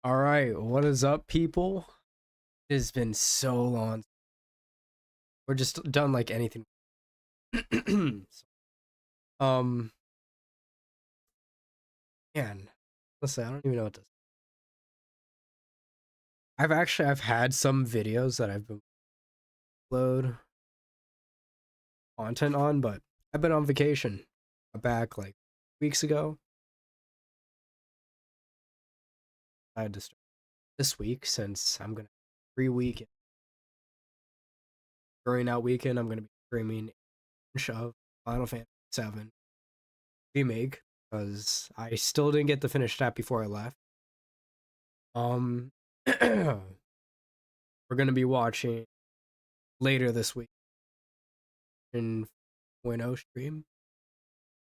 All right, what is up, people? It has been so long. We're just done like anything. um, man, listen, I don't even know what to. I've had some videos that I've been upload content on, but I've been on vacation. Got back like weeks ago. I had to start this week since I'm gonna free weekend during that weekend. I'm gonna be streaming a bunch of Final Fantasy VII remake because I still didn't get to finish that before I left. Um, we're gonna be watching later this week in Bueno stream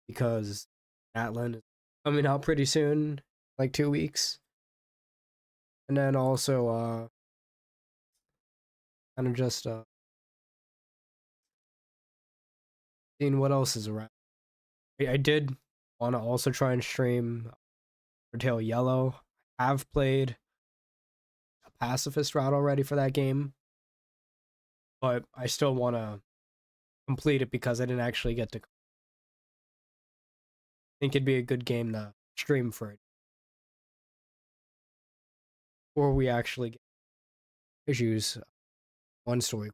because Atlan is coming out pretty soon, like 2 weeks, and then also kind of just seeing what else is around. I did want to also try and stream Tail Yellow. I've played a pacifist route already for that game, but I still want to complete it because I didn't actually get to. Think it'd be a good game to stream for it, or we actually get issues one story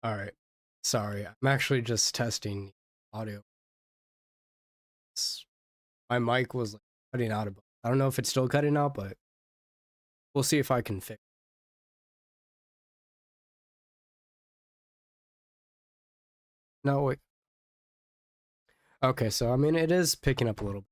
All right. Sorry, I'm actually just testing audio. My mic was like cutting out a bit. I don't know if it's still cutting out, but we'll see if I can fix. No, wait. Okay, so I mean, it is picking up a little bit.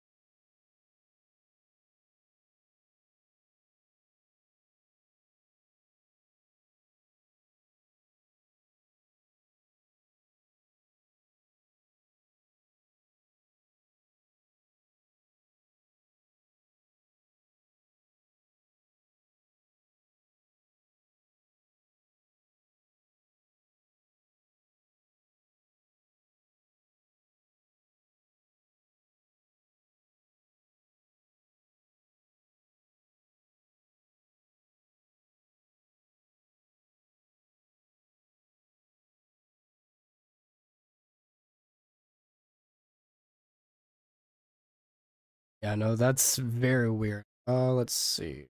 Yeah, no, that's very weird. Let's see.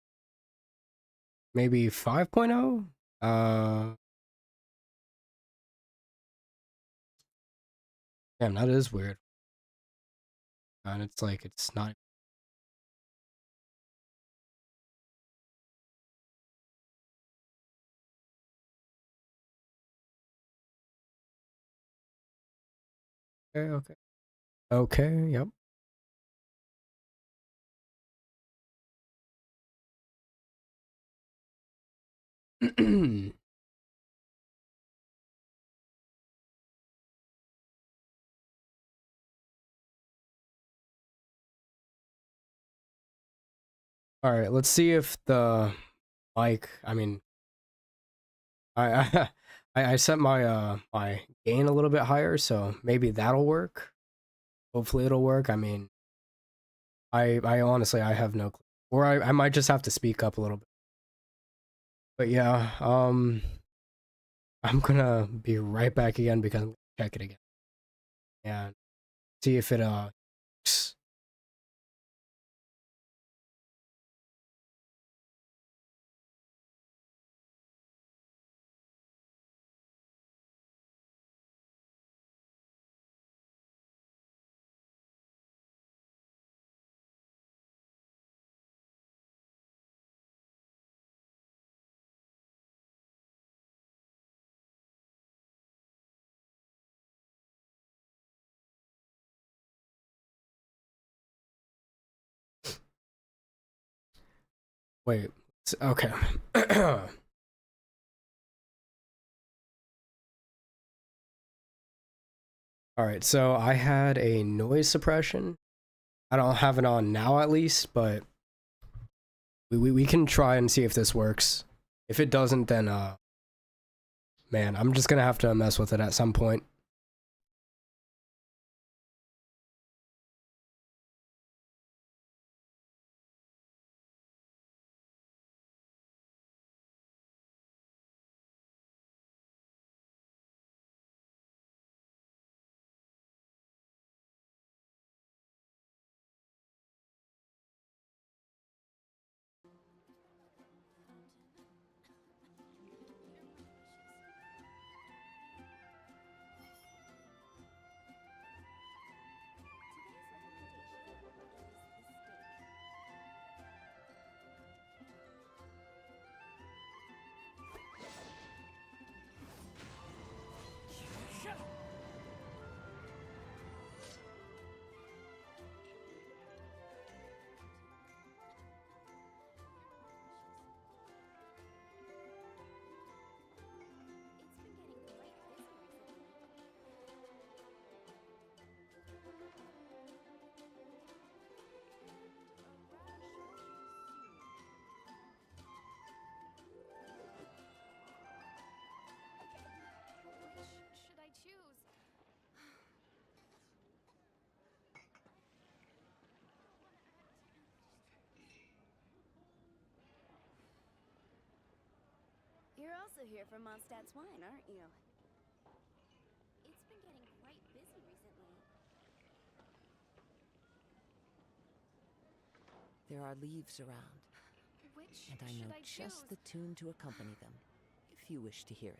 Maybe 5.0? Damn, that is weird. And it's like, it's not. Okay, okay. Okay, yep. All right, let's see if the mic, I mean, I I set my my gain a little bit higher, so maybe that'll work. Hopefully it'll work. I mean, I honestly I have no clue. Or I might just have to speak up a little bit. But yeah, I'm gonna be right back again because I'm gonna check it again and see if it works. Wait. Okay. All right, so I had a noise suppression. I don't have it on now at least, but we can try and see if this works. If it doesn't, then man, I'm just gonna have to mess with it at some point. Should I choose? You're also here for Mondstadt's wine, aren't you? It's been getting quite busy recently. There are leaves around. Where and I know just the tune to accompany them, if you wish to hear it.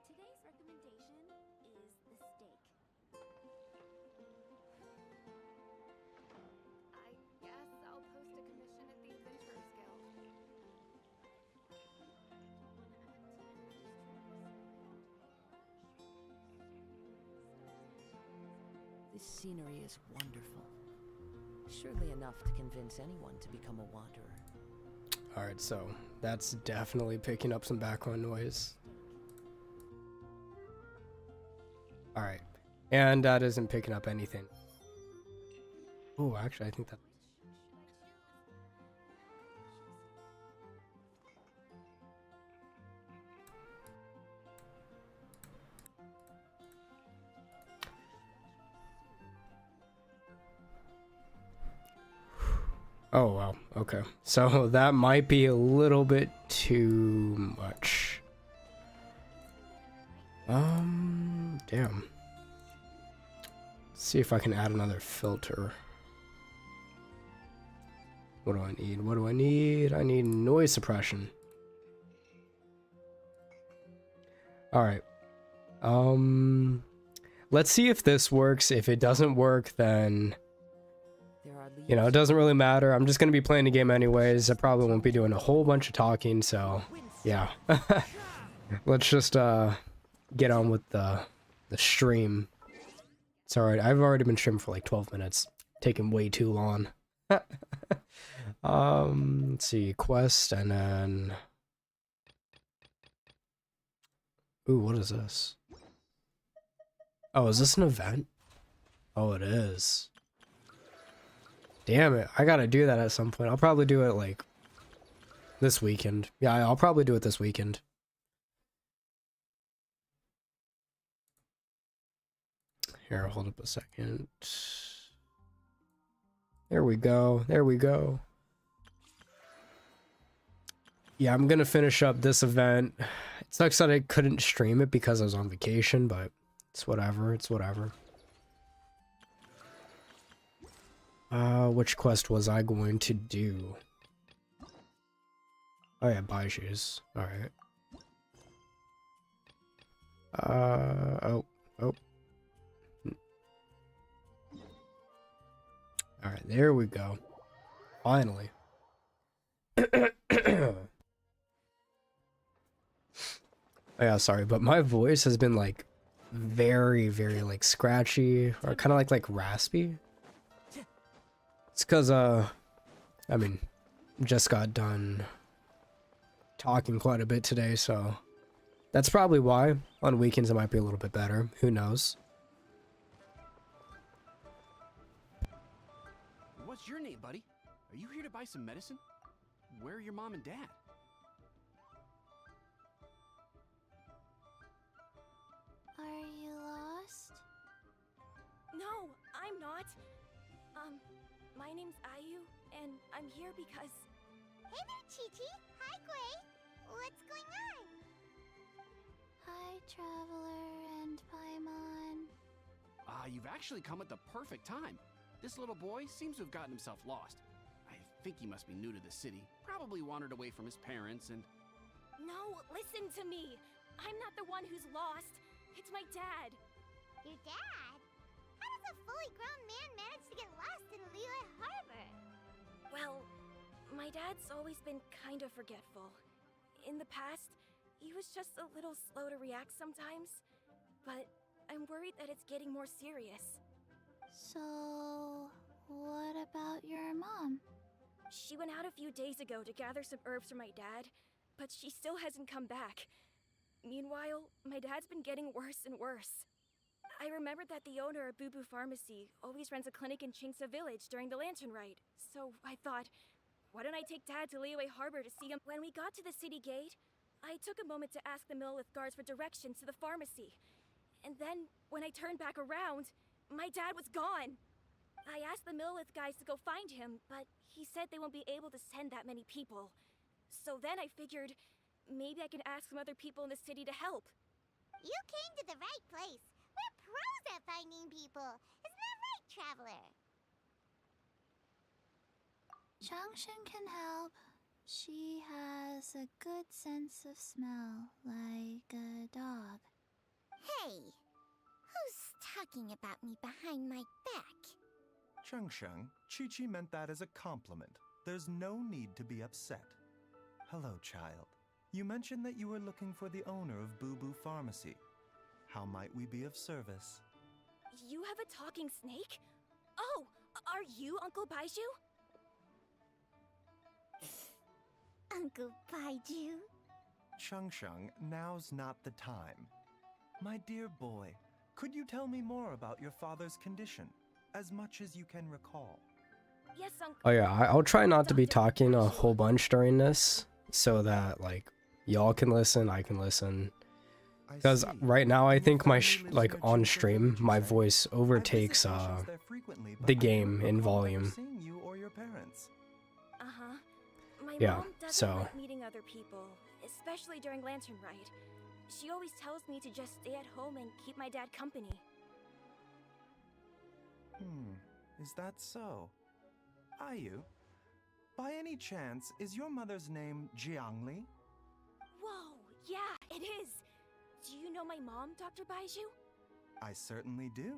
Today's recommendation is the steak. I guess I'll post a commission at the Adventurers Guild. This scenery is wonderful. Surely enough to convince anyone to become a wanderer. Alright, so that's definitely picking up some background noise. Alright. And that isn't picking up anything. Oh, actually, I think that... Oh, wow. Okay. So that might be a little bit too much. Damn. Let's see if I can add another filter. What do I need? What do I need? I need noise suppression. Alright. Let's see if this works. If it doesn't work, then... You know, it doesn't really matter. I'm just going to be playing the game anyways. I probably won't be doing a whole bunch of talking, so... Yeah. Let's just, get on with the stream. It's alright. I've already been streaming for like 12 minutes. Taking way too long. Let's see. Quest, and then... Ooh, what is this? Oh, is this an event? Oh, it is. Damn it. I gotta do that at some point. I'll probably do it, like, this weekend. Yeah, I'll probably do it this weekend. Here, hold up a second. There we go. There we go. Yeah, I'm gonna finish up this event. It sucks that I couldn't stream it because I was on vacation, but it's whatever. It's whatever. Which quest was I going to do? Oh yeah, buy shoes. Alright. Oh. Alright, there we go. Finally. Oh yeah, sorry, but my voice has been like very, very like scratchy or kind of like raspy. It's because, I mean, just got done talking quite a bit today, so that's probably why. On weekends it might be a little bit better. Who knows? What's your name, buddy? Are you here to buy some medicine? Where are your mom and dad? Are you lost? No, I'm not. My name's Ayu, and I'm here because... Hey there, Chi-Chi. Hi, Gray. What's going on? Hi, Traveler and Paimon. You've actually come at the perfect time. This little boy seems to have gotten himself lost. I think he must be new to the city. Probably wandered away from his parents and... No, listen to me. I'm not the one who's lost. It's my dad. Your dad? How does a fully grown man manage to get lost in Liyue Harbor? Well, my dad's always been kind of forgetful. In the past, he was just a little slow to react sometimes. But I'm worried that it's getting more serious. So, what about your mom? She went out a few days ago to gather some herbs for my dad, but she still hasn't come back. Meanwhile, my dad's been getting worse and worse. I remembered that the owner of Boo Boo Pharmacy always runs a clinic in Chingsa Village during the Lantern Rite, so I thought, why don't I take Dad to Liyue Harbor to see him? When we got to the city gate, I took a moment to ask the Millith guards for directions to the pharmacy. And then, when I turned back around, my dad was gone. I asked the Millith guys to go find him, but he said they won't be able to send that many people. So then I figured maybe I can ask some other people in the city to help. You came to the right place. We're pros at finding people. Isn't that right, Traveler? Changshan can help. She has a good sense of smell, like a dog. Hey, who's talking about me behind my back? Chengsheng, Chi-Chi meant that as a compliment. There's no need to be upset. Hello, child. You mentioned that you were looking for the owner of Boo Boo Pharmacy. How might we be of service? You have a talking snake? Oh, are you Uncle Baiju? Uncle Baiju? Chengsheng, now's not the time. My dear boy, could you tell me more about your father's condition, as much as you can recall? Yes, Uncle. Oh yeah, I'll try not to be talking a whole bunch during this, so that like y'all can listen, I can listen. I Because see. right now I Your think my family lives like near on Jinko stream Village, you my say? voice I overtakes visit patients there frequently, but the I don't game in recall ever volume. seeing you or your parents. Uh-huh. My Yeah, mom doesn't so- like meeting other people, especially during Lantern Ride. She always tells me to just stay at home and keep my dad company. Is that so? Ayu, by any chance, is your mother's name Jiangli? Whoa, yeah, it is. Do you know my mom, Dr. Baiju? I certainly do.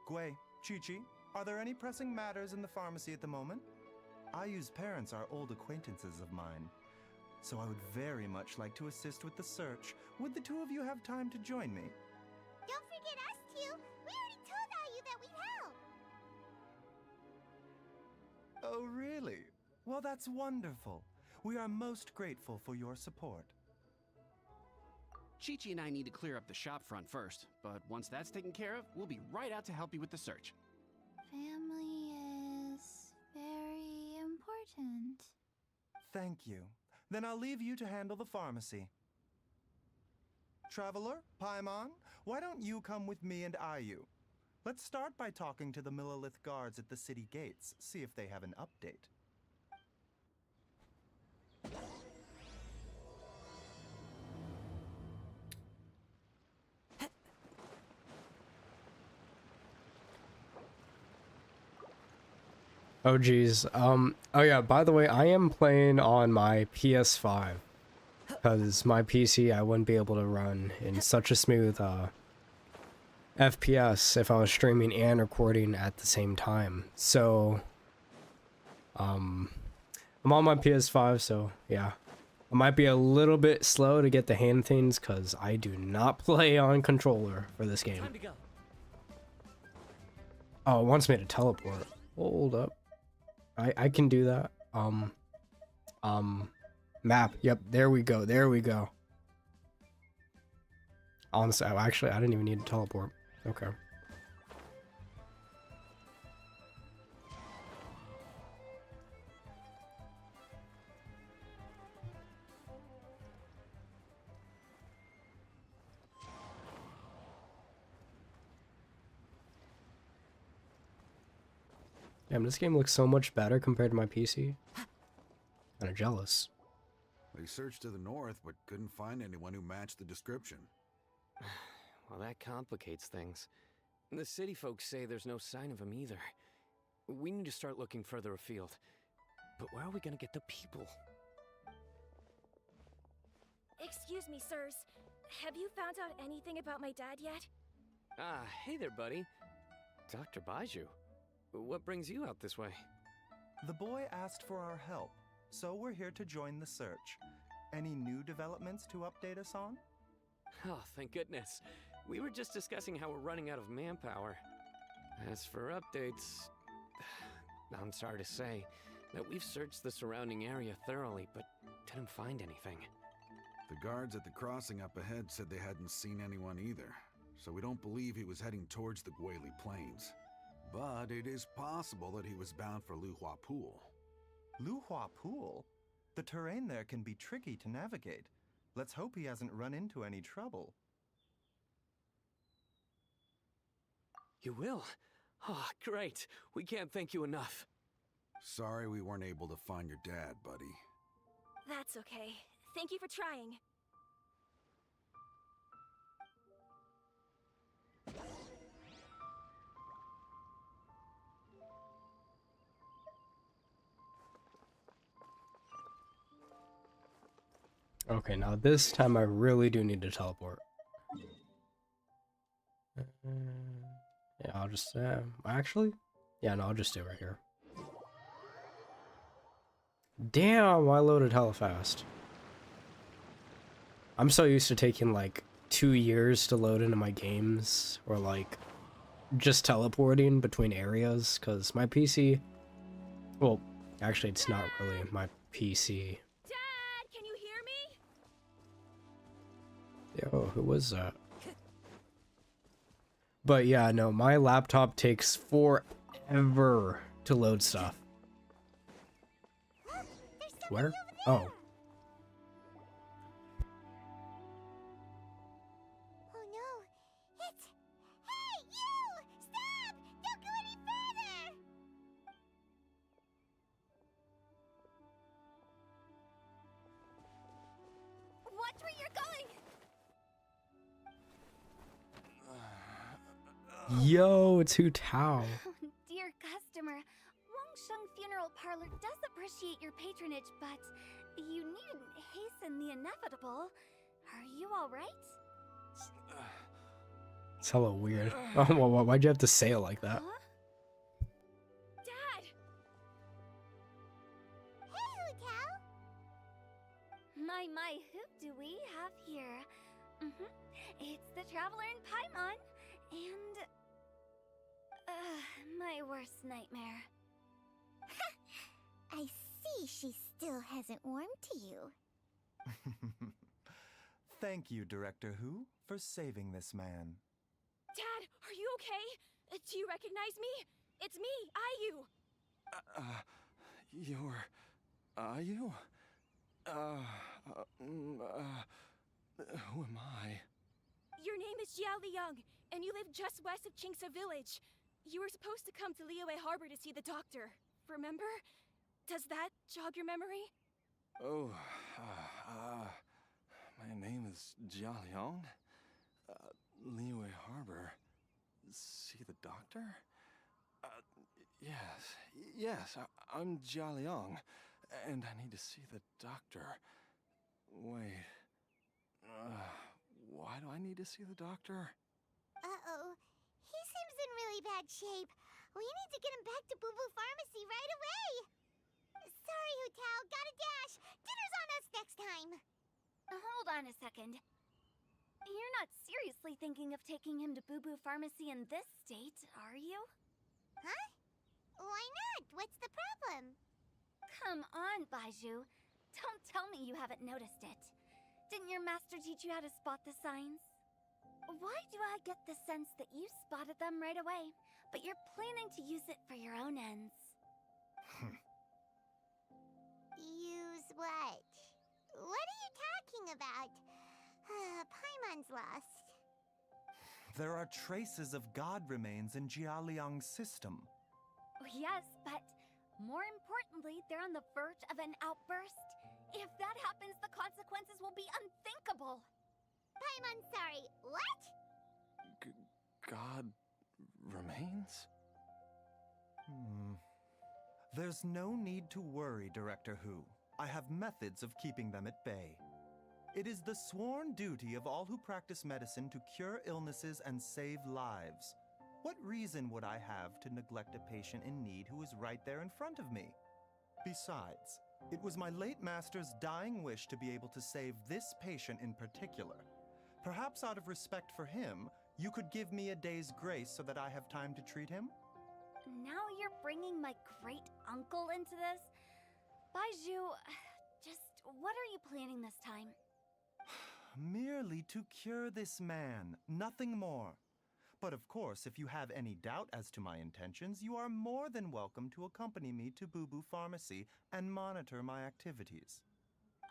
Gui, Chi-Chi, are there any pressing matters in the pharmacy at the moment? Ayu's parents are old acquaintances of mine, so I would very much like to assist with the search. Would the two of you have time to join me? Don't forget us two. We already told Ayu that we'd help. Oh, really? Well, that's wonderful. We are most grateful for your support. Chi-Chi and I need to clear up the shop front first, but once that's taken care of, we'll be right out to help you with the search. Family is very important. Thank you. Then I'll leave you to handle the pharmacy. Traveler, Paimon, why don't you come with me and Ayu? Let's start by talking to the Millilith guards at the city gates, see if they have an update. Oh geez. Oh yeah, by the way, I am playing on my PS5 because my PC I wouldn't be able to run in such a smooth FPS if I was streaming and recording at the same time. So I'm on my PS5, so yeah. I might be a little bit slow to get the hand things because I do not play on controller for this game. Time to go. Oh, it wants me to teleport. Hold up. I can do that. Map. Yep, there we go. There we go. Honestly, actually, I didn't even need to teleport. Okay. Damn, this game looks so much better compared to my PC. Kinda jealous. They searched to the north, but couldn't find anyone who matched the description. Well, that complicates things. The city folks say there's no sign of him either. We need to start looking further afield. But where are we gonna get the people? Excuse me, sirs. Have you found out anything about my dad yet? Ah, hey there, buddy. Dr. Baiju. What brings you out this way? The boy asked for our help, so we're here to join the search. Any new developments to update us on? Oh, thank goodness. We were just discussing how we're running out of manpower. As for updates, I'm sorry to say that we've searched the surrounding area thoroughly, but didn't find anything. The guards at the crossing up ahead said they hadn't seen anyone either, so we don't believe he was heading towards the Guili Plains. But it is possible that he was bound for Luhua Pool. Luhua Pool? The terrain there can be tricky to navigate. Let's hope he hasn't run into any trouble. You will? Oh, great. We can't thank you enough. Sorry we weren't able to find your dad, buddy. That's okay. Thank you for trying. Okay, now this time I really do need to teleport. Yeah, I'll just, actually? Yeah, no, I'll just stay right here. Damn, I loaded hella fast. I'm so used to taking like 2 years to load into my games, or like just teleporting between areas, because my PC, well, actually it's not really my PC. Dad, can you hear me? Yo, who was that? But yeah, no, my laptop takes forever to load stuff. Where? Oh. Oh no! It's... Hey, you! Stop! Don't go any further! Watch where you're going! Yo, it's Hu Tao. Dear customer, Wangsheng Funeral Parlor does appreciate your patronage, but you needn't hasten the inevitable. Are you alright? It's hella weird. Oh, why'd you have to say it like that? Huh? Dad! Hey, Hu Tao! My, who do we have here? It's the Traveler in Paimon, and... my worst nightmare. I see she still hasn't warmed to you. Thank you, Director Who, for saving this man. Dad, are you okay? Do you recognize me? It's me, Ayu. You're... you? Who am I? Your name is Jiao Liang, and you live just west of Qingse Village. You were supposed to come to Liyue Harbor to see the doctor. Remember? Does that jog your memory? Oh, my name is Jia Liang. Liyue Harbor. See the doctor? Yes, I'm Jia Liang, and I need to see the doctor. Wait, why do I need to see the doctor? Uh-oh. He seems in really bad shape. We need to get him back to Boo Boo Pharmacy right away. Sorry, Hu Tao. Gotta dash. Dinner's on us next time. Hold on a second. You're not seriously thinking of taking him to Boo Boo Pharmacy in this state, are you? Huh? Why not? What's the problem? Come on, Baizhu. Don't tell me you haven't noticed it. Didn't your master teach you how to spot the signs? Why do I get the sense that you spotted them right away, but you're planning to use it for your own ends? Use what? What are you talking about? Paimon's lost. There are traces of god remains in Jia Liang's system. Yes, but more importantly, they're on the verge of an outburst. If that happens, the consequences will be unthinkable. Paimon's sorry. What? God remains? There's no need to worry, Director Who. I have methods of keeping them at bay. It is the sworn duty of all who practice medicine to cure illnesses and save lives. What reason would I have to neglect a patient in need who is right there in front of me? Besides, it was my late master's dying wish to be able to save this patient in particular. Perhaps out of respect for him, you could give me a day's grace so that I have time to treat him? Now you're bringing my great-uncle into this? Baizhu, just what are you planning this time? Merely to cure this man, nothing more. But of course, if you have any doubt as to my intentions, you are more than welcome to accompany me to Boo Boo Pharmacy and monitor my activities.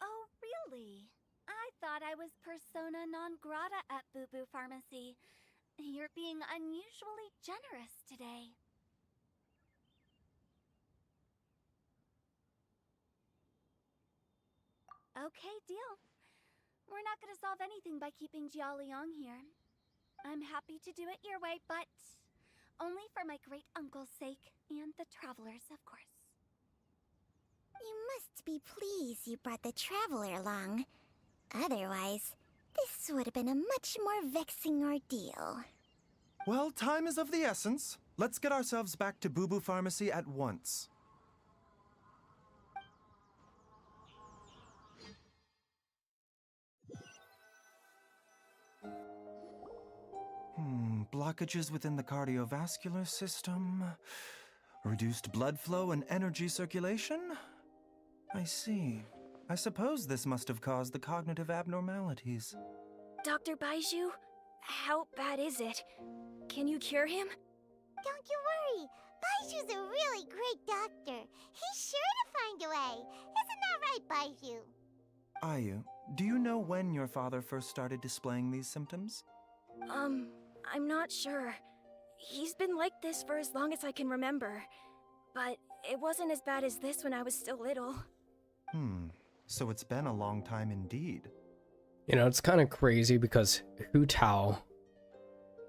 Oh, really? I thought I was persona non grata at Boo Boo Pharmacy. You're being unusually generous today. Okay, deal. We're not gonna solve anything by keeping Jialiang here. I'm happy to do it your way, but only for my great uncle's sake and the travelers, of course. You must be pleased you brought the traveler along. Otherwise, this would have been a much more vexing ordeal. Well, time is of the essence. Let's get ourselves back to Boo Boo Pharmacy at once. Blockages within the cardiovascular system, reduced blood flow and energy circulation? I see. I suppose this must have caused the cognitive abnormalities. Dr. Baiju, how bad is it? Can you cure him? Don't you worry. Baiju's a really great doctor. He's sure to find a way. Isn't that right, Baiju? Ayu, do you know when your father first started displaying these symptoms? I'm not sure. He's been like this for as long as I can remember. But it wasn't as bad as this when I was still little. So it's been a long time indeed. You know, it's kind of crazy because Hu Tao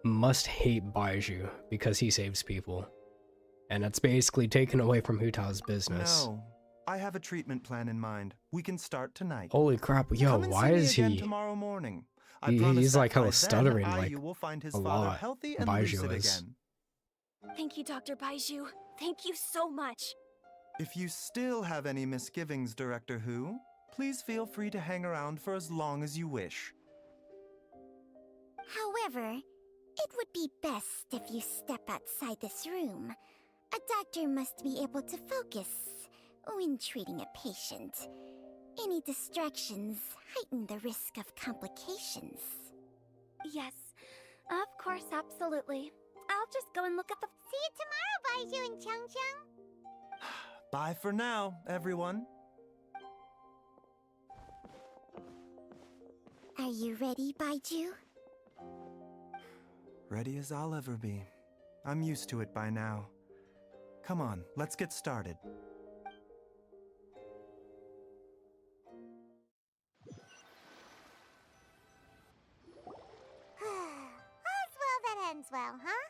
must hate Baiju because he saves people. And that's basically taken away from Hu Tao's business. No, I have a treatment plan in mind. We can start tonight. Holy crap, yo, Come and why see me is again he... tomorrow morning. He's like hella hella stuttering like will find his a father lot. healthy and Baiju lucid is. again. Thank you, Dr. Baiju. Thank you so much. If you still have any misgivings, Director Hu, please feel free to hang around for as long as you wish. However, it would be best if you step outside this room. A doctor must be able to focus when treating a patient. Any distractions heighten the risk of complications. Yes, of course, absolutely. I'll just go and look at the... See you tomorrow, Baiju and Chung Chung. Bye for now, everyone. Are you ready, Baiju? Ready as I'll ever be. I'm used to it by now. Come on, let's get started. All's well that ends well, huh?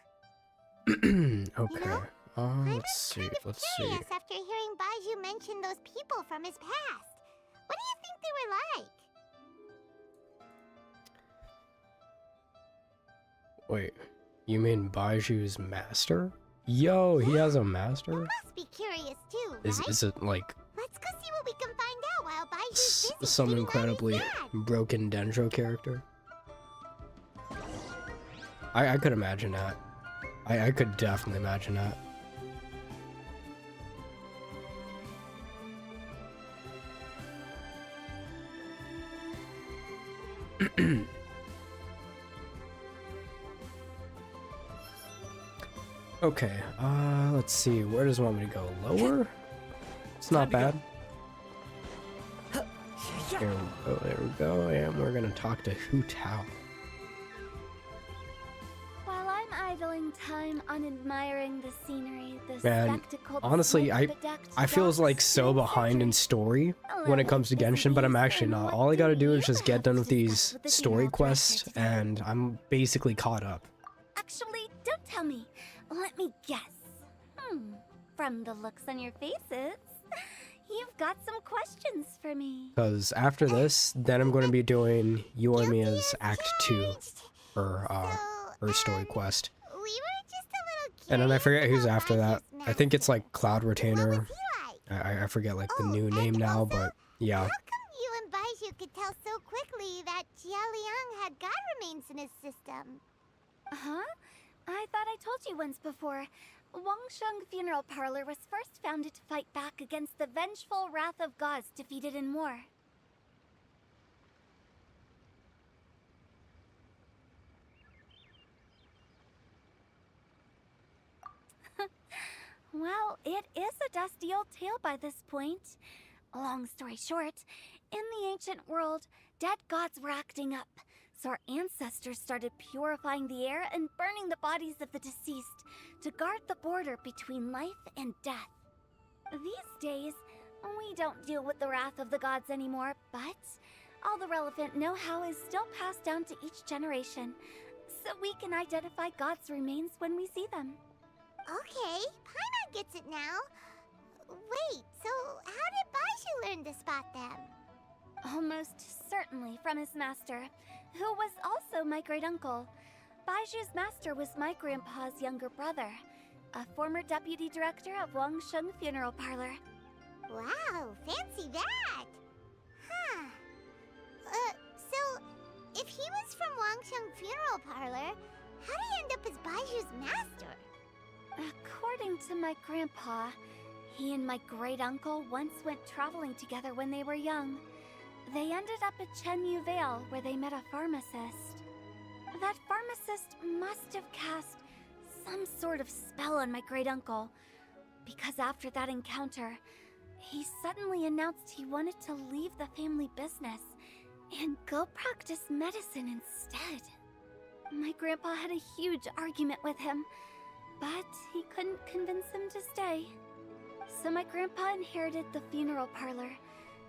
Okay. I'm Let's see, let's see. curious after hearing Baiju mention those people from his past. What do you think they were like? Wait, you mean Baiju's master? Yo, he has a master? You must be curious too, right? Is it like Let's go see what we can find out while Baiju's busy some getting ready incredibly dad. broken Dendro character? I could imagine that. I could definitely imagine that. Okay, let's see. Where does it want me to go? Lower? It's not bad. There we go. And we're gonna talk to Hu Tao. While I'm idling time on admiring the scenery, the Man, spectacle, the honestly, I smoke-bedecked feel docks like so and behind in surgery, story when it comes to Genshin, but I'm actually not. All I gotta do is just get done with these story quests, and I'm basically caught up. Actually, don't tell me. Let me guess. From the looks on your faces, you've got some questions for me. Because after this, then I'm going to be doing Yoimiya's Act 2, her story quest. We were just a little curious. And then I forget who's about after that. Baiju's I think it's master. like Cloud What Retainer. was he like? I forget like the Oh, new and name now, also, but yeah. How come you and Baiju could tell so quickly that Jialiang had god remains in his system? Huh? I thought I told you once before. Wangsheng Funeral Parlor was first founded to fight back against the vengeful wrath of gods defeated in war. Well, it is a dusty old tale by this point. Long story short, in the ancient world, dead gods were acting up, so our ancestors started purifying the air and burning the bodies of the deceased to guard the border between life and death. These days, We don't deal with the wrath of the gods anymore, but all the relevant know-how is still passed down to each generation, so we can identify gods' remains when we see them. Okay, Paimon gets it now. Wait, so how did Baiju learn to spot them? Almost certainly from his master, who was also my great-uncle. Baiju's master was my grandpa's younger brother, a former deputy director of Wangsheng Funeral Parlor. Wow, fancy that! Huh. So, if he was from Wangsheng Funeral Parlor, how did he end up as Baiju's master? According to my grandpa, he and my great-uncle once went traveling together when they were young. They ended up at Chenyu Vale, where they met a pharmacist. That pharmacist must have cast some sort of spell on my great-uncle, because after that encounter, he suddenly announced he wanted to leave the family business and go practice medicine instead. My grandpa had a huge argument with him, but he couldn't convince him to stay. So my grandpa inherited the funeral parlor,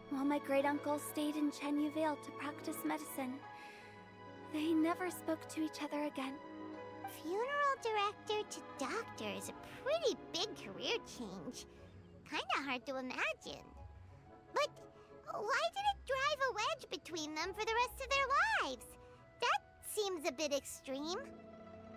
while my great-uncle stayed in Chenyu Vale to practice medicine. They never spoke to each other again. Funeral director to doctor is a pretty big career change. Kinda hard to imagine. But why did it drive a wedge between them for the rest of their lives? That seems a bit extreme.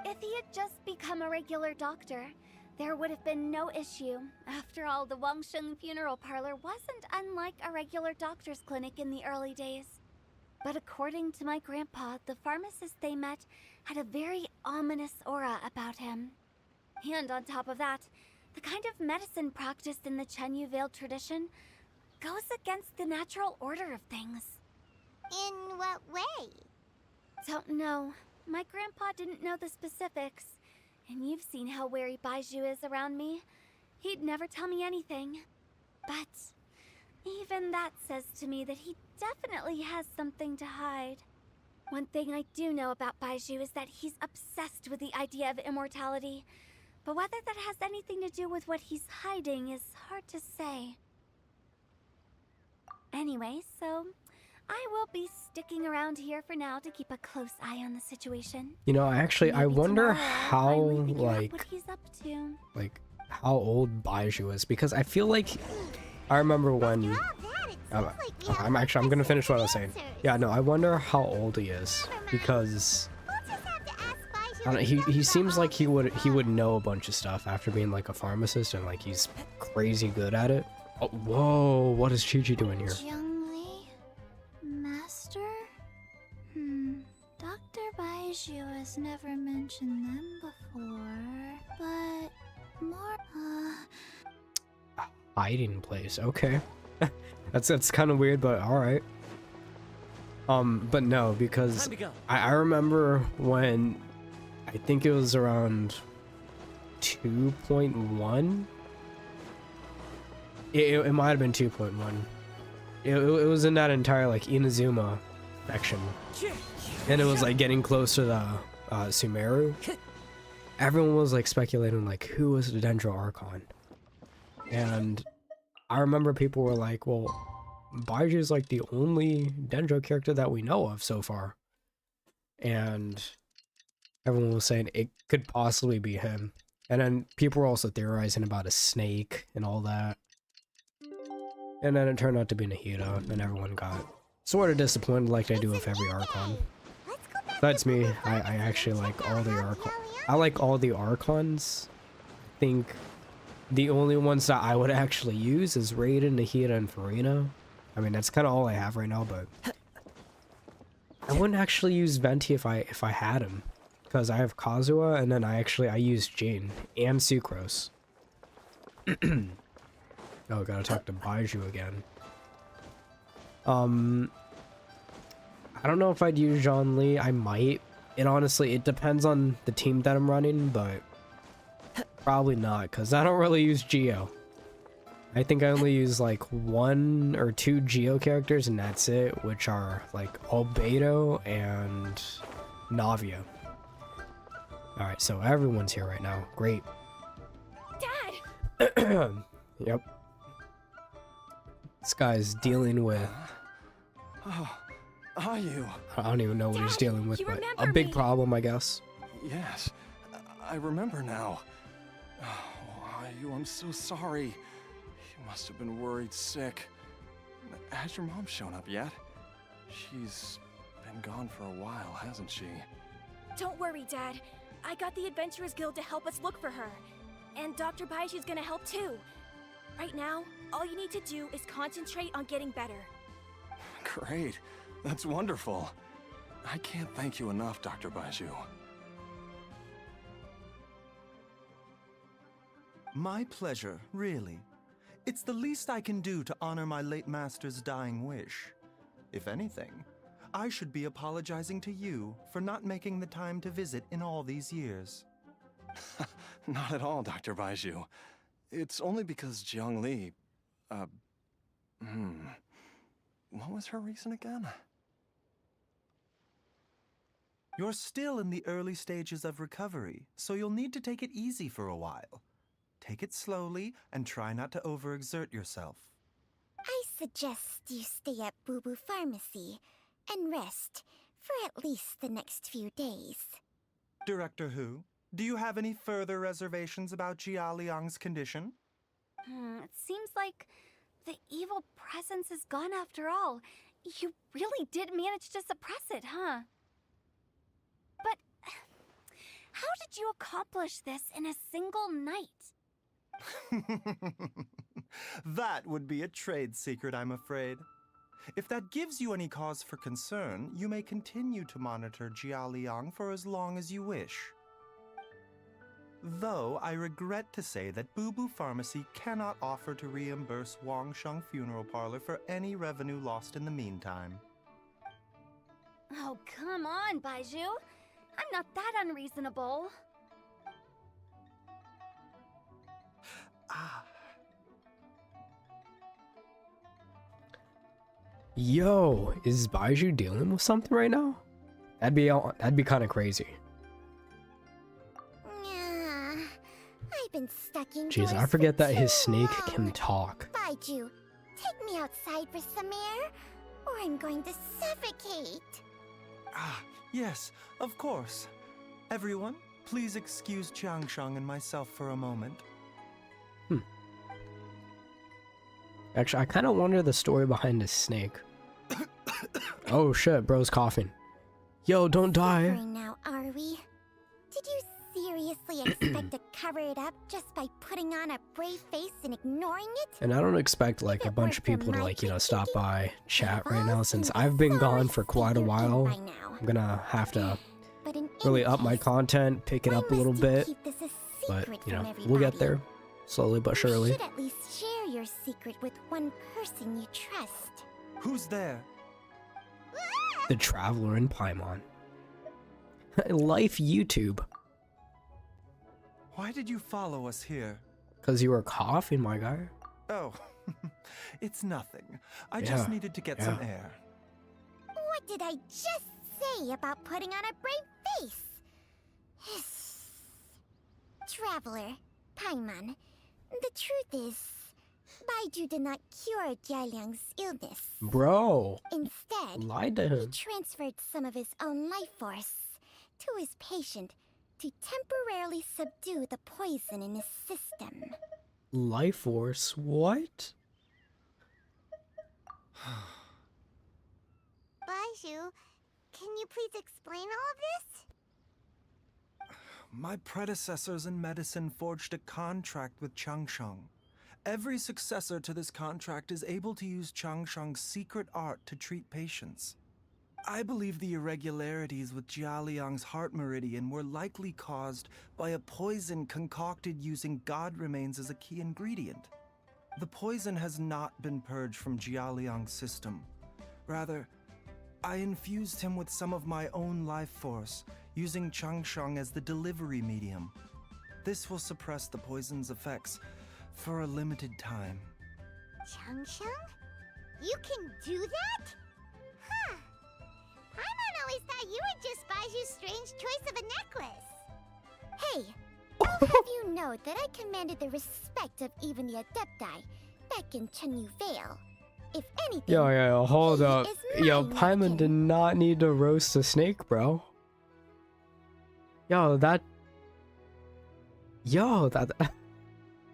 If he had just become a regular doctor, there would have been no issue. After all, the Wangsheng Funeral Parlor wasn't unlike a regular doctor's clinic in the early days. But according to my grandpa, the pharmacist they met had a very ominous aura about him. And on top of that, the kind of medicine practiced in the Chenyu Vale tradition goes against the natural order of things. In what way? Don't know. My grandpa didn't know the specifics. And you've seen how wary Baiju is around me. He'd never tell me anything. But even that says to me that he definitely has something to hide. One thing I do know about Baiju is that he's obsessed with the idea of immortality. But whether that has anything to do with what he's hiding is hard to say. Anyway, so I will be sticking around here for now to keep a close eye on the situation. You know, actually, I Maybe wonder tomorrow I'll how, finally figure out like, what he's up to. how old Baiju is, because I feel like I remember when. After all that, it seems like we have I'm gonna finish what I was saying. answers. Yeah, no, I wonder how old he is, because We'll just have to ask Baiju I don't know, himself he how seems like old he would know a bunch of stuff after being like a pharmacist, and like he's crazy good at it. Oh, whoa, what is Chi-Chi doing here? Zhongli? Master? Dr. Baiju has never mentioned them before, but more, Hiding place, okay. that's kind of weird, but all right. But no, because I remember when I think it was around 2.1. It might have been 2.1. It was in that entire like Inazuma section, and it was like getting close to the Sumeru. Everyone was like speculating like who was the Dendro Archon, and I remember people were like, well, Baiju is like the only Dendro character that we know of so far, and everyone was saying it could possibly be him. And then people were also theorizing about a snake and all that. And then it turned out to be Nahida, and everyone got sort of disappointed like they do with every Archon. Besides me, I actually like all the Archons. I like all the Archons. I think the only ones that I would actually use is Raiden, Nahida, and Farina. I mean, that's kind of all I have right now, but I wouldn't actually use Venti if I had him, because I have Kazuha, and then I use Jin and Sucrose. Oh, gotta talk to Baiju again. I don't know if I'd use Zhongli. I might. It depends on the team that I'm running, but probably not, because I don't really use Geo. I think I only use like 1 or 2 Geo characters, and that's it, which are like Albedo and Navia. Alright, so everyone's here right now. Great. Dad! Yep. This guy's dealing with. Oh, are you? I don't even know what he's Dad, dealing with, you but a remember big me. problem, I guess. Yes, I remember now. Oh, Ayu, I'm so sorry. You must have been worried sick. Has your mom shown up yet? She's been gone for a while, hasn't she? Don't worry, Dad. I got the Adventurers Guild to help us look for her. And Dr. Baiju's gonna help too. Right now, all you need to do is concentrate on getting better. Great. That's wonderful. I can't thank you enough, Dr. Baiju. My pleasure, really. It's the least I can do to honor my late master's dying wish. If anything, I should be apologizing to you for not making the time to visit in all these years. Not at all, Dr. Baiju. It's only because Jiang Li, what was her reason again? You're still in the early stages of recovery, so you'll need to take it easy for a while. Take it slowly and try not to overexert yourself. I suggest you stay at Boo Boo Pharmacy and rest for at least the next few days. Director Hu, do you have any further reservations about Jia Liang's condition? It seems like the evil presence is gone after all. You really did manage to suppress it, huh? But how did you accomplish this in a single night? That would be a trade secret, I'm afraid. If that gives you any cause for concern, you may continue to monitor Jia Liang for as long as you wish. Though I regret to say that Boo Boo Pharmacy cannot offer to reimburse Wangsheng Funeral Parlor for any revenue lost in the meantime. Oh, come on, Baiju. I'm not that unreasonable. Yo, is Baiju dealing with something right now? That'd be kind of crazy. Yeah, I've been stuck indoors. Jeez, I forget for that his too snake long. can talk. Baiju, take me outside for some air, or I'm going to suffocate. Yes, of course. Everyone, please excuse Qiangsheng and myself for a moment. Actually, I kind of wonder the story behind his snake. Oh shit, bro's coughing. Yo, don't die. Suffering now, are we? Did you seriously expect to cover it up just by putting on a brave face and ignoring it? And I don't expect like a bunch of people to like, you know, stop by chat right now since I've been gone for quite a while. I'm gonna have to But in really any up my case, content, pick it why up a little must you bit, keep this a but secret you know, from we'll get everybody? there slowly but You surely. should at least share your secret with one person you trust. Who's there? The Traveler in Paimon. Life YouTube. Why did you follow us here? Cause you were coughing, my guy. Oh, it's nothing. I just needed to get some air. What did I just say about putting on a brave face? Traveler, Paimon, the truth is, Baiju did not cure Jialiang's illness. Bro, Instead, lied to he him. transferred some of his own life force to his patient to temporarily subdue the poison in his system. Life Force? What? Baiju, can you please explain all of this? My predecessors in medicine forged a contract with Changsheng. Every successor to this contract is able to use Changsheng's secret art to treat patients. I believe the irregularities with Jia Liang's heart meridian were likely caused by a poison concocted using god remains as a key ingredient. The poison has not been purged from Jia Liang's system. Rather, I infused him with some of my own life force, using Changsheng as the delivery medium. This will suppress the poison's effects for a limited time. Changsheng? You can do that? Huh. Paimon always thought you were just Baiju's strange choice of a necklace. Hey, I'll have you know that I commanded the respect of even the Adepti back in Chenyu Vale. anything. Yo, hold He up. is Yo, my Paimon mannequin. did not need to roast a snake, bro. Yo, that...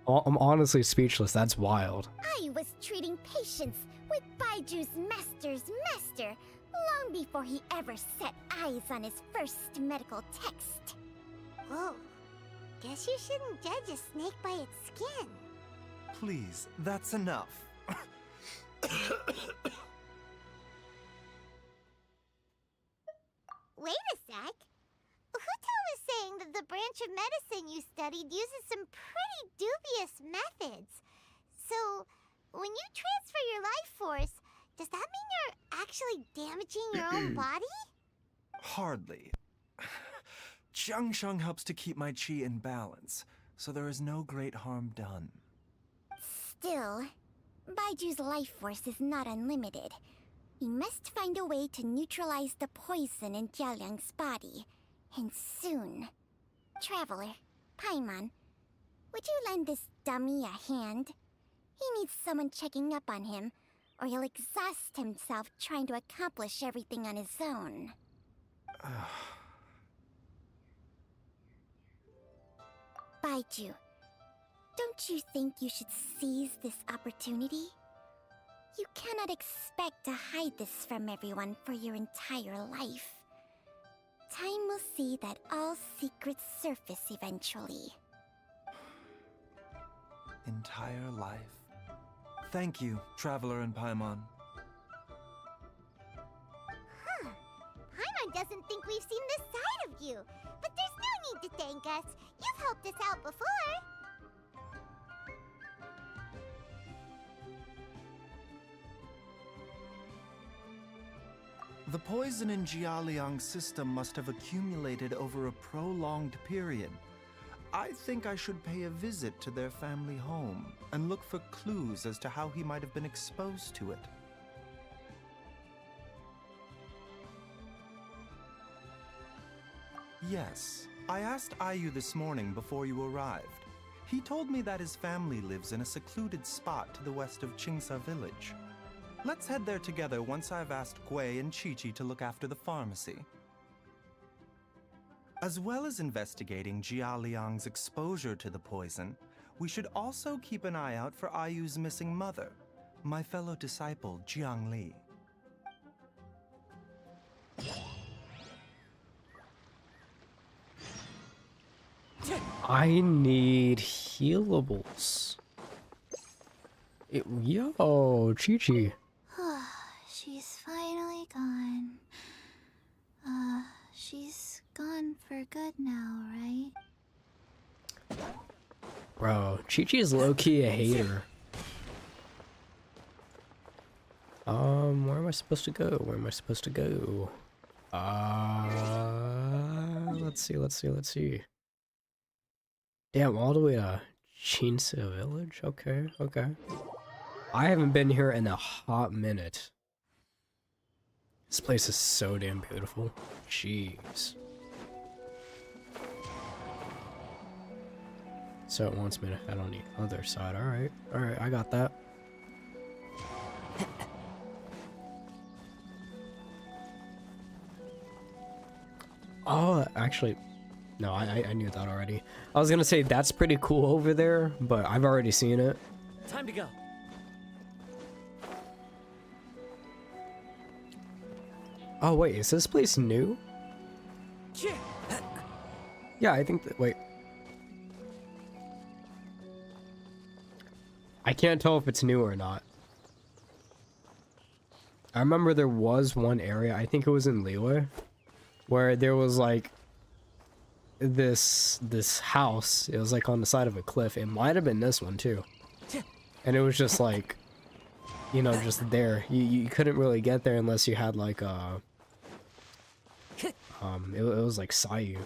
I'm honestly speechless. That's wild. I was treating patients with Baiju's master's master long before he ever set eyes on his first medical text. Whoa. Guess you shouldn't judge a snake by its skin. Please, that's enough. Wait a sec. Huto was saying that the branch of medicine you studied uses some pretty dubious methods. So, when you transfer your life force, does that mean you're actually damaging your own body? Hardly. Jiangsheng helps to keep my chi in balance, so there is no great harm done. Still, Baiju's life force is not unlimited. We must find a way to neutralize the poison in Jialiang's body. And soon. Traveler, Paimon, would you lend this dummy a hand? He needs someone checking up on him, or he'll exhaust himself trying to accomplish everything on his own. Baiju, don't you think you should seize this opportunity? You cannot expect to hide this from everyone for your entire life. Time will see that all secrets surface eventually. Entire life. Thank you, Traveler and Paimon. Huh. Paimon doesn't think we've seen this side of you. But there's no need to thank us. You've helped us out before. The poison in Jialiang's system must have accumulated over a prolonged period. I think I should pay a visit to their family home and look for clues as to how he might have been exposed to it. Yes, I asked Ayu this morning before you arrived. He told me that his family lives in a secluded spot to the west of Qingsa village. Let's head there together once I've asked Gui and Chi-Chi to look after the pharmacy. As well as investigating Jia Liang's exposure to the poison, we should also keep an eye out for Ayu's missing mother, my fellow disciple Jiang Li. I need healables. Yo, Chi-Chi. She's finally gone. She's gone for good now, right? Bro, Chi-Chi is low-key a hater. Where am I supposed to go? Where am I supposed to go? Let's see. Damn, all the way to Qingsa village? Okay. I haven't been here in a hot minute. This place is so damn beautiful. Jeez. So it wants me to head on the other side. Alright, I got that. Oh, actually, no, I knew that already. I was gonna say that's pretty cool over there, but I've already seen it. Time to go. Oh wait, is this place new? Yeah, I think that, wait. I can't tell if it's new or not. I remember there was one area, I think it was in Liyue, where there was like this house. It was like on the side of a cliff. It might have been this one too. And it was just like, you know, just there. You couldn't really get there unless you had like a it was like Sayu.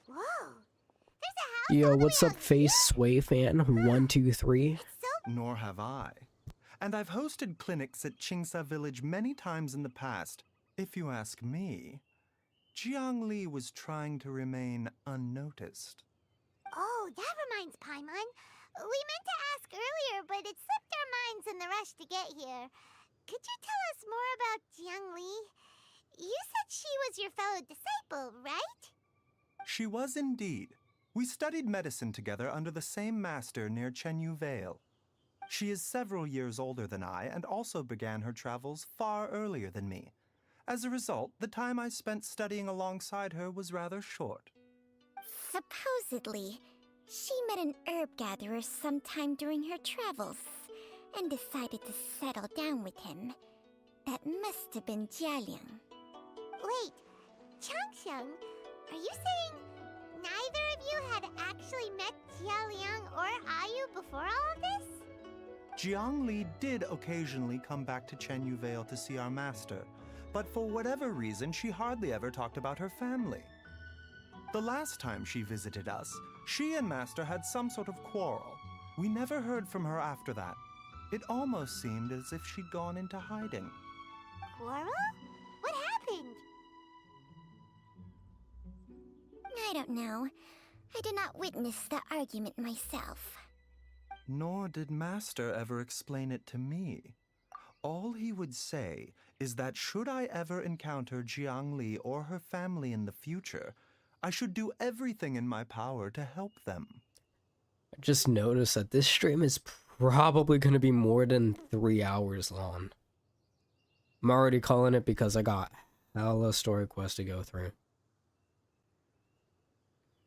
Whoa! There's a house Yo, all the what's way up, out Face here. Sway fan 123? It's so Nor have I. And I've hosted clinics at Qingsa village many times in the past. If you ask me, Jiang Li was trying to remain unnoticed. Oh, Oh, that reminds Paimon. We meant to ask earlier, but it slipped our minds in the rush to get here. Could you tell us more about Jiang Li? You said she was your fellow disciple, right? She was indeed. We studied medicine together under the same master near Chenyu Vale. She is several years older than I and also began her travels far earlier than me. As a result, the time I spent studying alongside her was rather short. Supposedly, she met an herb gatherer sometime during her travels and decided to settle down with him. That must have been Jialiang. Wait, Changxiang, are you saying neither of you had actually met Jialiang or Ayu before all of this? Jiang Li did occasionally come back to Chenyu Vale to see our master, but for whatever reason, she hardly ever talked about her family. The last time she visited us, she and Master had some sort of quarrel. We never heard from her after that. It almost seemed as if she'd gone into hiding. Quarrel? What happened? I don't know. I did not witness the argument myself. Nor did Master ever explain it to me. All he would say is that should I ever encounter Jiang Li or her family in the future, I should do everything in my power to help them. I just noticed that this stream is probably going to be more than 3 hours long. I'm already calling it because I got hella story quests to go through.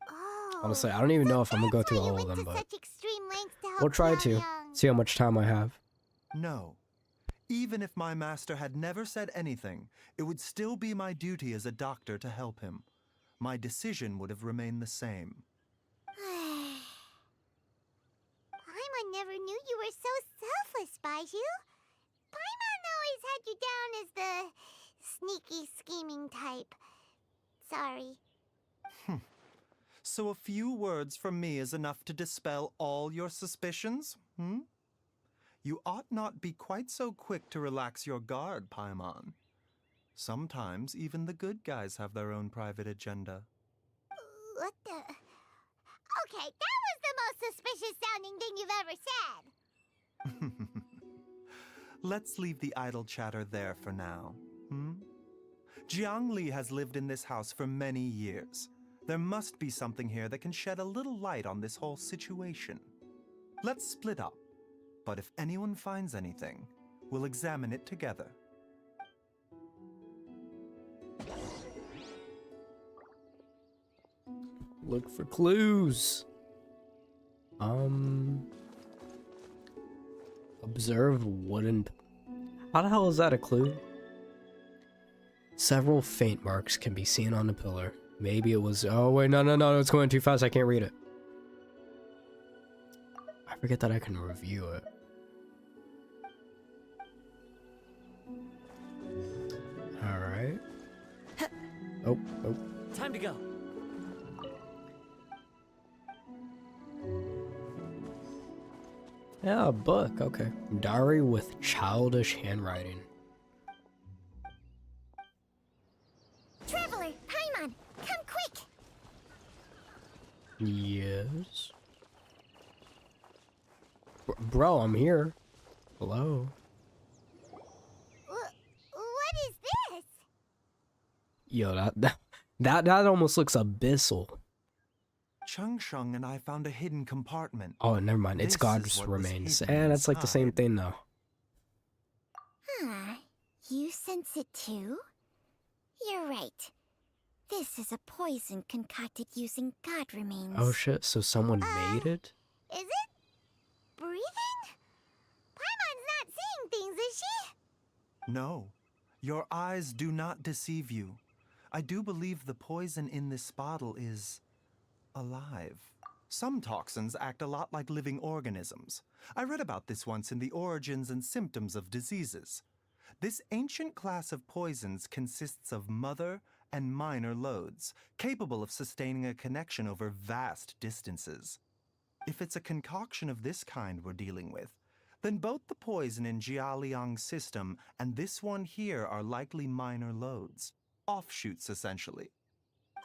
Oh, Honestly, I don't even know if I'm going to go through all of them, but we'll try to. See how much time I have. No. Even if my master had never said anything, it would still be my duty as a doctor to help him. My decision would have remained the same. Paimon never knew you were so selfless, Baiju. Paimon always had you down as the sneaky, scheming type. Sorry. So a few words from me is enough to dispel all your suspicions, You ought not be quite so quick to relax your guard, Paimon. Sometimes even the good guys have their own private agenda. What the... Okay, that was the most suspicious sounding thing you've ever said. Let's leave the idle chatter there for now, Jiang Li has lived in this house for many years. There must be something here that can shed a little light on this whole situation. Let's split up, but if anyone finds anything, we'll examine it together. Look for clues. Observe wooden... How the hell is that a clue? Several faint marks can be seen on the pillar. Maybe it was... Oh, wait, no, it's going too fast. I can't read it. I forget that I can review it. Alright. Oh. Time to go. Yeah, a book. Okay. Diary with childish handwriting. Traveler, Paimon, come quick! Yes. Bro, I'm here. Hello. What is this? Yo, that almost looks abyssal. Changsheng and I found a hidden compartment. Oh, never mind. It's This God's is what was remains. hidden That's like the same inside. thing, though. You sense it too? You're right. This is a poison concocted using God remains. Oh shit, so someone made it? Is it breathing? Paimon's not seeing things, is she? No, your eyes do not deceive you. I do believe the poison in this bottle is alive. Some toxins act a lot like living organisms. I read about this once in the Origins and Symptoms of Diseases. This ancient class of poisons consists of mother and minor loads, capable of sustaining a connection over vast distances. If it's a concoction of this kind we're dealing with, then both the poison in Jialiang's system and this one here are likely minor loads. Offshoots, essentially.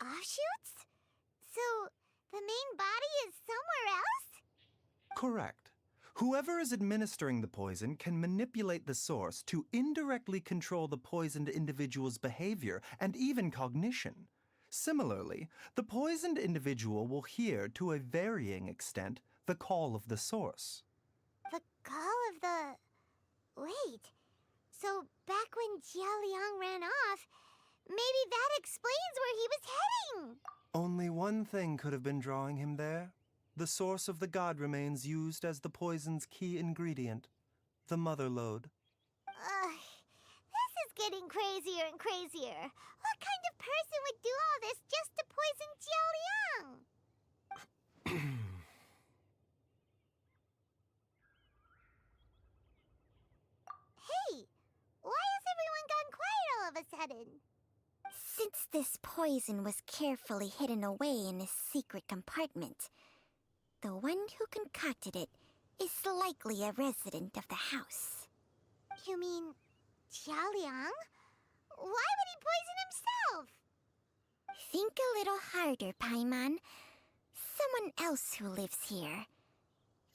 Offshoots? So, the main body is somewhere Correct. Whoever is administering the poison can manipulate the source to indirectly control the poisoned individual's behavior and even cognition. Similarly, the poisoned individual will hear, to a varying extent, the call of the source. The call of the... Wait. So back when Jialiang ran off, maybe that explains where he was heading. Only one thing could have been drawing him there. The source of the god remains used as the poison's key ingredient, the mother lode. This is getting crazier and crazier. What kind of person would do all this just to poison Jialiang? Hey, why has everyone gone quiet all of a sudden? Since this poison was carefully hidden away in a secret compartment, the one who concocted it is likely a resident of the house. You mean Jialiang? Why would he poison himself? Think a little harder, Paimon. Someone else who lives here,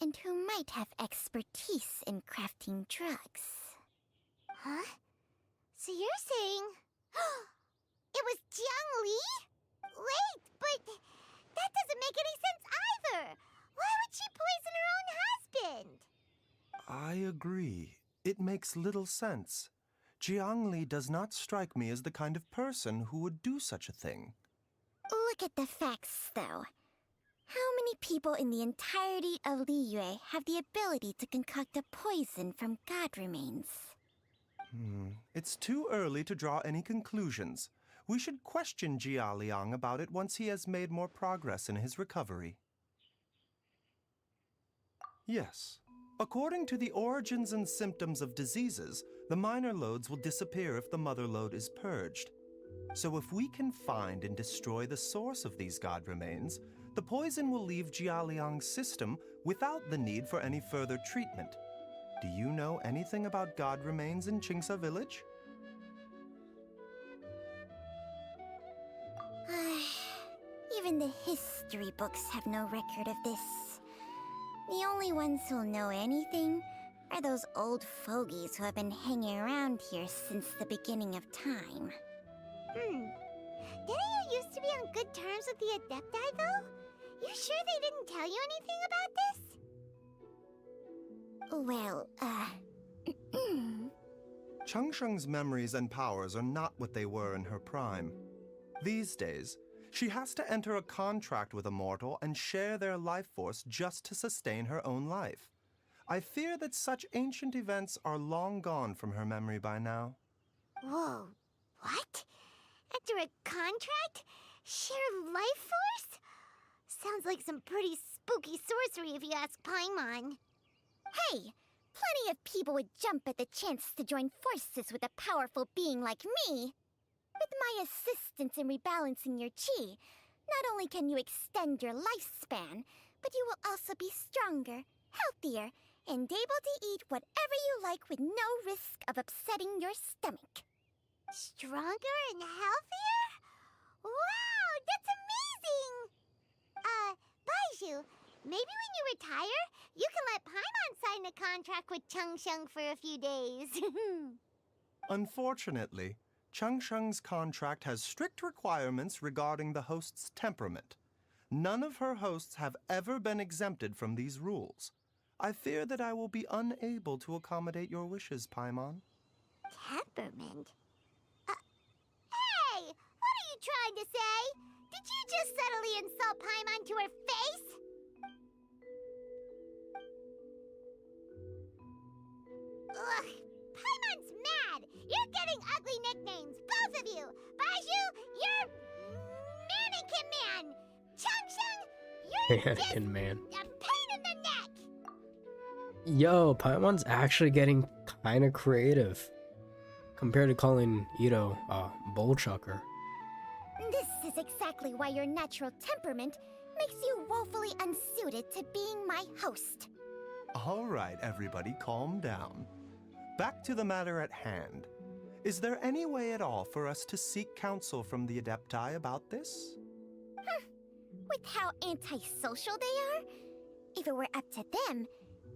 and who might have expertise in crafting drugs. Huh? So you're saying... it was Jiang Li? Wait, but that doesn't make any sense either! Why would she poison her own husband? I agree. It makes little sense. Jiangli does not strike me as the kind of person who would do such a thing. Look at the facts, though. How many people in the entirety of Liyue have the ability to concoct a poison from god remains? It's too early to draw any conclusions. We should question Jia Liang about it once he has made more progress in his recovery. Yes. According to the origins and symptoms of diseases, the minor lodes will disappear if the mother lode is purged. So if we can find and destroy the source of these god remains, the poison will leave Jialiang's system without the need for any further treatment. Do you know anything about god remains in Qingsa village? Even the history books have no record of this. The only ones who'll know anything are those old fogies who have been hanging around here since the beginning of time. Didn't you used to be on good terms with the Adepti, though? You sure they didn't tell you anything about this? Well, Changsheng's memories and powers are not what they were in her prime. These days, she has to enter a contract with a mortal and share their life force just to sustain her own life. I fear that such ancient events are long gone from her memory by now. Whoa, what? Enter a contract? Share life force? Sounds like some pretty spooky sorcery if you ask Paimon. hey, plenty of people would jump at the chance to join forces with a powerful being like me. With my assistance in rebalancing your chi, not only can you extend your lifespan, but you will also be stronger, healthier, and able to eat whatever you like with no risk of upsetting your stomach. Stronger and healthier? Wow, that's amazing! Baizhu, maybe when you retire, you can let Paimon sign a contract with Changsheng for a few days. Unfortunately, Changsheng's contract has strict requirements regarding the host's temperament. None of her hosts have ever been exempted from these rules. I fear that I will be unable to accommodate your wishes, Paimon. Temperament? Hey! What are you trying to say? Did you just subtly insult Paimon to her face? Ugh! Paimon's mad! You're getting ugly nicknames, both of you! Baizhu, you're... Mannequin Man! Changsheng, you're Mannequin Man. a pain in the neck! Yo, Paimon's actually getting kind of creative compared to calling Ito a bull chucker. This is exactly why your natural temperament makes you woefully unsuited to being my host. All right, everybody, calm down. Back to the matter at hand. Is there any way at all for us to seek counsel from the Adepti about this? With how antisocial they are, If it were up to them,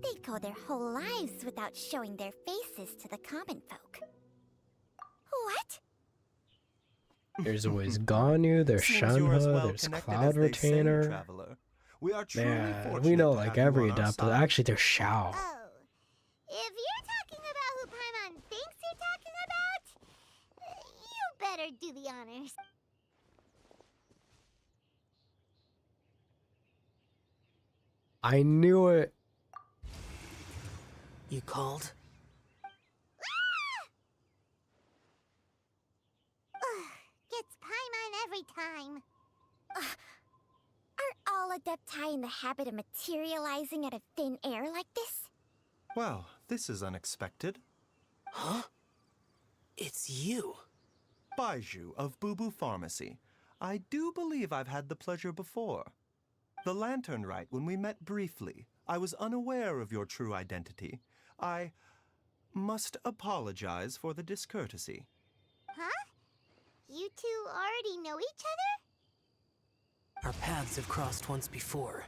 they'd go their whole lives without showing their faces to the common folk. What? There's always Ganyu, there's Seems you're as Shanha, well there's connected Cloud as they say, Retainer. traveler. We are truly Man, fortunate we know to like have you every on our adapter. side. Actually, there's Shao. Oh, if you're talking about who Paimon thinks you're talking about, you better do the honors. I knew it. You called? Gets Paimon every time. Are all Adepti in the habit of materializing out of thin air like this? Well, this is unexpected. Huh? It's you. Baiju of Boo Boo Pharmacy. I do believe I've had the pleasure before. The Lantern Rite, when we met briefly, I was unaware of your true identity. I must apologize for the discourtesy. Huh? You two already know each other? Our paths have crossed once before.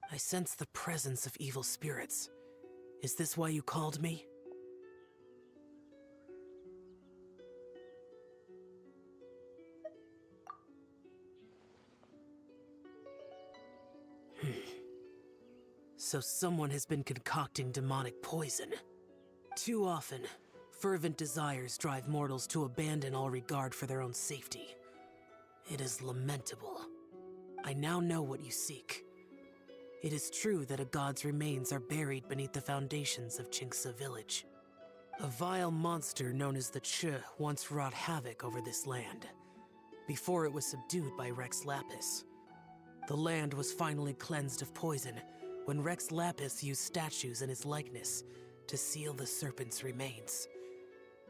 I sense the presence of evil spirits. Is this why you called me? So someone has been concocting demonic poison. Too often, fervent desires drive mortals to abandon all regard for their own safety. It is lamentable. I now know what you seek. It is true that a god's remains are buried beneath the foundations of Jinxa village. A vile monster known as the Ch once wrought havoc over this land, before it was subdued by Rex Lapis. The land was finally cleansed of poison when Rex Lapis used statues in his likeness to seal the serpent's remains.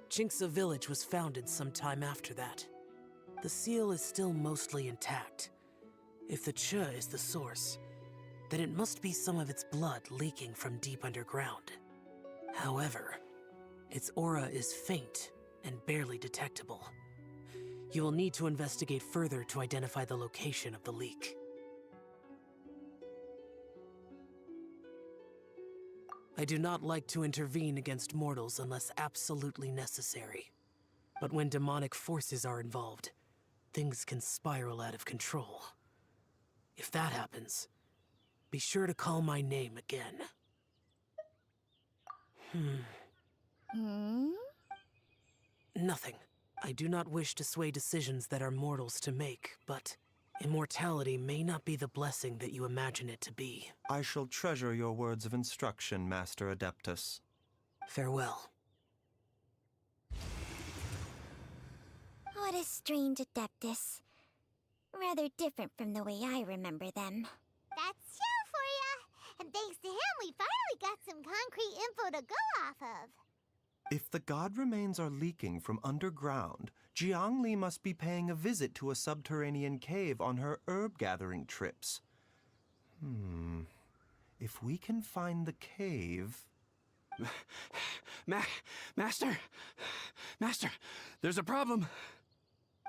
Jinxa village was founded some time after that. The seal is still mostly intact. If the Ch is the source, then it must be some of its blood leaking from deep underground. However, its aura is faint and barely detectable. You will need to investigate further to identify the location of the leak. I do not like to intervene against mortals unless absolutely necessary. But when demonic forces are involved, things can spiral out of control. If that happens, be sure to call my name again. Nothing. I do not wish to sway decisions that are mortals to make, but immortality may not be the blessing that you imagine it to be. I shall treasure your words of instruction, Master Adeptus. Farewell. What a strange Adeptus. Rather different from the way I remember them. That's Shell for ya! And thanks to him, we finally got some concrete info to go off of. If the god remains are leaking from underground, Jiangli must be paying a visit to a subterranean cave on her herb-gathering trips. If we can find the cave... Master, there's a problem.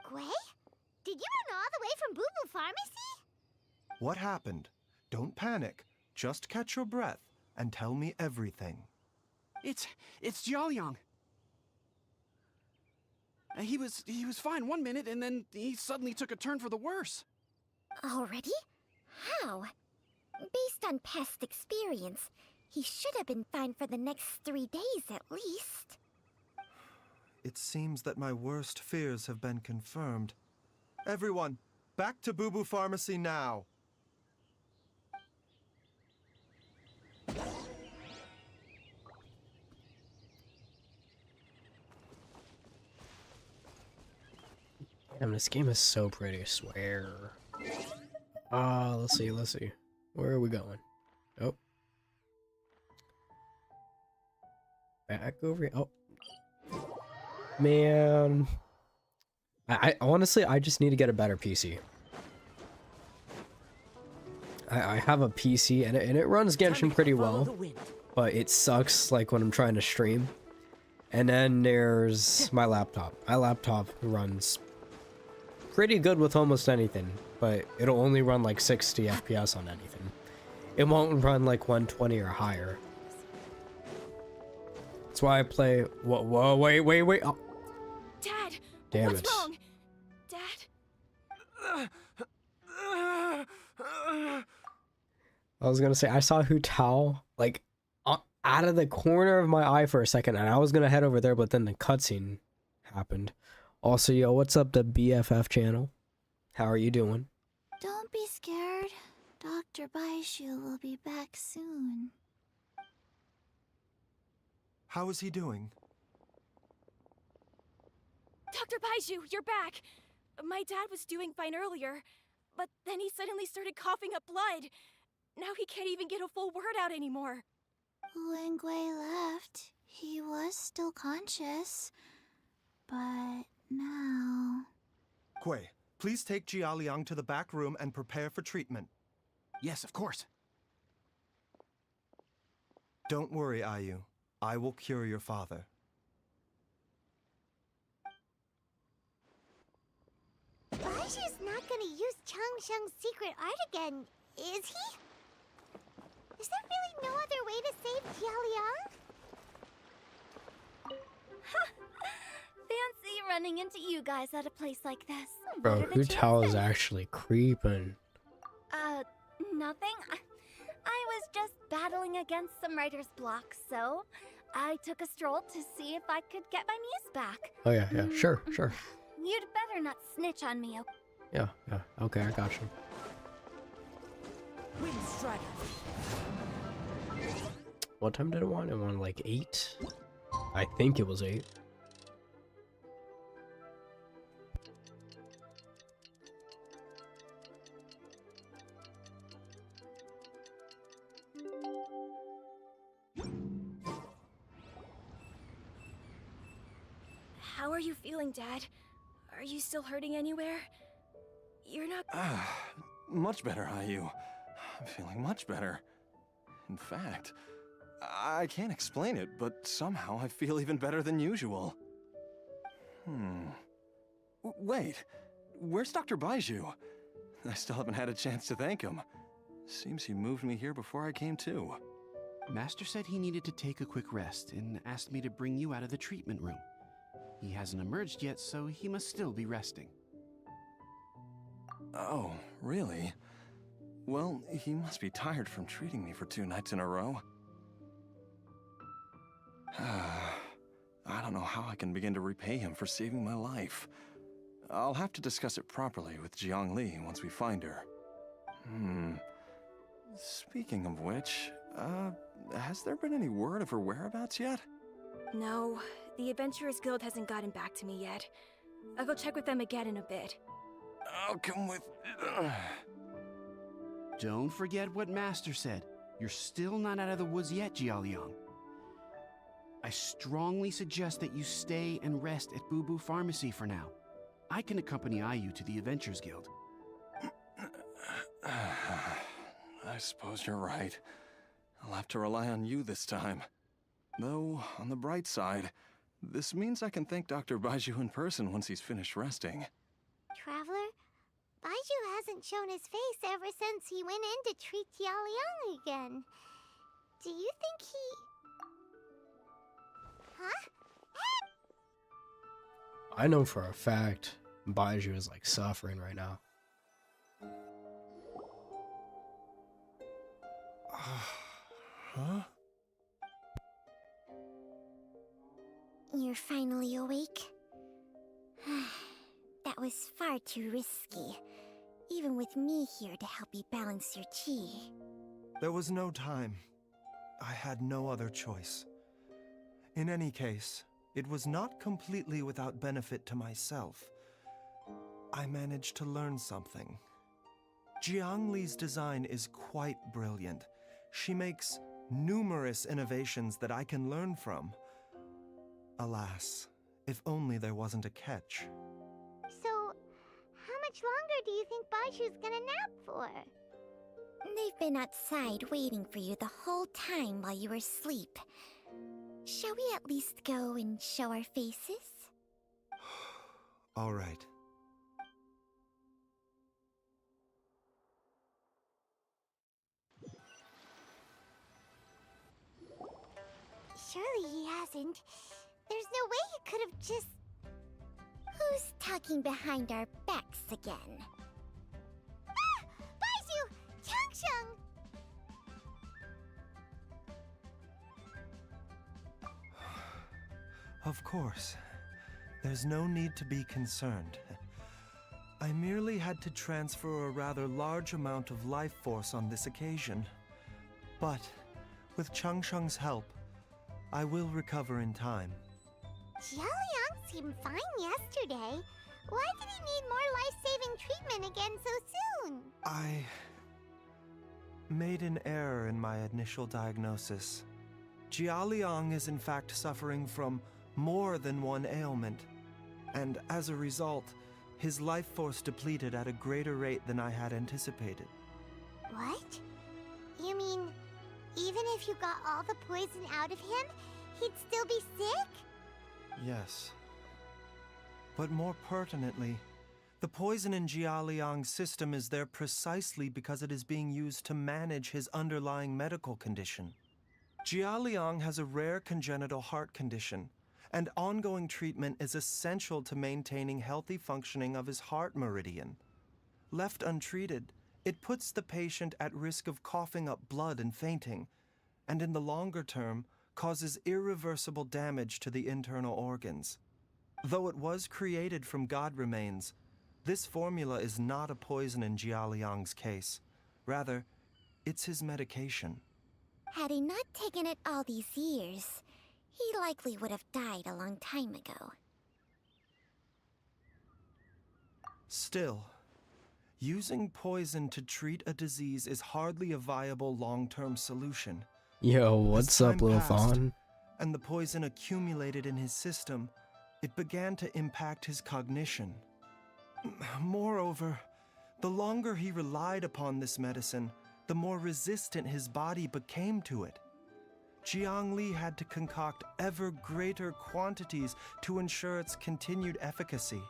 Gwei? Did you run all the way from Boo Boo Pharmacy? What happened? Don't panic. Just catch your breath and tell me everything. It's Jiaoyang. He was fine one minute, and then he suddenly took a turn for the worse. Already? How? Based on past experience, he should have been fine for the next 3 days at least. It seems that my worst fears have been confirmed. Everyone, back to Boo Boo Pharmacy now! Damn, this game is so pretty, I swear. Let's see. Where are we going? Oh. Back over here. Oh. Man. I honestly, I just need to get a better PC. I have a PC and it runs Genshin pretty well, but it sucks like when I'm trying to stream. And then there's my laptop. My laptop runs pretty good with almost anything, but it'll only run like 60 FPS on anything. It won't run like 120 or higher. That's why I play. Whoa, wait. Oh. Dad! Damn What's it. wrong? Dad? I was gonna say, I saw Hu Tao, like, out of the corner of my eye for a second, and I was gonna head over there, but then the cutscene happened. Also, yo, what's up, the BFF channel? How are you doing? Don't be scared. Dr. Baishu will be back soon. How is he doing? Dr. Baiju, you're back! My dad was doing fine earlier, but then he suddenly started coughing up blood. Now he can't even get a full word out anymore. When Gui left, he was still conscious. But now... Gui, please take Jia Liang to the back room and prepare for treatment. Yes, of course. Don't worry, Ayu. I will cure your father. Baiju's not gonna use Changsheng's secret art again, is he? Is there really no other way to save Jialiang? Fancy running into you guys at a place like this. Bro, What are the Hu Tao is chances? actually creeping. Nothing. I was just battling against some writer's block, so I took a stroll to see if I could get my muse back. Oh, yeah, sure. You'd better not snitch on me, Yeah, okay, I got you. Wind Strider. What time did it want? It wanted like 8? I think it was 8. How are you feeling, Dad? Are you still hurting anywhere? You're not... Much better, Ayu. I'm feeling much better. In fact, I can't explain it, but somehow I feel even better than usual. Wait, where's Dr. Baiju? I still haven't had a chance to thank him. Seems he moved me here before I came to. Master said he needed to take a quick rest and asked me to bring you out of the treatment room. He hasn't emerged yet, so he must still be resting. Oh, really? Well, he must be tired from treating me for 2 nights in a row. I don't know how I can begin to repay him for saving my life. I'll have to discuss it properly with Jiang Li once we find her. Speaking of which, has there been any word of her whereabouts yet? No, the Adventurers Guild hasn't gotten back to me yet. I'll go check with them again in a bit. I'll come with... Don't forget what Master said. You're still not out of the woods yet, Jialiang. I strongly suggest that you stay and rest at Boo Boo Pharmacy for now. I can accompany Ayu to the Adventurers Guild. I suppose you're right. I'll have to rely on you this time. Though, on the bright side, this means I can thank Dr. Baiju in person once he's finished resting. Traveler, Baiju hasn't shown his face ever since he went in to treat Jialiang again. Do you think he... Huh? I know for a fact Baiju is like suffering right now. Huh? You're finally awake? That was far too risky. Even with me here to help you balance your chi. There was no time. I had no other choice. In any case, it was not completely without benefit to myself. I managed to learn something. Jiang Li's design is quite brilliant. She makes numerous innovations that I can learn from. Alas, if only there wasn't a catch. So, how much longer do you think Baiju's gonna nap for? They've been outside waiting for you the whole time while you were asleep. Shall we at least go and show our faces? All right. Surely he hasn't. There's no way he could have just... Who's talking behind our backs again? Ah! Baizhu! Changsheng! Of course. There's no need to be concerned. I merely had to transfer a rather large amount of life force on this occasion. But, with Changsheng's help, I will recover in time. Jialiang seemed fine yesterday. Why did he need more life-saving treatment again so soon? I made an error in my initial diagnosis. Jialiang is in fact suffering from more than one ailment, and as a result, his life force depleted at a greater rate than I had anticipated. What? You mean, even if you got all the poison out of him, he'd still be sick? Yes. But more pertinently, the poison in Jialiang's system is there precisely because it is being used to manage his underlying medical condition. Jialiang has a rare congenital heart condition, and ongoing treatment is essential to maintaining healthy functioning of his heart meridian. Left untreated, it puts the patient at risk of coughing up blood and fainting, and in the longer term, causes irreversible damage to the internal organs. Though it was created from god remains, this formula is not a poison in Jialiang's case. Rather, it's his medication. Had he not taken it all these years, he likely would have died a long time ago. Still, using poison to treat a disease is hardly a viable long-term solution. Yo, what's up, Lil Fawn? And the poison accumulated in his system, it began to impact his cognition. Moreover, the longer he relied upon this medicine, the more resistant his body became to it. Jiang Li had to concoct ever greater quantities to ensure its continued efficacy,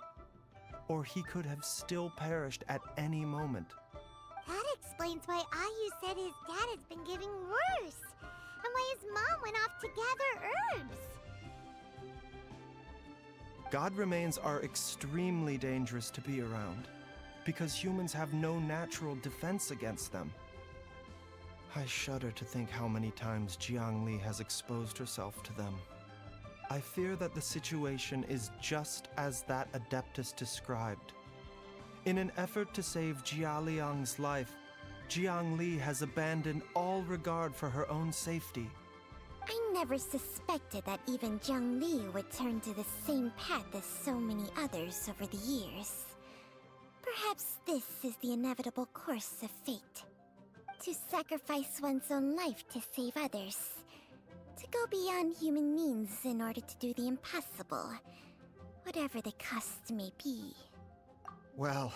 or he could have still perished at any moment. That explains why Ayu said his dad has been getting worse, and why his mom went off to gather herbs. God remains are extremely dangerous to be around, because humans have no natural defense against them. I shudder to think how many times Jiang Li has exposed herself to them. I fear that the situation is just as that Adeptus described. In an effort to save Jialiang's life, Jiang Li has abandoned all regard for her own safety. I never suspected that even Jiang Li would turn to the same path as so many others over the years. Perhaps this is the inevitable course of fate. To sacrifice one's own life to save others. To go beyond human means in order to do the impossible, whatever the cost may be. Well,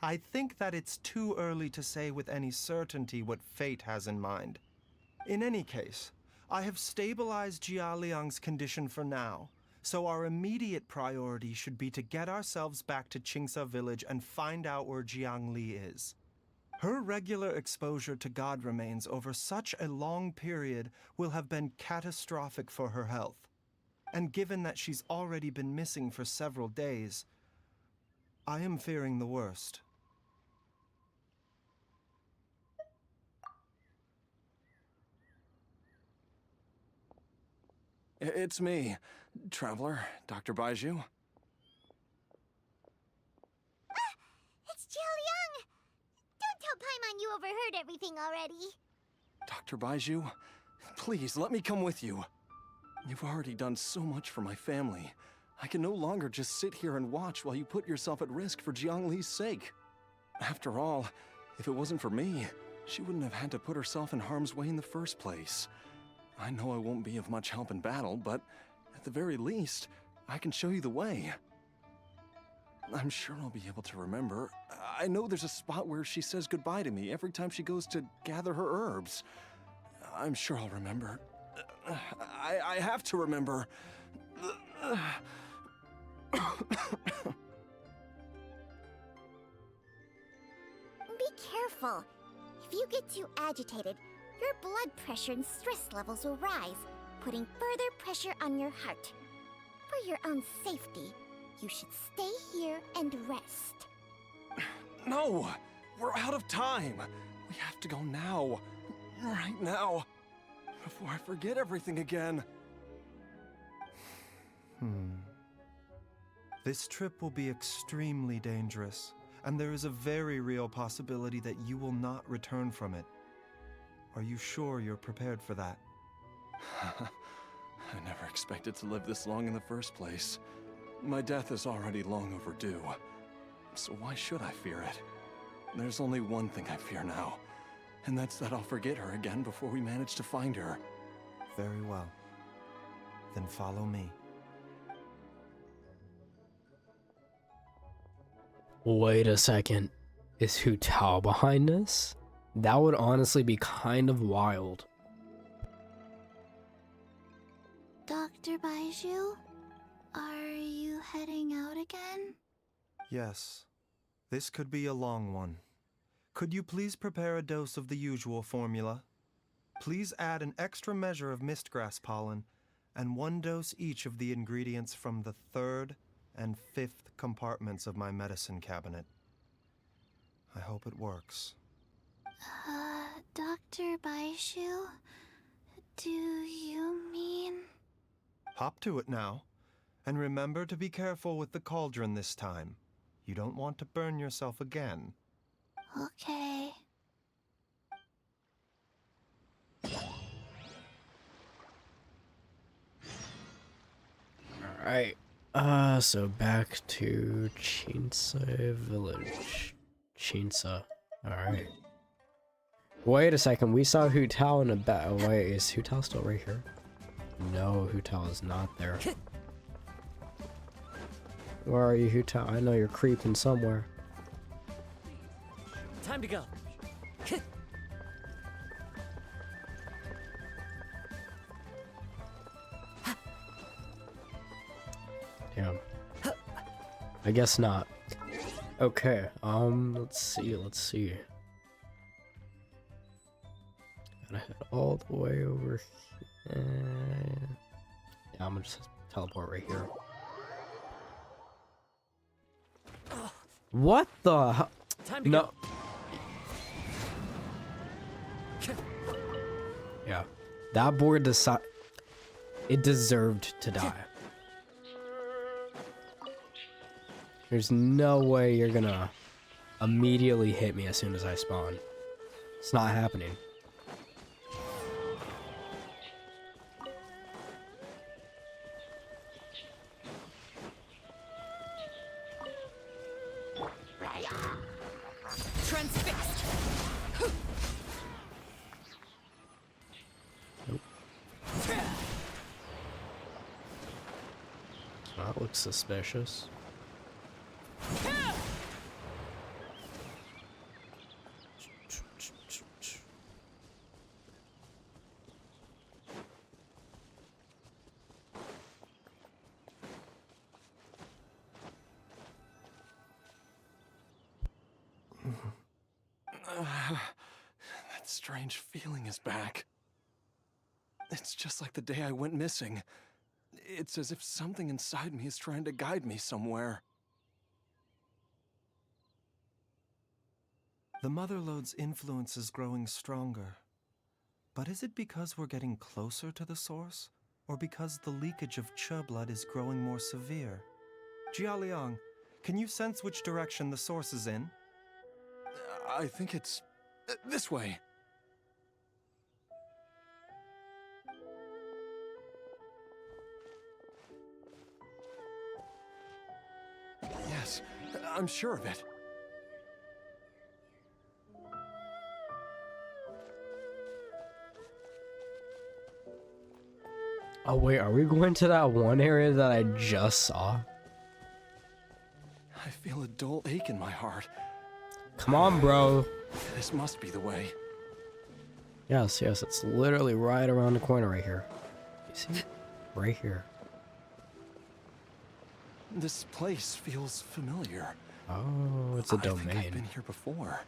I think that it's too early to say with any certainty what fate has in mind. In any case, I have stabilized Jialiang's condition for now, so our immediate priority should be to get ourselves back to Qingsa village and find out where Jiang Li is. Her regular exposure to god remains over such a long period will have been catastrophic for her health. And given that she's already been missing for several days, I am fearing the worst. It's me, Traveler, Dr. Baizhu. It's Jialiang! Don't tell Paimon you overheard everything already. Dr. Baizhu, please let me come with you. You've already done so much for my family. I can no longer just sit here and watch while you put yourself at risk for Jiang Li's sake. After all, if it wasn't for me, she wouldn't have had to put herself in harm's way in the first place. I know I won't be of much help in battle, but at the very least, I can show you the way. I'm sure I'll be able to remember. I know there's a spot where she says goodbye to me every time she goes to gather her herbs. I'm sure I'll remember. I have to remember. Be careful. If you get too agitated, your blood pressure and stress levels will rise, putting further pressure on your heart. For your own safety, you should stay here and rest. No! We're out of time! We have to go now. Right now. Before I forget everything again. This trip will be extremely dangerous, and there is a very real possibility that you will not return from it. Are you sure you're prepared for that? I never expected to live this long in the first place. My death is already long overdue. So why should I fear it? There's only one thing I fear now, and that's that I'll forget her again before we manage to find her. Very well. Then follow me. Wait a second. Is Hu Tao behind this? That would honestly be kind of wild. Dr. Baizhu, are you heading out again? Yes. This could be a long one. Could you please prepare a dose of the usual formula? Please add an extra measure of mistgrass pollen and 1 dose each of the ingredients from the 3rd and 5th compartments of my medicine cabinet. I hope it works. Dr. Baizhu, do you mean... Hop to it now, and remember to be careful with the cauldron this time. You don't want to burn yourself again. Okay. Alright. So back to Chinsa Village. Chinsa. Alright. Wait a second, we saw Hu Tao in a battle. Wait, is Hu Tao still right here? No, Hu Tao is not there. Where are you, Hu Tao? I know you're creeping somewhere. Time to go. Damn. I guess not. Okay, let's see. Gotta head all the way over here. Yeah, I'm gonna just teleport right here. What the hell? No. Yeah. That board it deserved to die. There's no way you're gonna immediately hit me as soon as I spawn. It's not happening. Transfixed. Nope. That looks suspicious. That strange feeling is back. It's just like the day I went missing. It's as if something inside me is trying to guide me somewhere. The Motherlode's influence is growing stronger. But is it because we're getting closer to the source? Or because the leakage of Che blood is growing more severe? Jialiang, can you sense which direction the source is in? I think it's this way. Yes, I'm sure of it. Oh wait, are we going to that one area that I just saw? I feel a dull ache in my heart. Come on, bro. This must be the way. Yes, it's literally right around the corner right here. You see? Right here. This place feels familiar. Oh, it's a I think I've domain. been here before.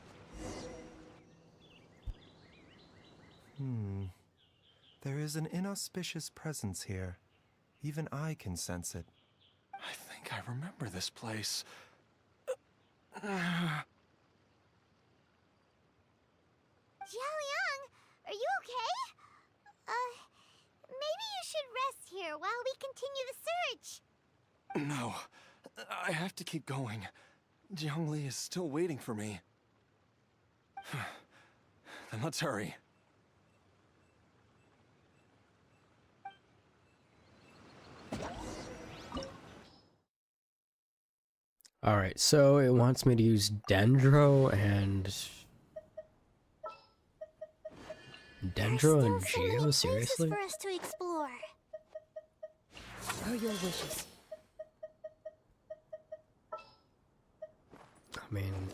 There is an inauspicious presence here. Even I can sense it. I think I remember this place. Jiaoliang, are you okay? Maybe you should rest here while we continue the search. No, I have to keep going. Jiangli is still waiting for me. Then let's hurry. Alright, so it wants me to use Dendro and Geo, seriously? For us to explore. Per your wishes. I mean,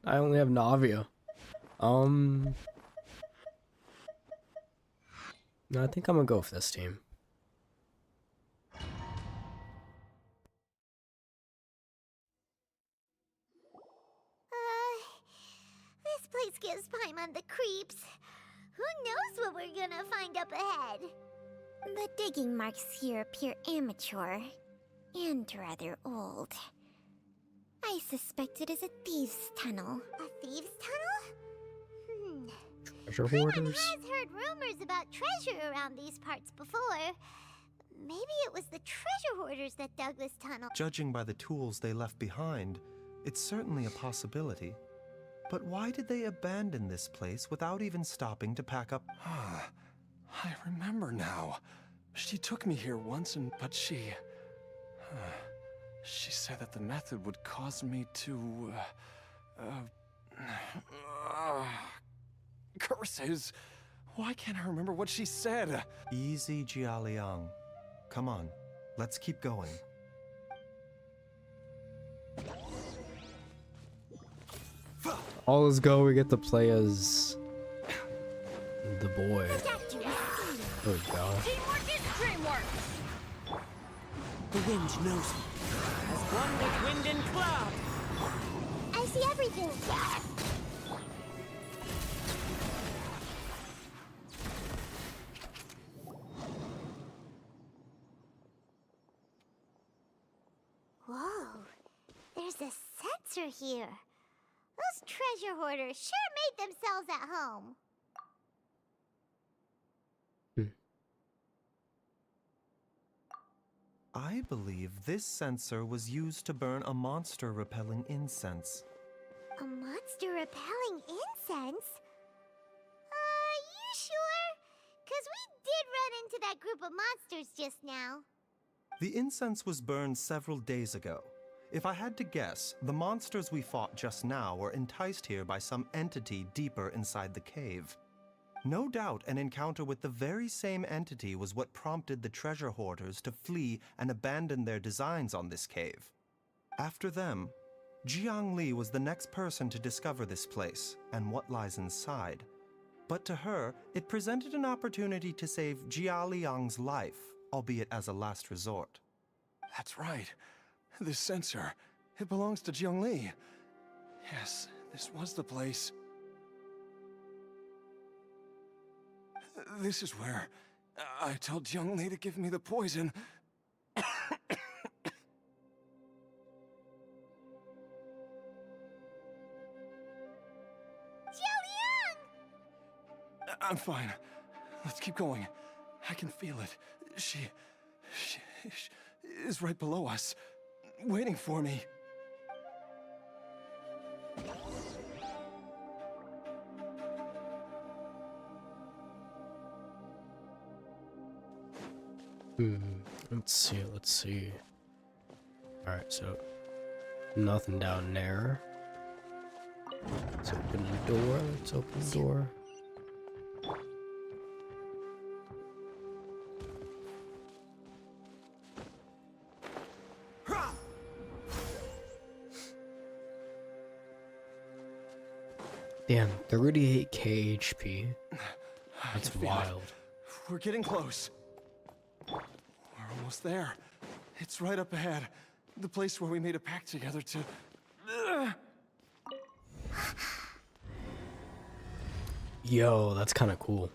I only have Navia. No, I think I'm gonna go with this team. This place gives Paimon the creeps. Who knows what we're gonna find up ahead? The digging marks here appear amateur and rather old. I suspect it is a thieves' tunnel. A thieves' tunnel? Treasure Paimon hoarders? has heard rumors about treasure around these parts before. Maybe it was the treasure hoarders that dug this tunnel. Judging by the tools they left behind, it's certainly a possibility. But why did they abandon this place without even stopping to pack up? I remember now. She took me here once, but she said that the method would cause me to, curses. Why can't I remember what she said? Easy, Jiaoliang. Come on, let's keep going. All is go, we get to play as the boy. Oh god. Teamwork is dreamwork! The wind knows me. As one with wind and cloud. I see everything. Whoa, there's a sensor here. Those treasure hoarders sure made themselves at home. I believe this sensor was used to burn a monster-repelling incense. A monster repelling incense? You sure? 'Cause we did run into that group of monsters just now. The incense was burned several days ago. If I had to guess, the monsters we fought just now were enticed here by some entity deeper inside the cave. No doubt an encounter with the very same entity was what prompted the treasure hoarders to flee and abandon their designs on this cave. After them, Jiangli was the next person to discover this place and what lies inside. But to her, it presented an opportunity to save Jiaoliang's life, albeit as a last resort. That's right. This sensor, it belongs to Jiangli. Yes, this was the place. This is where I told Jiangli to give me the poison. Jiaoliang! I'm fine. Let's keep going. I can feel it. She is right below us, waiting for me. Let's see. Alright, so nothing down there. Let's open the door. Damn, 38k HP. That's wild. We're getting close. We're almost there. It's right up ahead. The place where we made a pact together to... Yo, that's kind of cool.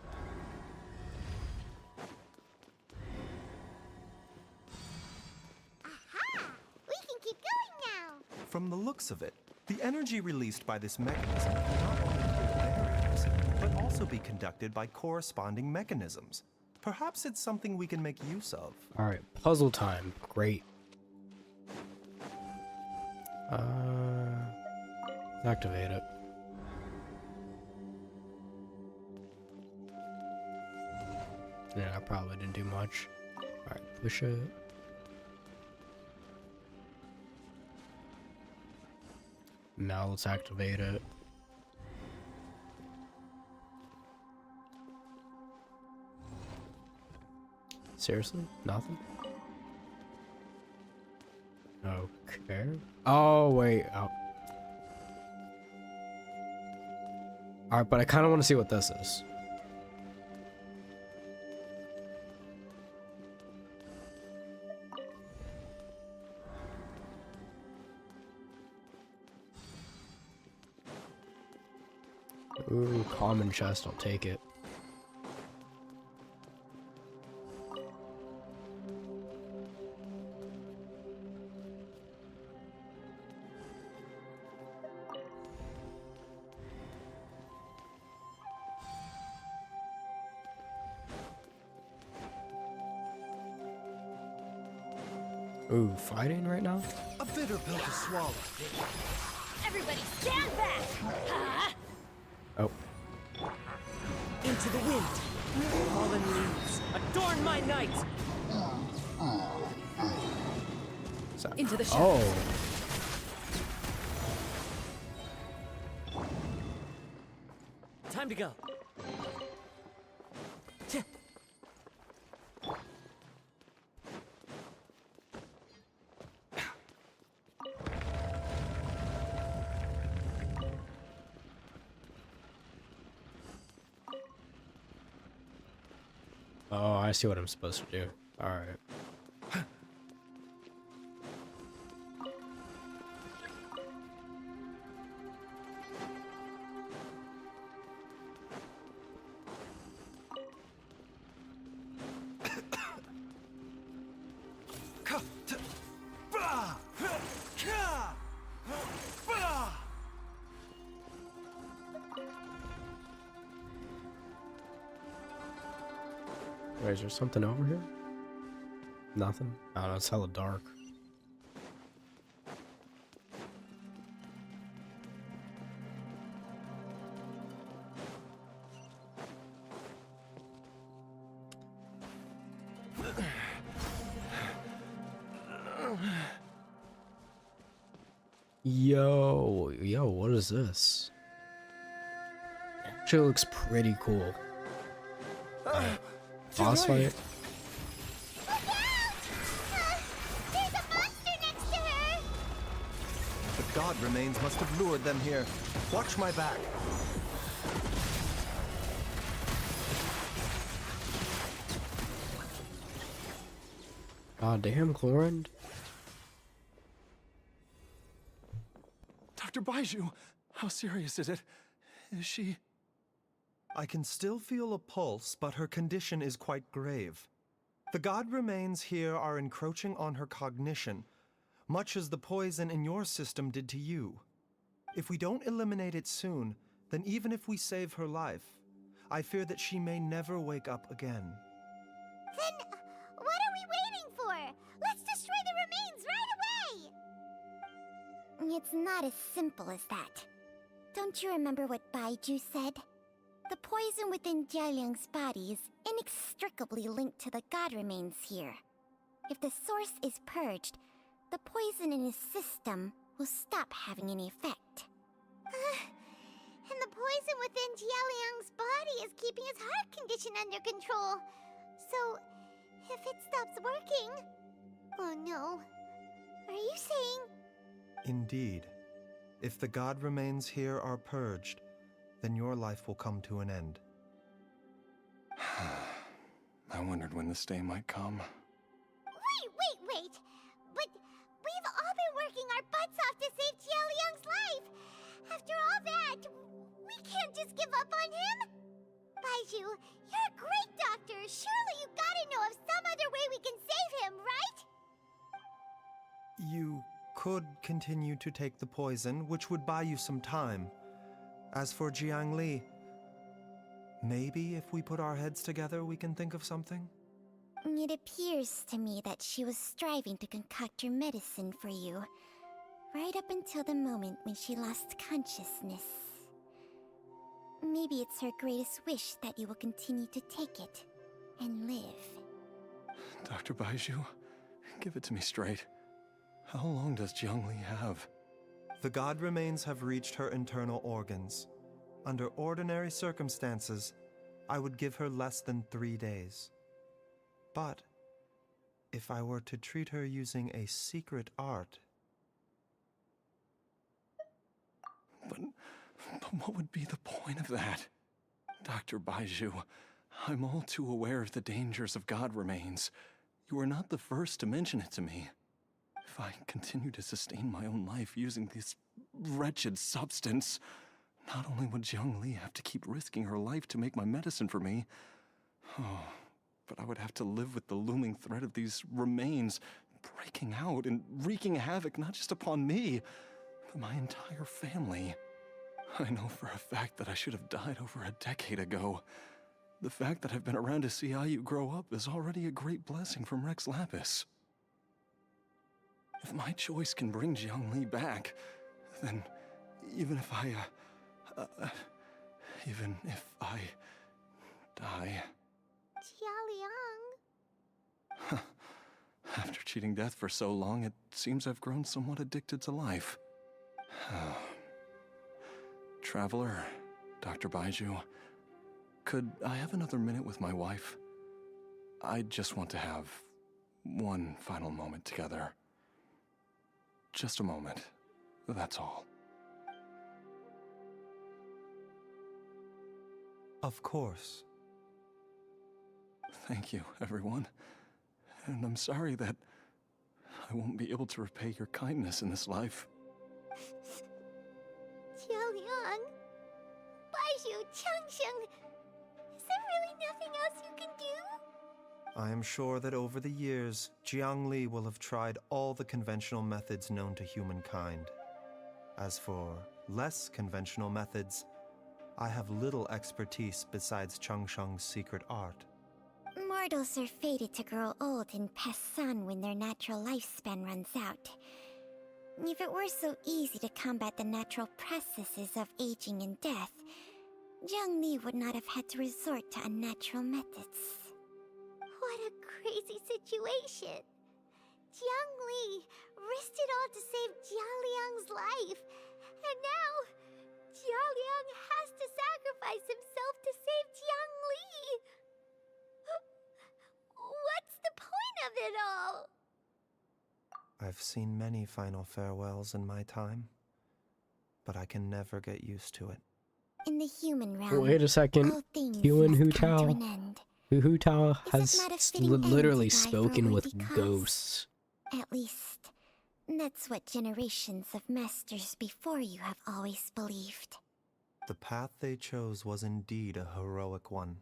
use of it. The energy released by this mechanism can not only clear barriers, but also be conducted by corresponding mechanisms. Perhaps it's something we can make use of. Alright, puzzle time. Great. Activate it. Yeah, I probably didn't do much. Alright, push it. Now let's activate it. Seriously? Nothing? Okay. Oh, wait. Oh. Alright, but I kind of want to see what this is. Ooh, common chest, I'll take it. Ooh, fighting right now? A bitter pill to swallow. Everybody stand back! Ha! Oh. Into the wind. Fallen leaves. Adorn my night. So, Into the shadows. Oh. Time to go. Oh, I see what I'm supposed to do. Alright. Wait, is there something over here? Nothing? I don't know, it's hella dark. Yo, what is this? Actually looks pretty cool. Boss fight? Look out! There's a monster next to her! The god remains must have lured them here. Watch my back. God damn, Chlorine. Dr. Baiju, how serious is it? Is she... I can still feel a pulse, but her condition is quite grave. The god remains here are encroaching on her cognition, much as the poison in your system did to you. If we don't eliminate it soon, then even if we save her life, I fear that she may never wake up again. Then what are we waiting for? Let's destroy the remains right away! It's not as simple as that. Don't you remember what Baiju said? The poison within Jialiang's body is inextricably linked to the god remains here. If the source is purged, the poison in his system will stop having any effect. And the poison within Jialiang's body is keeping his heart condition under control. So, if it stops working... Oh no. Are you saying... Indeed. If the god remains here are purged, then your life will come to an end. I wondered when this day might come. Wait! But we've all been working our butts off to save Jialiang's life! After all that, we can't just give up on him! Baiju, you're a great doctor! Surely you gotta know of some other way we can save him, right? You could continue to take the poison, which would buy you some time. As for Jiangli, maybe if we put our heads together, we can think of something? It appears to me that she was striving to concoct your medicine for you, right up until the moment when she lost consciousness. Maybe it's her greatest wish that you will continue to take it and live. Dr. Baizhu, give it to me straight. How long does Jiangli have? The god remains have reached her internal organs. Under ordinary circumstances, I would give her less than 3 days. But if I were to treat her using a secret art... But what would be the point of that? Dr. Baizhu, I'm all too aware of the dangers of god remains. You are not the first to mention it to me. If I continue to sustain my own life using this wretched substance, not only would Jiangli have to keep risking her life to make my medicine for me, but I would have to live with the looming threat of these remains breaking out and wreaking havoc not just upon me, but my entire family. I know for a fact that I should have died over a decade ago. The fact that I've been around to see IU grow up is already a great blessing from Rex Lapis. If my choice can bring Jiangli back, then even if I die... Jialiang. After cheating death for so long, it seems I've grown somewhat addicted to life. Traveler, Dr. Baizhu, could I have another minute with my wife? I just want to have one final moment together. Just a moment, that's all. Of course. Thank you, everyone. And I'm sorry that I won't be able to repay your kindness in this life. Jialiang. Baizhu, Changsheng. Is there really nothing else you can do? I am sure that over the years, Jiangli will have tried all the conventional methods known to humankind. As for less conventional methods, I have little expertise besides Changsheng's secret art. Mortals are fated to grow old and pass on when their natural lifespan runs out. If it were so easy to combat the natural processes of aging and death, Jiangli would not have had to resort to unnatural methods. What a crazy situation. Jiangli risked it all to save Jialiang's life. And now, Jialiang has to sacrifice himself to save Jiangli. What's the point of it all? I've seen many final farewells in my time, but I can never get used to it. In the human realm, Wait a second. all things Yuan must Hu come to Tao. an end. Hu Tao Is it has not a fitting end to literally die for a spoken with worthy cause? ghosts. At least, that's what generations of masters before you have always believed. The path they chose was indeed a heroic one.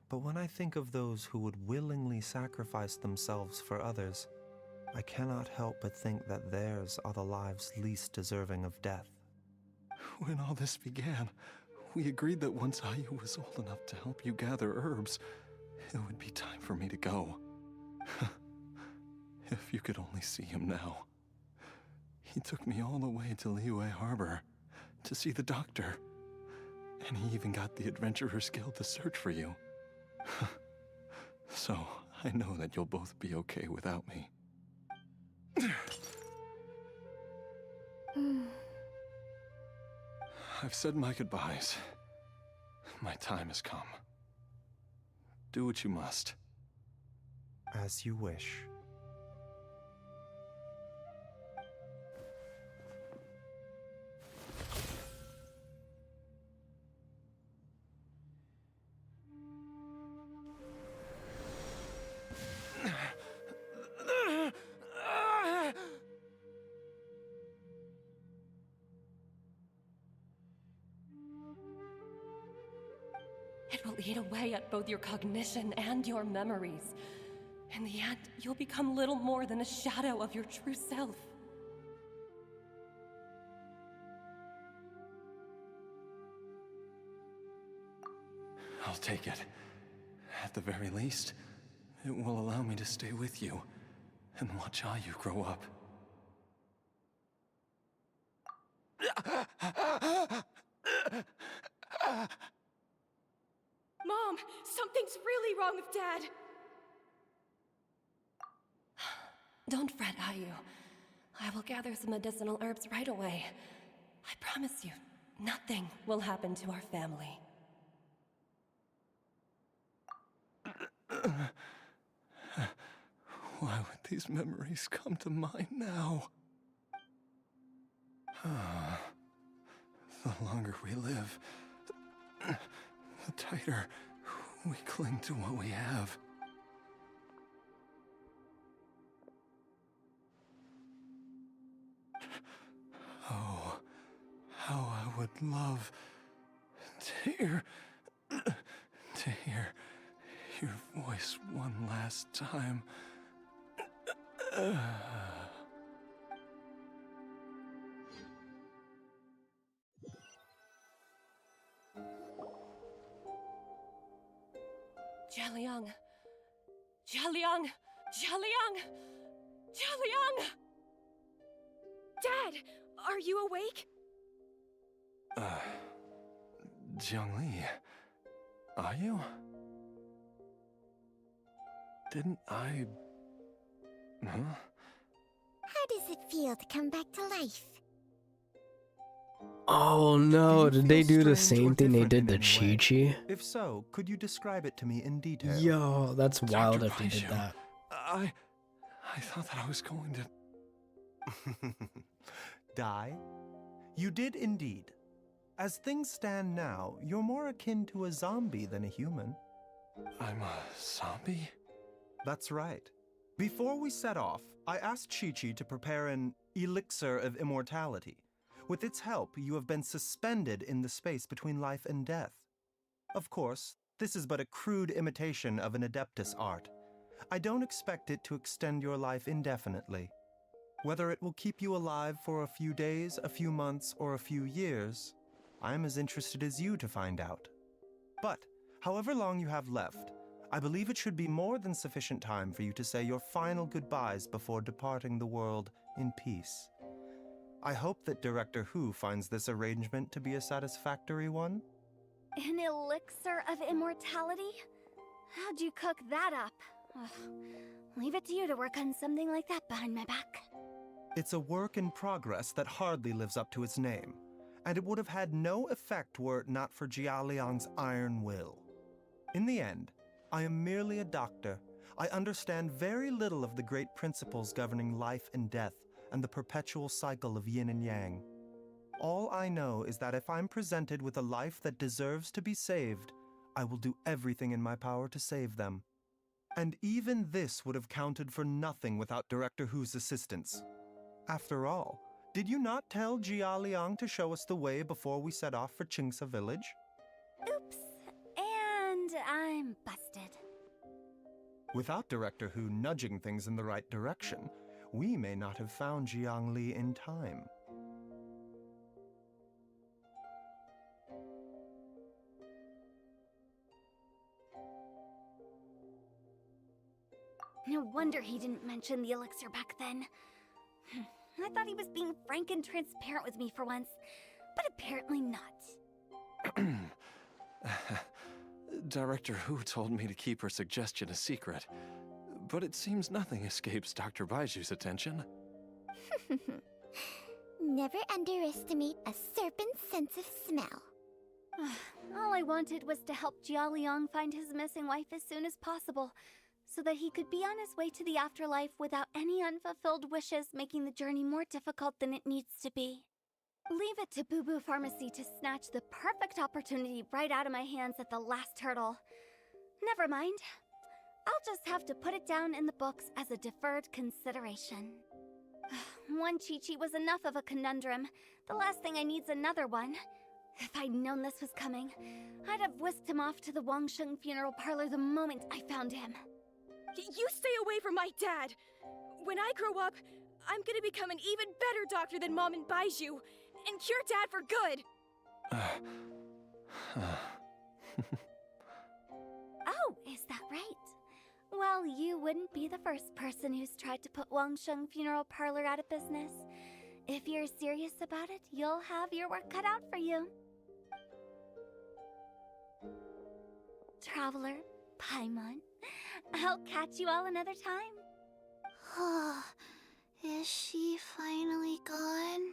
But when I think of those who would willingly sacrifice themselves for others, I cannot help but think that theirs are the lives least deserving of death. When all this began, we agreed that once IU was old enough to help you gather herbs, it would be time for me to go. If you could only see him now. He took me all the way to Liyue Harbor to see the doctor. And he even got the Adventurers Guild to search for you. So, I know that you'll both be okay without me. I've said my goodbyes. My time has come. Do what you must. As you wish. It will eat away at both your cognition and your memories. In the end, you'll become little more than a shadow of your true self. I'll take it. At the very least, it will allow me to stay with you and watch how you grow up. Mom, something's really wrong with Dad. Don't fret, Ayu. I will gather some medicinal herbs right away. I promise you, nothing will happen to our family. Why would these memories come to mind now? The longer we live, the tighter we cling to what we have. Oh, how I would love to hear your voice one last time. Jialiang! Jialiang! Jialiang! Jialiang! Dad, are you awake? Jiangli, are you? Didn't I... Huh? How does it feel to come back to life? Oh no, Do you did they feel do the strange or same thing they different did in to any way? Chi-Chi? If so, could you describe it to me in detail? Yo, that's wild Dr. if they did Baizhu, that. I thought that I was going to... Die? You did indeed. As things stand now, you're more akin to a zombie than a human. I'm a zombie? That's right. Before we set off, I asked Chi-Chi to prepare an elixir of immortality. With its help, you have been suspended in the space between life and death. Of course, this is but a crude imitation of an Adeptus art. I don't expect it to extend your life indefinitely. Whether it will keep you alive for a few days, a few months, or a few years, I am as interested as you to find out. But, however long you have left, I believe it should be more than sufficient time for you to say your final goodbyes before departing the world in peace. I hope that Director Hu finds this arrangement to be a satisfactory one. An elixir of immortality? How'd you cook that up? Ugh. Leave it to you to work on something like that behind my back. It's a work in progress that hardly lives up to its name, and it would have had no effect were it not for Jialiang's iron will. In the end, I am merely a doctor. I understand very little of the great principles governing life and death and the perpetual cycle of yin and yang. All I know is that if I'm presented with a life that deserves to be saved, I will do everything in my power to save them. And even this would have counted for nothing without Director Hu's assistance. After all, did you not tell Jia Liang to show us the way before we set off for Qingce village? Oops. And I'm busted. Without Director Hu nudging things in the right direction, we may not have found Jiangli in time. No wonder he didn't mention the elixir back then. I thought he was being frank and transparent with me for once, but apparently not. Director Hu told me to keep her suggestion a secret, but it seems nothing escapes Dr. Baiju's attention. Never underestimate a serpent's sense of smell. All I wanted was to help Jialiang find his missing wife as soon as possible, so that he could be on his way to the afterlife without any unfulfilled wishes making the journey more difficult than it needs to be. Leave it to Boo Boo Pharmacy to snatch the perfect opportunity right out of my hands at the last hurdle. Never mind. I'll just have to put it down in the books as a deferred consideration. One Chi-Chi was enough of a conundrum. The last thing I need's another one. If I'd known this was coming, I'd have whisked him off to the Wangsheng funeral parlor the moment I found him. You stay away from my dad! When I grow up, I'm gonna become an even better doctor than Mom and Baizhu, and cure Dad for good! Well, you wouldn't be the first person who's tried to put Wangsheng Funeral Parlor out of business. If you're serious about it, you'll have your work cut out for you. Traveler, Paimon, I'll catch you all another time. Is she finally gone?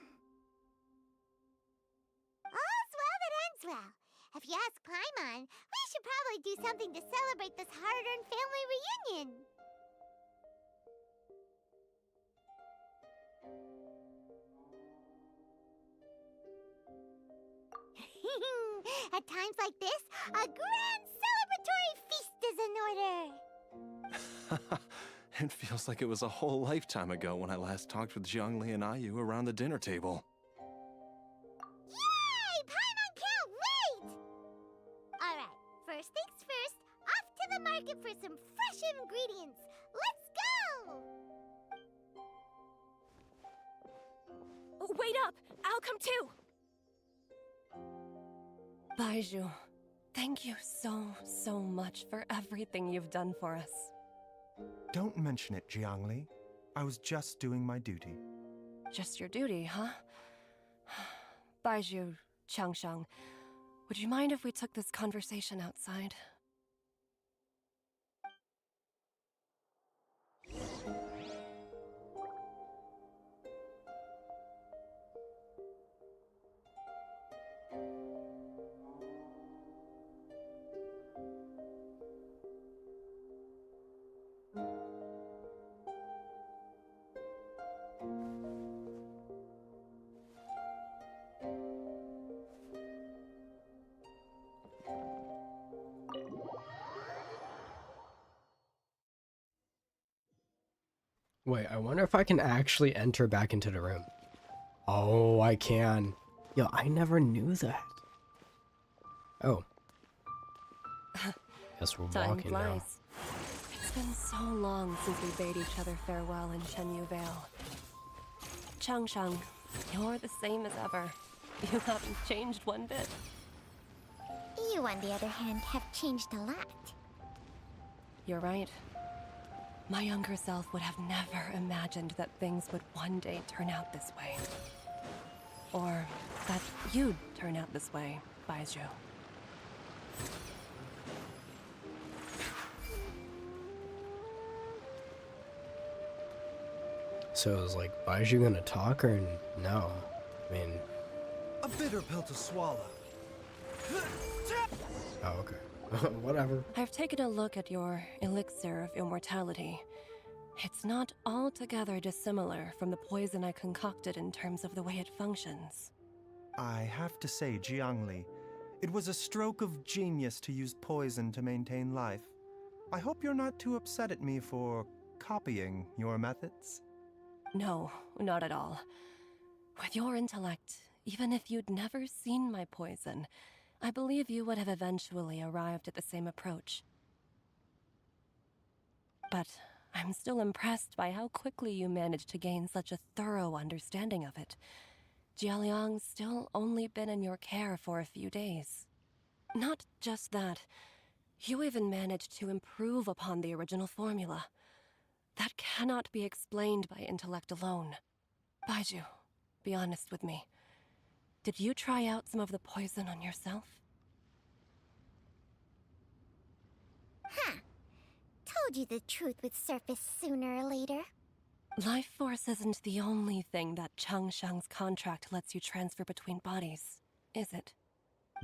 All's well that ends well. If you ask Paimon, we should probably do something to celebrate this hard-earned family reunion. At times like this, a grand celebratory feast is in order. It feels like it was a whole lifetime ago when I last talked with Zhongli and Ayu around the dinner table. Yay! Paimon can't wait! Alright, first things first, off to the market for some fresh ingredients. Let's go! Wait up! I'll come too! Baizhu, thank you so much for everything you've done for us. Don't mention it, Jiangli. I was just doing my duty. Just your duty, huh? Baizhu, Changsheng, would you mind if we took this conversation outside? Wait, I wonder if I can actually enter back into the room. Oh, I can. Yo, I never knew that. Oh. Guess we're Time walking flies. now. It's been so long since we bade each other farewell in Shenyu Vale. Changsheng, you're the same as ever. You haven't changed one bit. You, on the other hand, have changed a lot. You're right. My younger self would have never imagined that things would one day turn out this way. Or that you'd turn out this way, Baizhu. So is like, Baizhu gonna talk or no? I mean... A bitter pill to swallow. Oh, okay. Whatever. I've taken a look at your elixir of immortality. It's not altogether dissimilar from the poison I concocted in terms of the way it functions. I have to say, Jiangli, it was a stroke of genius to use poison to maintain life. I hope you're not too upset at me for copying your methods. No, not at all. With your intellect, even if you'd never seen my poison, I believe you would have eventually arrived at the same approach. But I'm still impressed by how quickly you managed to gain such a thorough understanding of it. Jialiang's still only been in your care for a few days. Not just that, you even managed to improve upon the original formula. That cannot be explained by intellect alone. Baizhu, be honest with me. Did you try out some of the poison on yourself? Huh. Told you the truth would surface sooner or later. Life force isn't the only thing that Changsheng's contract lets you transfer between bodies, is it?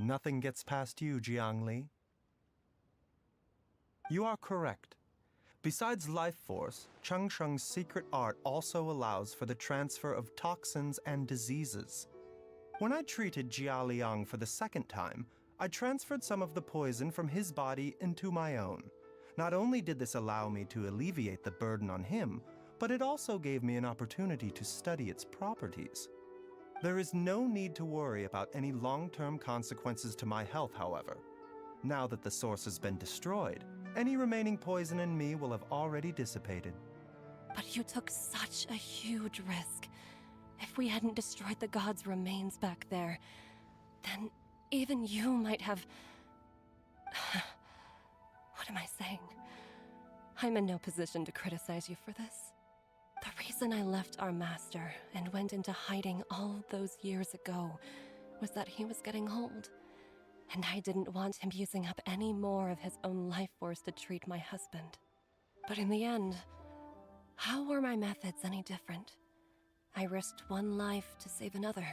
Nothing gets past you, Jiangli. You are correct. Besides life force, Changsheng's secret art also allows for the transfer of toxins and diseases. When I treated Jia Liang for the second time, I transferred some of the poison from his body into my own. Not only did this allow me to alleviate the burden on him, but it also gave me an opportunity to study its properties. There is no need to worry about any long-term consequences to my health, however. Now that the source has been destroyed, any remaining poison in me will have already dissipated. But you took such a huge risk. If we hadn't destroyed the god's remains back there, then even you might have... What am I saying? I'm in no position to criticize you for this. The reason I left our master and went into hiding all those years ago was that he was getting old, and I didn't want him using up any more of his own life force to treat my husband. But in the end, how were my methods any different? I risked one life to save another,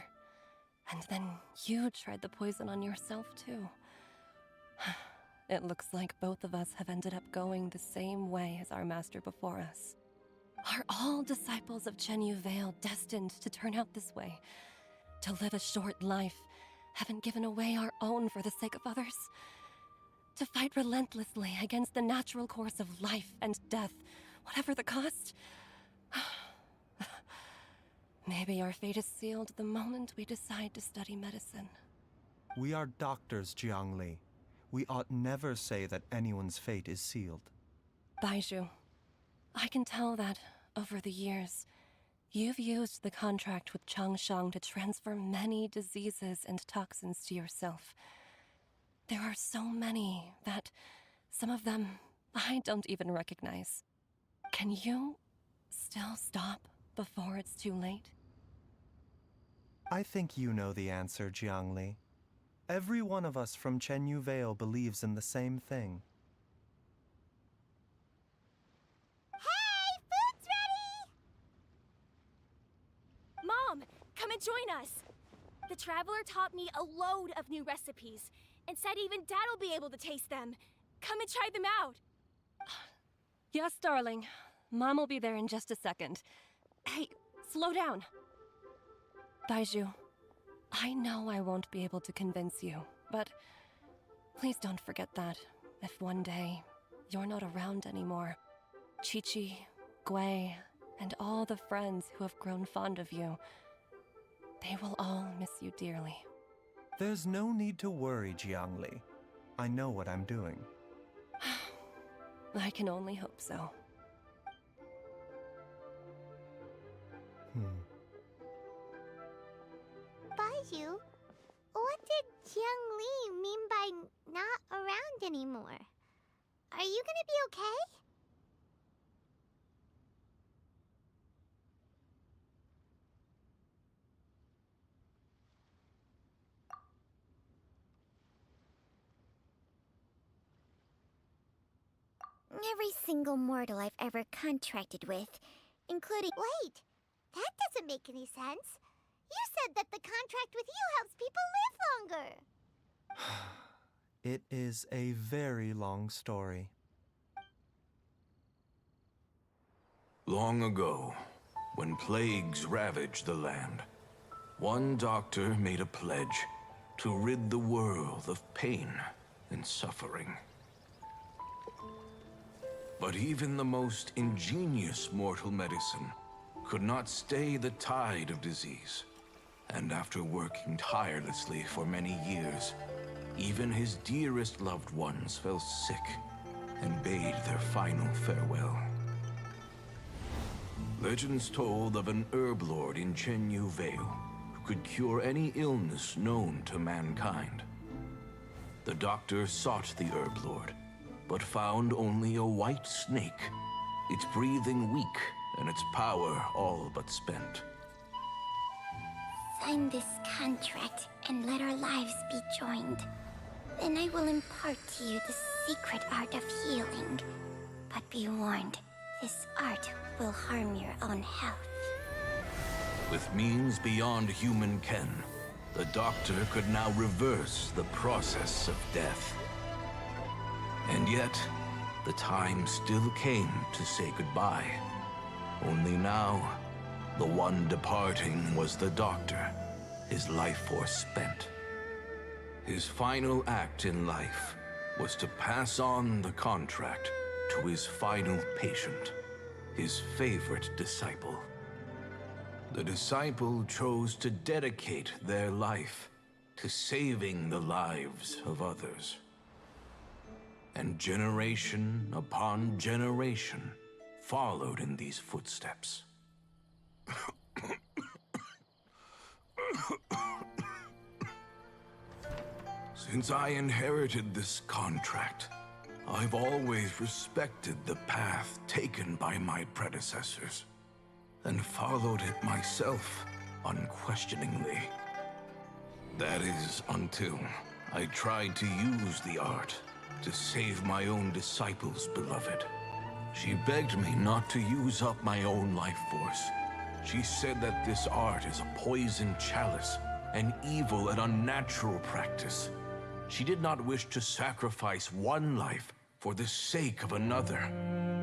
and then you tried the poison on yourself too. It looks like both of us have ended up going the same way as our master before us. Are all disciples of Chenyu Vale destined to turn out this way? To live a short life, having given away our own for the sake of others? To fight relentlessly against the natural course of life and death, whatever the cost? Maybe our fate is sealed the moment we decide to study medicine. We are doctors, Jiangli. We ought never say that anyone's fate is sealed. Baizhu, I can tell that, over the years, you've used the contract with Changshang to transfer many diseases and toxins to yourself. There are so many that, some of them, I don't even recognize. Can you still stop before it's too late? I think you know the answer, Jiangli. Every one of us from Chenyu Vale believes in the same thing. Hey, food's ready! Mom, come and join us. The Traveler taught me a load of new recipes and said even Dad'll be able to taste them. Come and try them out. Yes, darling. Mom will be there in just a second. Hey, slow down. Baizhu, I know I won't be able to convince you, but please don't forget that if one day you're not around anymore, Qiqi, Gui, and all the friends who have grown fond of you, they will all miss you dearly. There's no need to worry, Jiangli. I know what I'm doing. I can only hope so. Baizhu, what did Jiang Li mean by not around anymore? Are you gonna be okay? Every single mortal I've ever contracted with, including— Wait, that doesn't make any sense. You said that the contract with you helps people live longer. It is a very long story. Long ago, when plagues ravaged the land, one doctor made a pledge to rid the world of pain and suffering. But even the most ingenious mortal medicine could not stay the tide of disease. And after working tirelessly for many years, even his dearest loved ones fell sick and bade their final farewell. Legends told of an herb lord in Chenyu Vale who could cure any illness known to mankind. The doctor sought the herb lord, but found only a white snake, its breathing weak and its power all but spent. Sign this contract and let our lives be joined. Then I will impart to you the secret art of healing. But be warned, this art will harm your own health. With means beyond human ken, the doctor could now reverse the process of death. And yet, the time still came to say goodbye. Only now, the one departing was the doctor, his life force spent. His final act in life was to pass on the contract to his final patient, his favorite disciple. The disciple chose to dedicate their life to saving the lives of others. And generation upon generation followed in these footsteps. Since I inherited this contract, I've always respected the path taken by my predecessors, and followed it myself unquestioningly. That is, until I tried to use the art to save my own disciple's beloved. She begged me not to use up my own life force. She said that this art is a poison chalice, an evil and unnatural practice. She did not wish to sacrifice one life for the sake of another,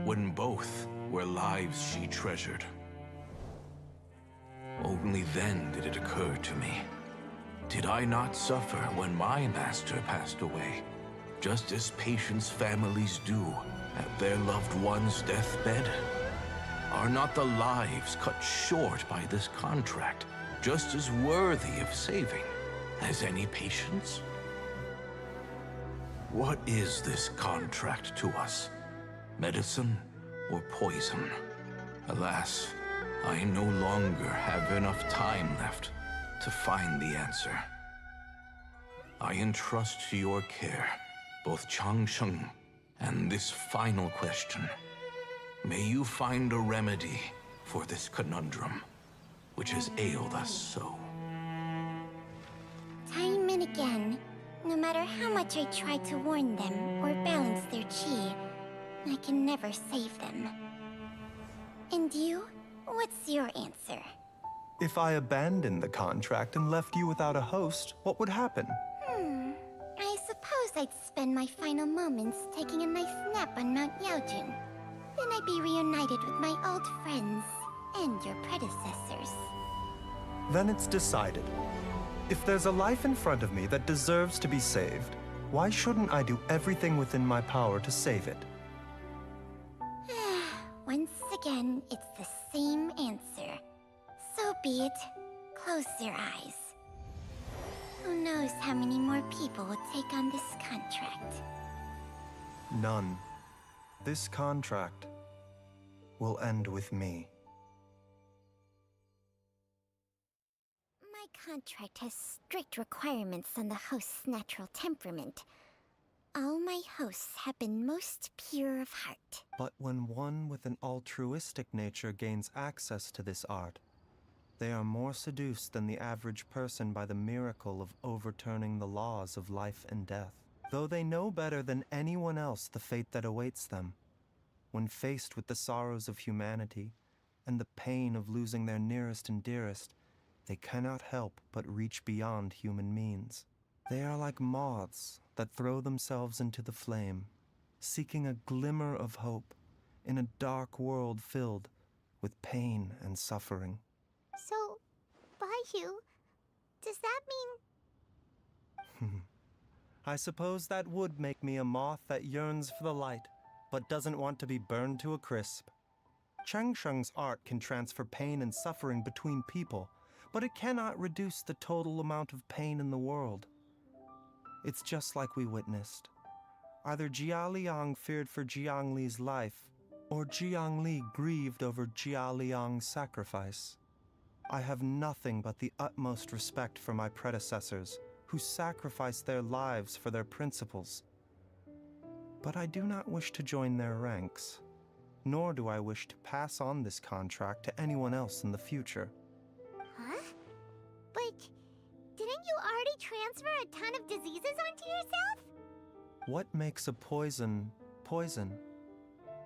when both were lives she treasured. Only then did it occur to me. Did I not suffer when my master passed away, just as patients' families do at their loved one's deathbed? Are not the lives cut short by this contract just as worthy of saving as any patient's? What is this contract to us? Medicine or poison? Alas, I no longer have enough time left to find the answer. I entrust to your care both Changsheng and this final question. May you find a remedy for this conundrum, which has ailed us so. Time and again, no matter how much I try to warn them or balance their chi, I can never save them. And you? What's your answer? If I abandoned the contract and left you without a host, what would happen? I suppose I'd spend my final moments taking a nice nap on Mount Yaojun. Then I'd be reunited with my old friends and your predecessors. Then it's decided. If there's a life in front of me that deserves to be saved, why shouldn't I do everything within my power to save it? Once again, it's the same answer. So be it. Close your eyes. Who knows how many more people will take on this contract? None. This contract will end with me. My contract has strict requirements on the host's natural temperament. All my hosts have been most pure of heart. But when one with an altruistic nature gains access to this art, they are more seduced than the average person by the miracle of overturning the laws of life and death. Though they know better than anyone else the fate that awaits them, when faced with the sorrows of humanity and the pain of losing their nearest and dearest, they cannot help but reach beyond human means. They are like moths that throw themselves into the flame, seeking a glimmer of hope in a dark world filled with pain and suffering. So, Baiyu, does that mean... I suppose that would make me a moth that yearns for the light, but doesn't want to be burned to a crisp. Changsheng's art can transfer pain and suffering between people, but it cannot reduce the total amount of pain in the world. It's just like we witnessed. Either Jia Liang feared for Jiang Li's life, or Jiang Li grieved over Jia Liang's sacrifice. I have nothing but the utmost respect for my predecessors, who sacrificed their lives for their principles. But I do not wish to join their ranks, nor do I wish to pass on this contract to anyone else in the future. Huh? But didn't you already transfer a ton of diseases onto yourself? What makes a poison, poison?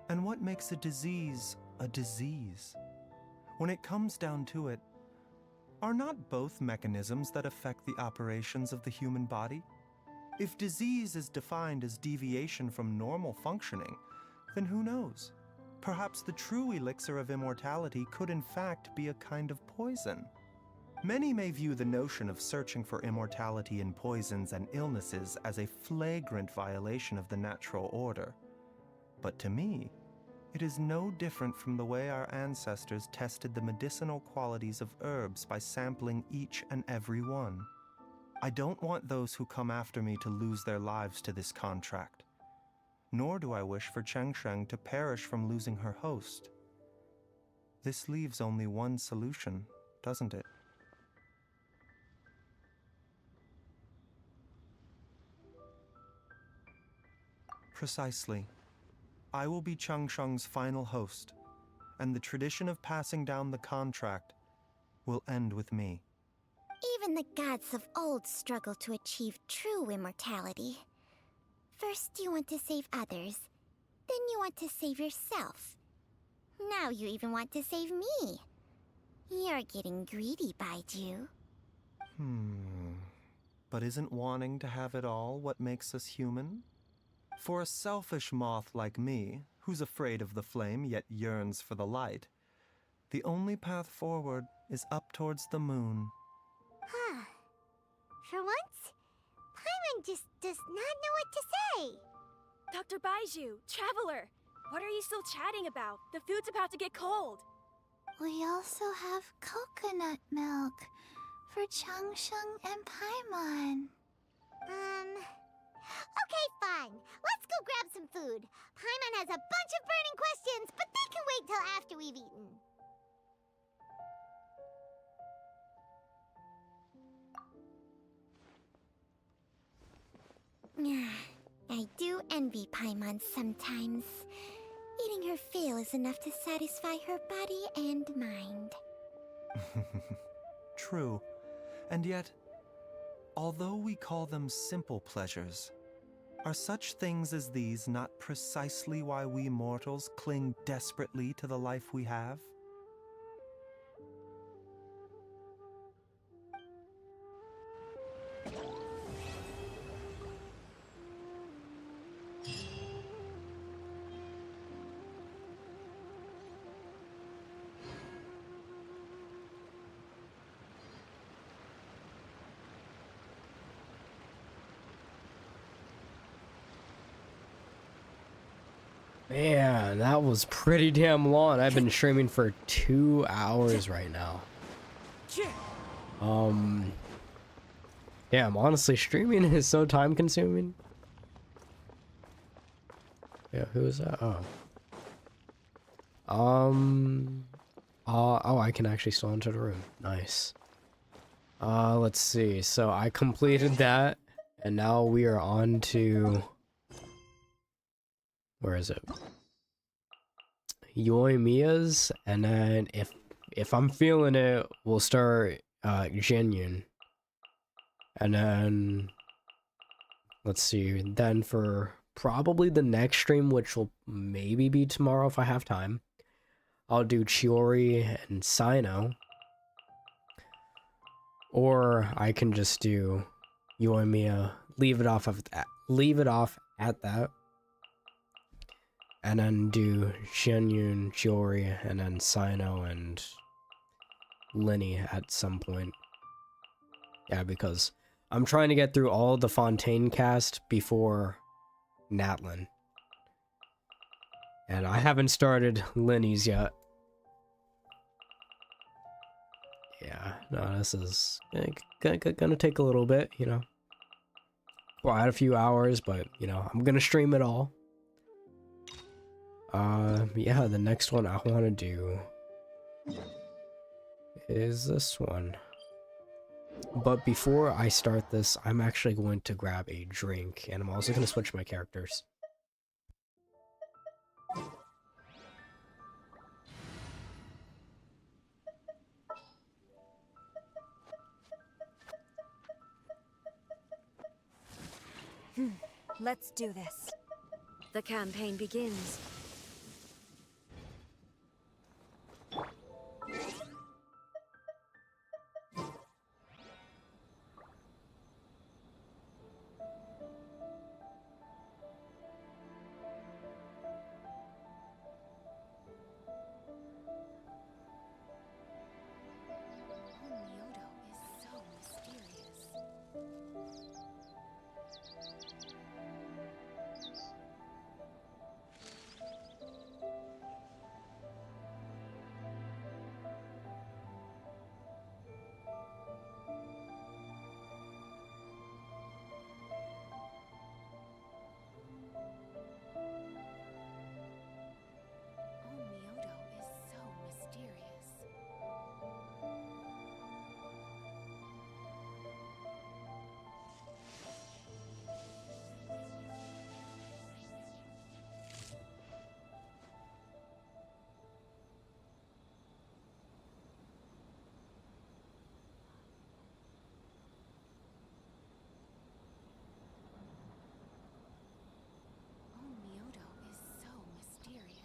And what makes a disease a disease? When it comes down to it, are not both mechanisms that affect the operations of the human body? If disease is defined as deviation from normal functioning, then who knows? Perhaps the true elixir of immortality could in fact be a kind of poison. Many may view the notion of searching for immortality in poisons and illnesses as a flagrant violation of the natural order. But to me, it is no different from the way our ancestors tested the medicinal qualities of herbs by sampling each and every one. I don't want those who come after me to lose their lives to this contract. Nor do I wish for Changsheng to perish from losing her host. This leaves only one solution, doesn't it? Precisely. I will be Changsheng's final host, and the tradition of passing down the contract will end with me. Even the gods of old struggle to achieve true immortality. First you want to save others, then you want to save yourself. Now you even want to save me. You're getting greedy, Baiju. But isn't wanting to have it all what makes us human? For a selfish moth like me, who's afraid of the flame yet yearns for the light, the only path forward is up towards the moon. Huh. For once, Paimon just does not know what to say. Dr. Baiju, Traveler, what are you still chatting about? The food's about to get cold. We also have coconut milk for Changsheng and Paimon. Okay, fine. Let's go grab some food. Paimon has a bunch of burning questions, but they can wait till after we've eaten. I do envy Paimon sometimes. Eating her fill is enough to satisfy her body and mind. True. And yet, although we call them simple pleasures, are such things as these not precisely why we mortals cling desperately to the life we have? Man, that was pretty damn long. I've been streaming for 2 hours right now. Damn, honestly, streaming is so time consuming. Yeah, who is that? Oh. Oh, I can actually still enter the room. Nice. Let's see. So I completed that, and now we are on to... Where is it? Yoimiya's, and then if I'm feeling it, we'll start Genyun. And then let's see, then for probably the next stream, which will maybe be tomorrow if I have time, I'll do Chiori and Sino. Or I can just do Yoimiya, leave it off at that. And then do Shenyun, Chiori, and then Sino and Lenny at some point. Yeah, because I'm trying to get through all the Fontaine cast before Natlin. And I haven't started Lenny's yet. Yeah, no, this is gonna take a little bit, you know. Quite a few hours, but, you know, I'm gonna stream it all. Yeah, the next one I want to do is this one. But before I start this, I'm actually going to grab a drink, and I'm also going to switch my characters. Let's do this. The campaign begins.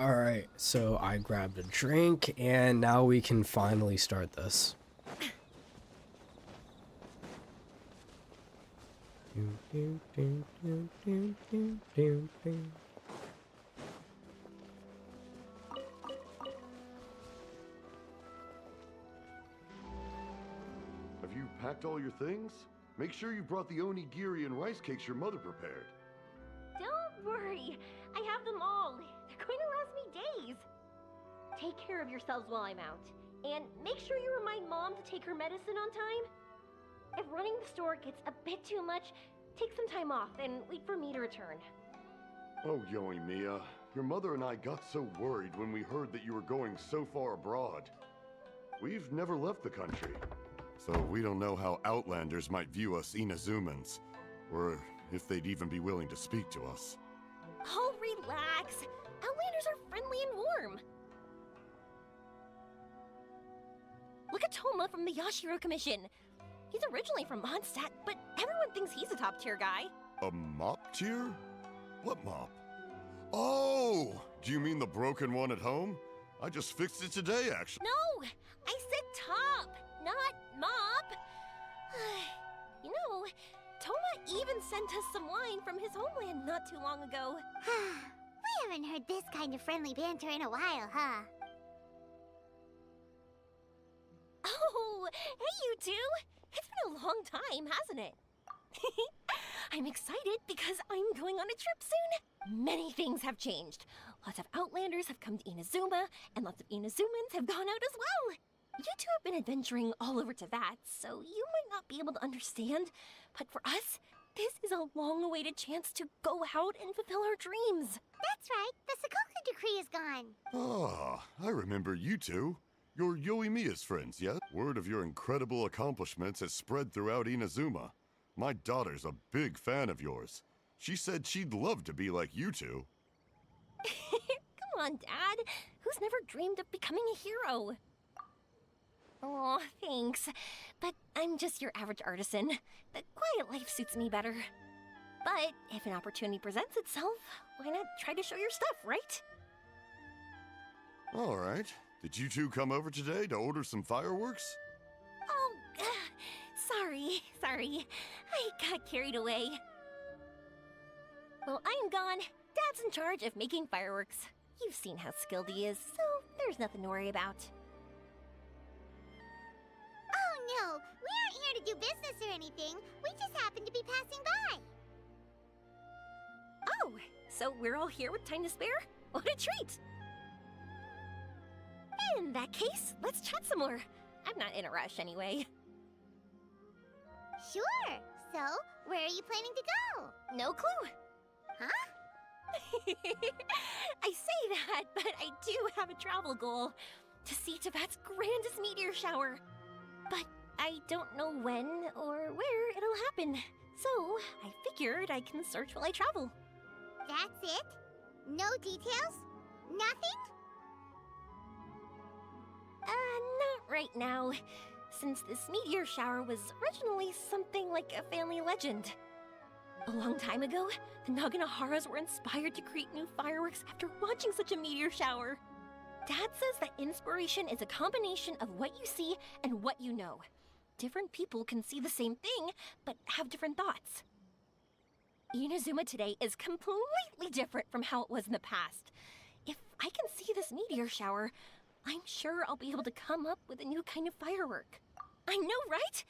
Alright, so I grabbed a drink, and now we can finally start this. Have you packed all your things? Make sure you brought the onigiri and rice cakes your mother prepared. Don't worry. I have them all. They're going to last me days. Take care of yourselves while I'm out. And make sure you remind Mom to take her medicine on time. If running the store gets a bit too much, take some time off and wait for me to return. Oh, Yoimiya, your mother and I got so worried when we heard that you were going so far abroad. We've never left the country, so we don't know how Outlanders might view us Inazumans, or if they'd even be willing to speak to us. Oh, relax. Outlanders are friendly and warm. Look at Toma from the Yashiro Commission. He's originally from Mondstadt, but everyone thinks he's a top-tier guy. A mop tier? What mop? Oh! Do you mean the broken one at home? I just fixed it today, actually. No! I said top, not mop. You know, Toma even sent us some wine from his homeland not too long ago. We haven't heard this kind of friendly banter in a while, huh? Oh, hey you two! It's been a long time, hasn't it? I'm excited because I'm going on a trip soon. Many things have changed. Lots of Outlanders have come to Inazuma, and lots of Inazumans have gone out as well. You two have been adventuring all over Teyvat, so you might not be able to understand, but for us, this is a long-awaited chance to go out and fulfill our dreams. That's right. The Sakoku decree is gone. Ah, I remember you two. You're Yoimiya's friends, yeah? Word of your incredible accomplishments has spread throughout Inazuma. My daughter's a big fan of yours. She said she'd love to be like you two. Come on, Dad. Who's never dreamed of becoming a hero? Oh, thanks. But I'm just your average artisan. The quiet life suits me better. But if an opportunity presents itself, why not try to show your stuff, right? All right. Did you two come over today to order some fireworks? Oh, sorry. I got carried away. Well, I'm gone. Dad's in charge of making fireworks. You've seen how skilled he is, so there's nothing to worry about. Oh no, we aren't here to do business or anything. We just happen to be passing by. Oh, so we're all here with time to spare? What a treat! In that case, let's chat some more. I'm not in a rush anyway. Sure. So, where are you planning to go? No clue. Huh? I say that, but I do have a travel goal. To see Teyvat's grandest meteor shower. But I don't know when or where it'll happen. So, I figured I can search while I travel. That's it? No details? Nothing? Not right now. Since this meteor shower was originally something like a family legend. A long time ago, the Naganaharas were inspired to create new fireworks after watching such a meteor shower. Dad says that inspiration is a combination of what you see and what you know. Different people can see the same thing, but have different thoughts. Inazuma today is completely different from how it was in the past. If I can see this meteor shower, I'm sure I'll be able to come up with a new kind of firework. I know, right?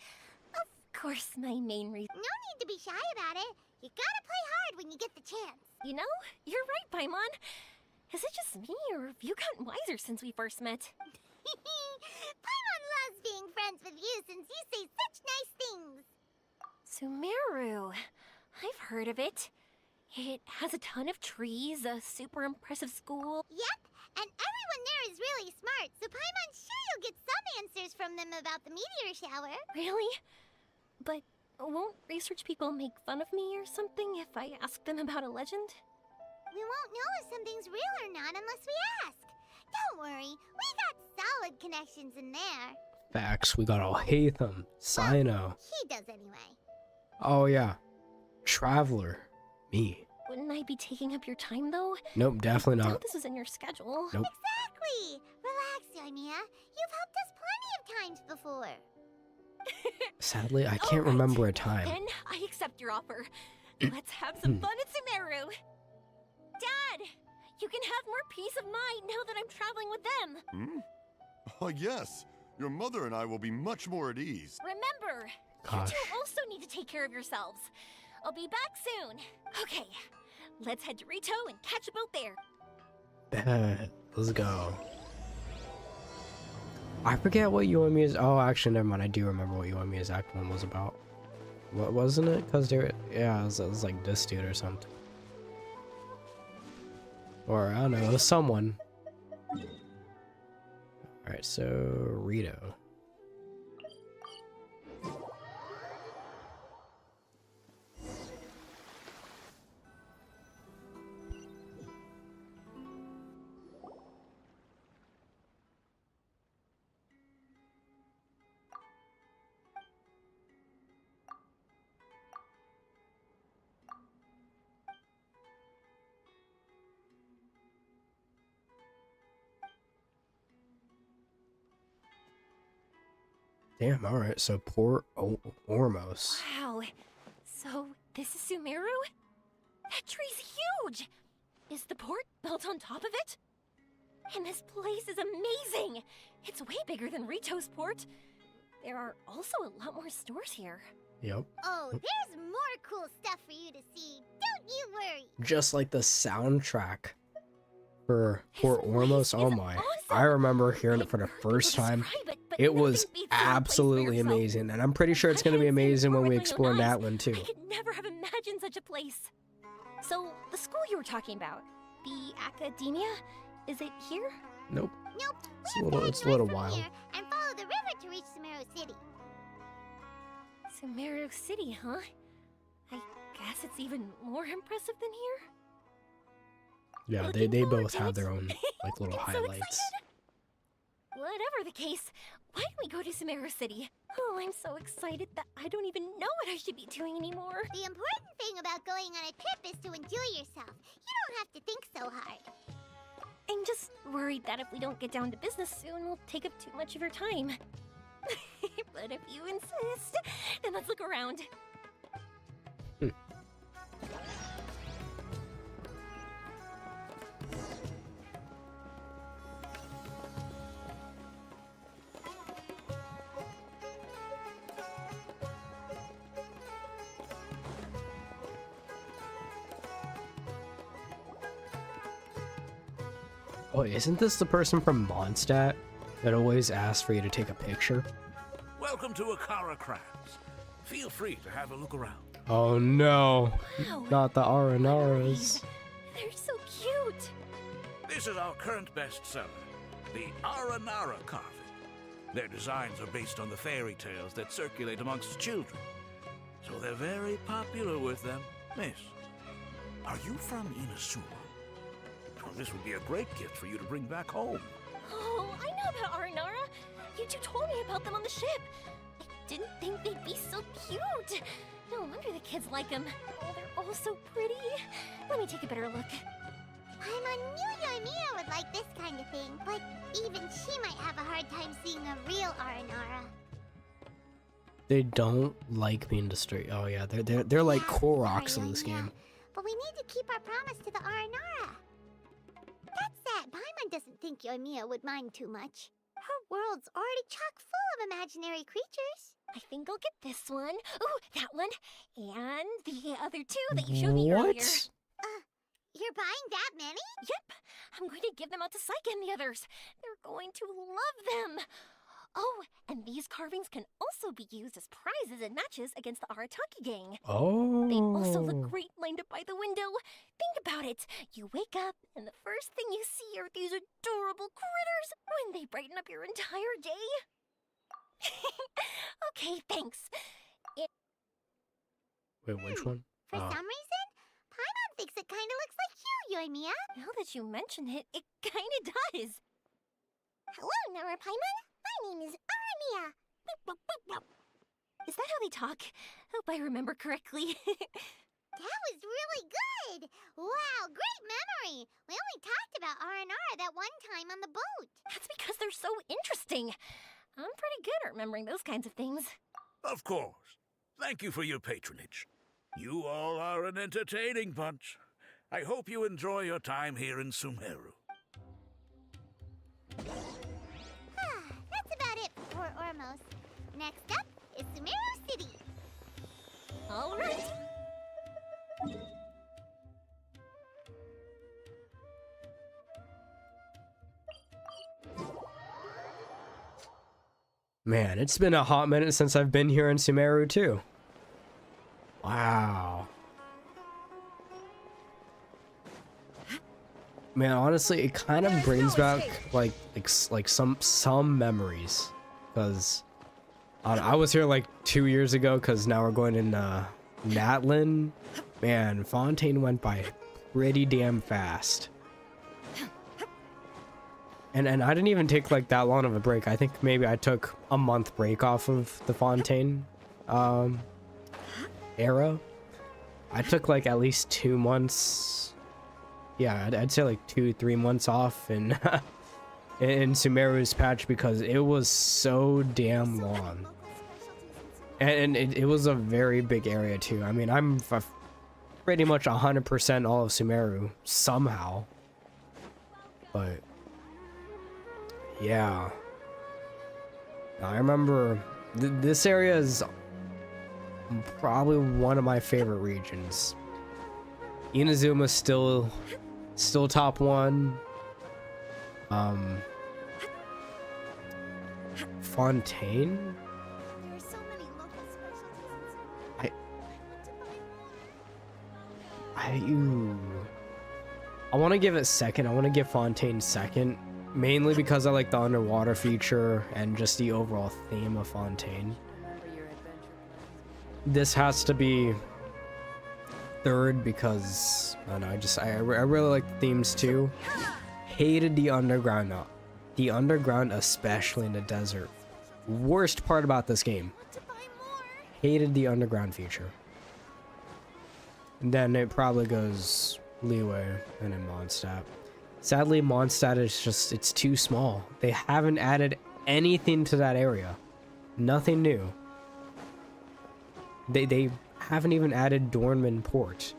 Of course, my main reason... No need to be shy about it. You gotta play hard when you get the chance. You know, you're right, Paimon. Is it just me, or have you gotten wiser since we first met? Paimon loves being friends with you since you say such nice things. Sumeru. I've heard of it. It has a ton of trees, a super impressive school. Yep, and everyone there is really smart, so Paimon's sure you'll get some answers from them about the meteor shower. Really? But won't research people make fun of me or something if I ask them about a legend? We won't know if something's real or not unless we ask. Don't worry, we got solid connections in there. Facts, we got all Hatham, Sino. He does anyway. Oh yeah. Traveler. Me. When Shouldn't I be taking up your time, though? Nope, definitely I not. doubt this is in your schedule. Nope. Exactly! Relax, Yoimiya. You've helped us plenty of times before. Sadly, I can't remember a time. Then I accept your offer. Let's have some fun at Sumeru. Dad, you can have more peace of mind now that I'm traveling with them. Oh, yes. Your mother and I will be much more at ease. Remember, Gosh. you two also need to take care of yourselves. I'll be back soon. Okay, let's head to Rito and catch a boat there. Bet. Let's go. I forget what Yoimiya's. Oh, actually, never mind. I do remember what Yoimiya's Act 1 was about. What wasn't it? Because there, yeah, it was like this dude or something. Or I don't know, it was someone. Alright, so Rito. Damn, alright, so Port Ormos. Wow, so this is Sumeru? That tree's huge! Is the port built on top of it? And this place is amazing! It's way bigger than Rito's port. There are also a lot more stores here. Yep. Oh, there's more cool stuff for you to see. Don't you worry. Just like the soundtrack for Port Ormos. Oh my. I remember hearing it for the first time. It was absolutely amazing. And I'm pretty sure it's going to be amazing when we explore Natlan too. I could never have imagined such a place. So, the school you were talking about, the academia, is it here? Nope. Nope. It's a little wild. Here and follow the river to reach Sumeru City. Sumeru City, huh? I guess it's even more impressive than here. Yeah, they both have their own like little highlights. Whatever the case, why don't we go to Sumeru City? Oh, I'm so excited that I don't even know what I should be doing anymore. The important thing about going on a trip is to enjoy yourself. You don't have to think so hard. I'm just worried that if we don't get down to business soon, we'll take up too much of your time. But if you insist, then let's look around. Oh, isn't this the person from Mondstadt that always asks for you to take a picture? Welcome to Akara Crabs. Feel free to have a look around. Oh no, Wow. not the Aranaras. They're so cute. This is our current bestseller, the Aranara carving. Their designs are based on the fairy tales that circulate amongst children, so they're very popular with them. Miss, are you from Inazuma? Well, this would be a great gift for you to bring back home. Oh, I know about Aranara. You two told me about them on the ship. I didn't think they'd be so cute. No wonder the kids like them. Oh, they're all so pretty. Let me take a better look. Paimon knew Yoimiya would like this kind of thing, but even she might have a hard time seeing a real Aranara. They don't like being destroyed. Oh yeah, they're like Koroks in this game. But we need to keep our promise to the Aranara. That said, Paimon doesn't think Yoimiya would mind too much. Her world's already chock full of imaginary creatures. I think I'll get this one. Ooh, that one. And the other two that you showed me earlier. You're buying that many? Yep. I'm going to give them out to Saika and the others. They're going to love them. Oh, and these carvings can also be used as prizes in matches against the Arataki gang. Oh. They also look great lined up by the window. Think about it. You wake up, and the first thing you see are these adorable critters when they brighten up your entire day. Okay, thanks. Wait, which one? For some reason, Paimon thinks it kind of looks like you, Yoimiya. Now that you mention it, it kind of does. Hello, Nara Paimon. My name is Aramiya. Is that how they talk? Hope I remember correctly. That was really good. Wow, kidding. I'm pretty good at remembering those kinds of things. Of course. Thank you for your patronage. You all are an entertaining bunch. I hope you enjoy your time here in Sumeru. That's about it for Port Ormos. Next up is Sumeru City. All right. Man, it's been a hot minute since I've been here in Sumeru too. Wow. Man, honestly, it kind of brings back like some memories, because I was here like 2 years ago, because now we're going in Natlin. Man, Fontaine went by pretty damn fast. And I didn't even take like that long of a break. I think maybe I took a month break off of the Fontaine era. I took like at least 2 months. Yeah, I'd say like 2-3 months off in Sumeru's patch, because it was so damn long. And it was a very big area too. I mean, I'm pretty much 100% all of Sumeru somehow. But yeah, I remember this area is probably one of my favorite regions. Inazuma's still top one. Fontaine? I want to give it second. I want to give Fontaine second. Mainly because I like the underwater feature and just the overall theme of Fontaine. This has to be third because I don't know, I really like the themes too. Hated the underground though. The underground, especially in the desert. Worst part about this game. Hated the underground feature. And then it probably goes Leeway and then Mondstadt. Sadly, Mondstadt is just, it's too small. They haven't added anything to that area. Nothing new. They haven't even added Dornman Port,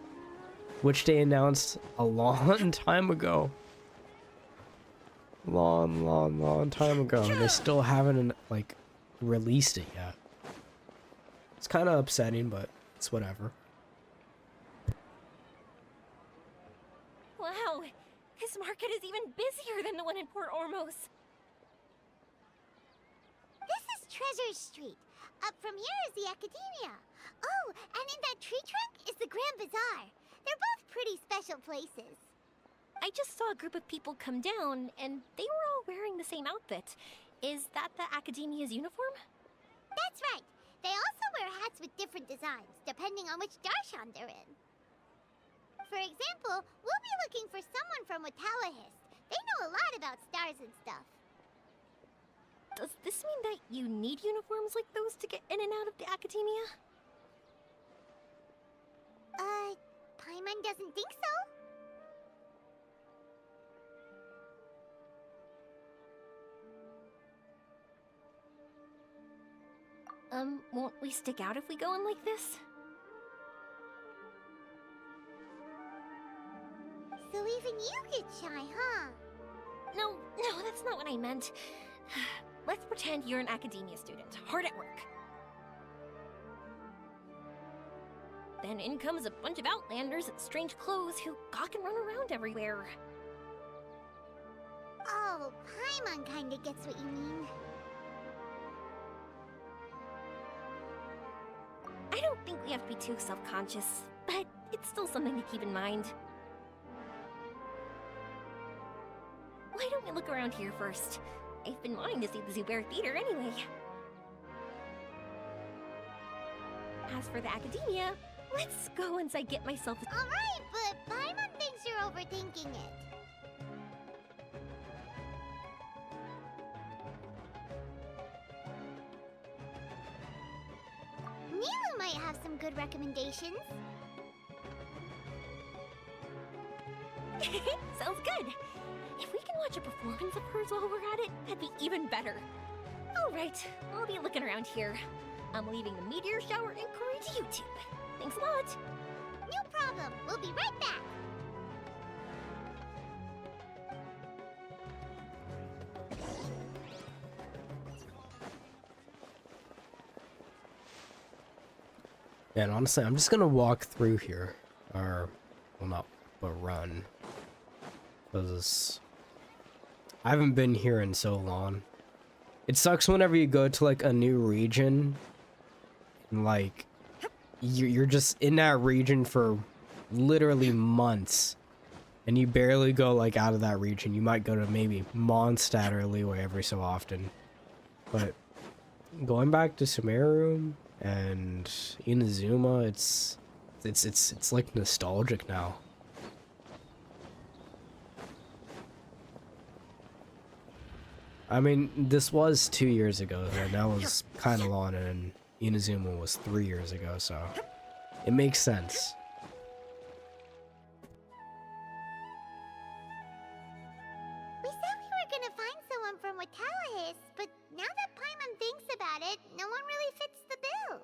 which they announced a long time ago. Long time ago. They still haven't, like, released it yet. It's kind of upsetting, but it's whatever. Wow, this market is even busier than the one in Port Ormos. This is Treasure Street. Up from here is the Academia. Oh, and in that tree trunk is the Grand Bazaar. They're both pretty special places. I just saw a group of people come down, and they were all wearing the same outfit. Is that the Academia's uniform? That's right. They also wear hats with different designs, depending on which darshan they're in. For example, we'll be looking for someone from Watawahist. They know a lot about stars and stuff. Does this mean that you need uniforms like those to get in and out of the Academia? Paimon doesn't think so. Won't we stick out if we go in like this? So even you get shy, huh? No, that's not what I meant. Let's pretend you're an Academia student, hard at work. Then in comes a bunch of Outlanders in strange clothes who gawk and run around everywhere. Oh, Paimon kinda gets what you mean. I don't think we have to be too self-conscious, but it's still something to keep in mind. Why don't we look around here first? I've been wanting to see the Zubair Theater anyway. As for the Academia, let's go once I get myself... Alright, but Paimon thinks you're overthinking it. Nilu might have some good recommendations. Sounds good. If we can watch a performance of hers while we're at it, that'd be even better. Alright, I'll be looking around here. I'm leaving the meteor shower inquiry to you two. Thanks a lot. No problem. We'll be right back. And honestly, I'm just gonna walk through here. Or, well, not, but run. Because I haven't been here in so long. It sucks whenever you go to, like, a new region. And, like, you're just in that region for literally months. And you barely go, like, out of that region. You might go to maybe Mondstadt or Leeway every so often. But going back to Sumeru and Inazuma, it's like nostalgic now. I mean, this was 2 years ago, and that was kind of long, and Inazuma was 3 years ago, so it makes sense. We said we were gonna find someone from Watawahis, but now that Paimon thinks about it, no one really fits the bill.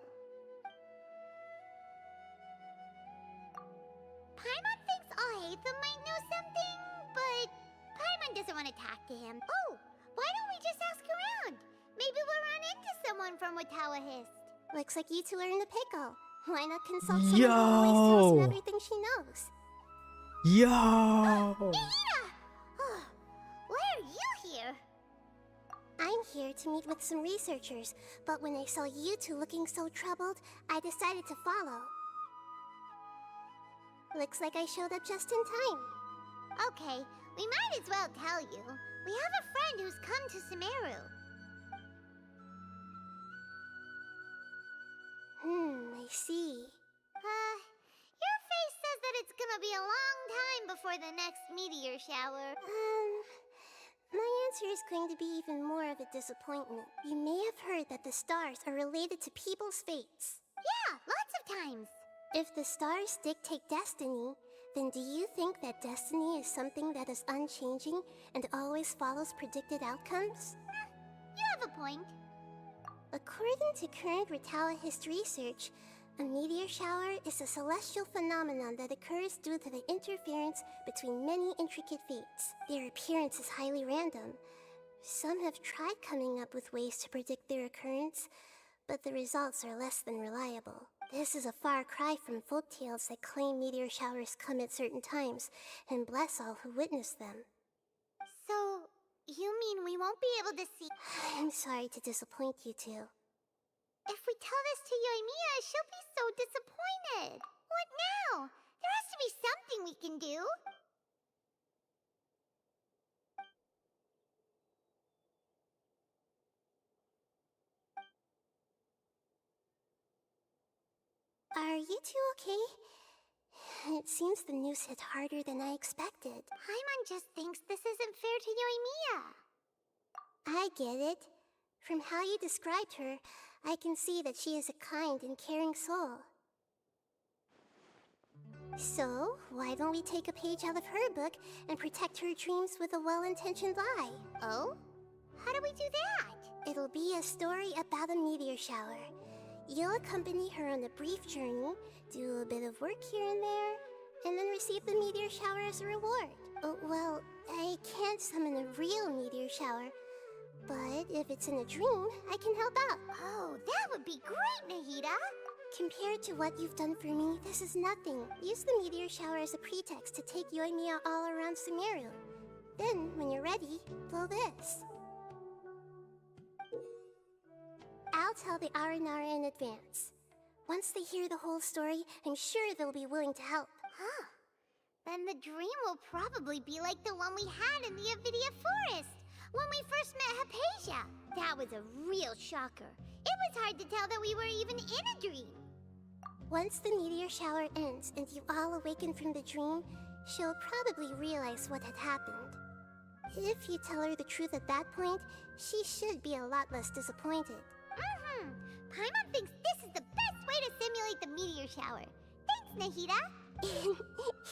Paimon thinks Alhaitham might know something, but Paimon doesn't want to talk to him. Oh, why don't we just ask around? Maybe we'll run into someone from Watawahis. Looks like you two are in the pickle. Why not consult someone who always tells you everything she knows? Yo! Nahida! Oh, why are you here? I'm here to meet with some researchers, but when I saw you two looking so troubled, I decided to follow. Looks like I showed up just in time. Okay, we might as well tell you. We have a friend who's come to Sumeru. I see. Your face says that it's gonna be a long time before the next meteor shower. My answer is going to be even more of a disappointment. You may have heard that the stars are related to people's fates. Yeah, lots of times. If the stars dictate destiny, then do you think that destiny is something that is unchanging and always follows predicted outcomes? You have a point. According to current Watawahist research, a meteor shower is a celestial phenomenon that occurs due to the interference between many intricate fates. Their appearance is highly random. Some have tried coming up with ways to predict their occurrence, but the results are less than reliable. This is a far cry from folktales that claim meteor showers come at certain times and bless all who witness them. So, you mean we won't be able to see— I'm sorry to disappoint you two. If we tell this to Yoimiya, she'll be so disappointed. What now? There has to be something we can do. Are you two okay? It seems the news hit harder than I expected. Paimon just thinks this isn't fair to Yoimiya. I get it. From how you described her, I can see that she is a kind and caring soul. So, why don't we take a page out of her book and protect her dreams with a well-intentioned lie? Oh? How do we do that? It'll be a story about a meteor shower. You'll accompany her on a brief journey, do a bit of work here and there, and then receive the meteor shower as a reward. Oh, well, I can't summon a real meteor shower, but if it's in a dream, I can help out. Oh, that would be great, Nahida! Compared to what you've done for me, this is nothing. Use the meteor shower as a pretext to take Yoimiya all around Sumeru. Then, when you're ready, blow this. I'll tell the Aranara in advance. Once they hear the whole story, I'm sure they'll be willing to help. Huh. Then the dream will probably be like the one we had in the Avidia Forest, when we first met Hypatia. That was a real shocker. It was hard to tell that we were even in a dream. Once the meteor shower ends and you all awaken from the dream, she'll probably realize what had happened. If you tell her the truth at that point, she should be a lot less disappointed. Paimon thinks this is the best way to simulate the meteor shower. Thanks, Nahida.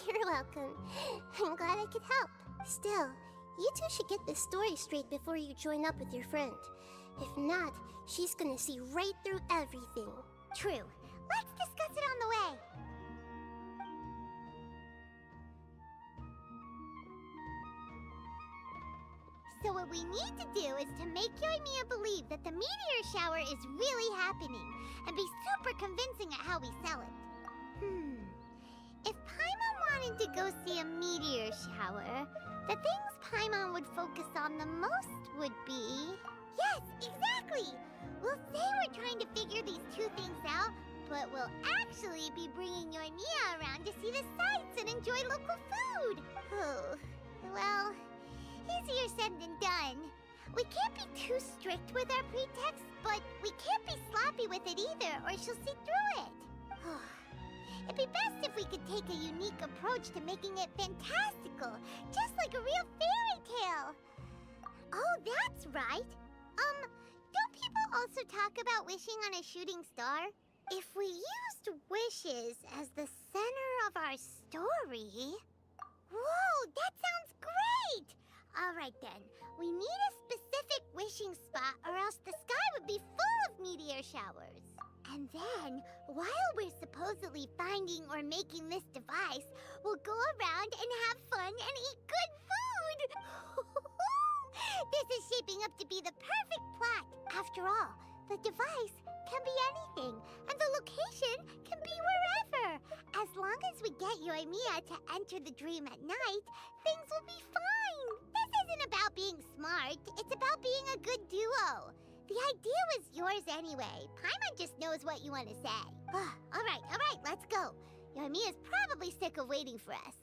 You're welcome. I'm glad I could help. Still, you two should get this story straight before you join up with your friend. If not, she's gonna see right through everything. True. Let's discuss it on the way. So what we need to do is to make Yoimiya believe that the meteor shower is really happening, and be super convincing at how we sell it. If Paimon wanted to go see a meteor shower, the things Paimon would focus on the most would be... Yes, exactly! We'll say we're trying to figure these two things out, but we'll actually be bringing Yoimiya around to see the sights and enjoy local food. Oh, well, easier said than done. We can't be too strict with our pretext, but we can't be sloppy with it either, or she'll see through it. It'd be best if we could take a unique approach to making it fantastical, just like a real fairy tale. Oh, that's right. Don't people also talk about wishing on a shooting star? If we used wishes as the center of our story... Whoa, that sounds great! Alright then, we need a specific wishing spot or else the sky would be full of meteor showers. And then, while we're supposedly finding or making this device, we'll go around and have fun and eat good food! This is shaping up to be the perfect plot. After all, the device can be anything, and the location can be wherever. As long as we get Yoimiya to enter the dream at night, things will be fine. This isn't about being smart, it's about being a good duo. The idea was yours anyway. Paimon just knows what you want to say. Alright, let's go. Yoimiya's probably sick of waiting for us.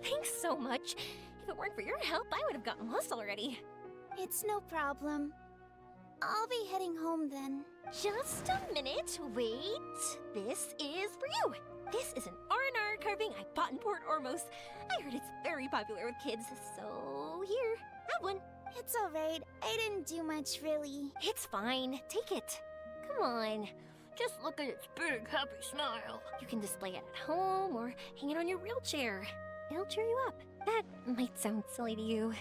Thanks so much. If it weren't for your help, I would have gotten lost already. It's no problem. I'll be heading home then. Just a minute, wait. This is for you. This is an R&R carving I bought in Port Ormos. I heard it's very popular with kids, so here, have one. It's alright. I didn't do much, really. It's fine. Take it. Come on. Just look at its big, happy smile. You can display it at home or hang it on your wheelchair. It'll cheer you up. That might sound silly to you.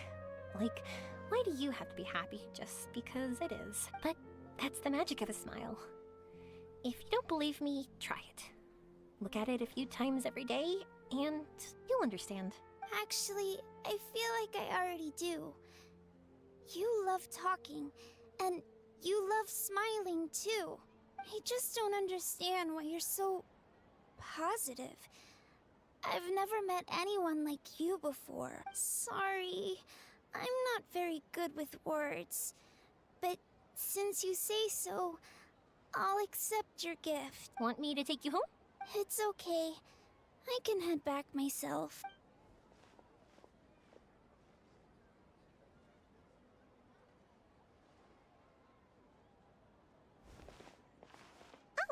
Like, why do you have to be happy just because it is? But that's the magic of a smile. If you don't believe me, try it. Look at it a few times every day, and you'll understand. Actually, I feel like I already do. You love talking, and you love smiling too. I just don't understand why you're so positive. I've never met anyone like you before. Sorry, I'm not very good with words. But since you say so, I'll accept your gift. Want me to take you home? It's okay. I can head back myself.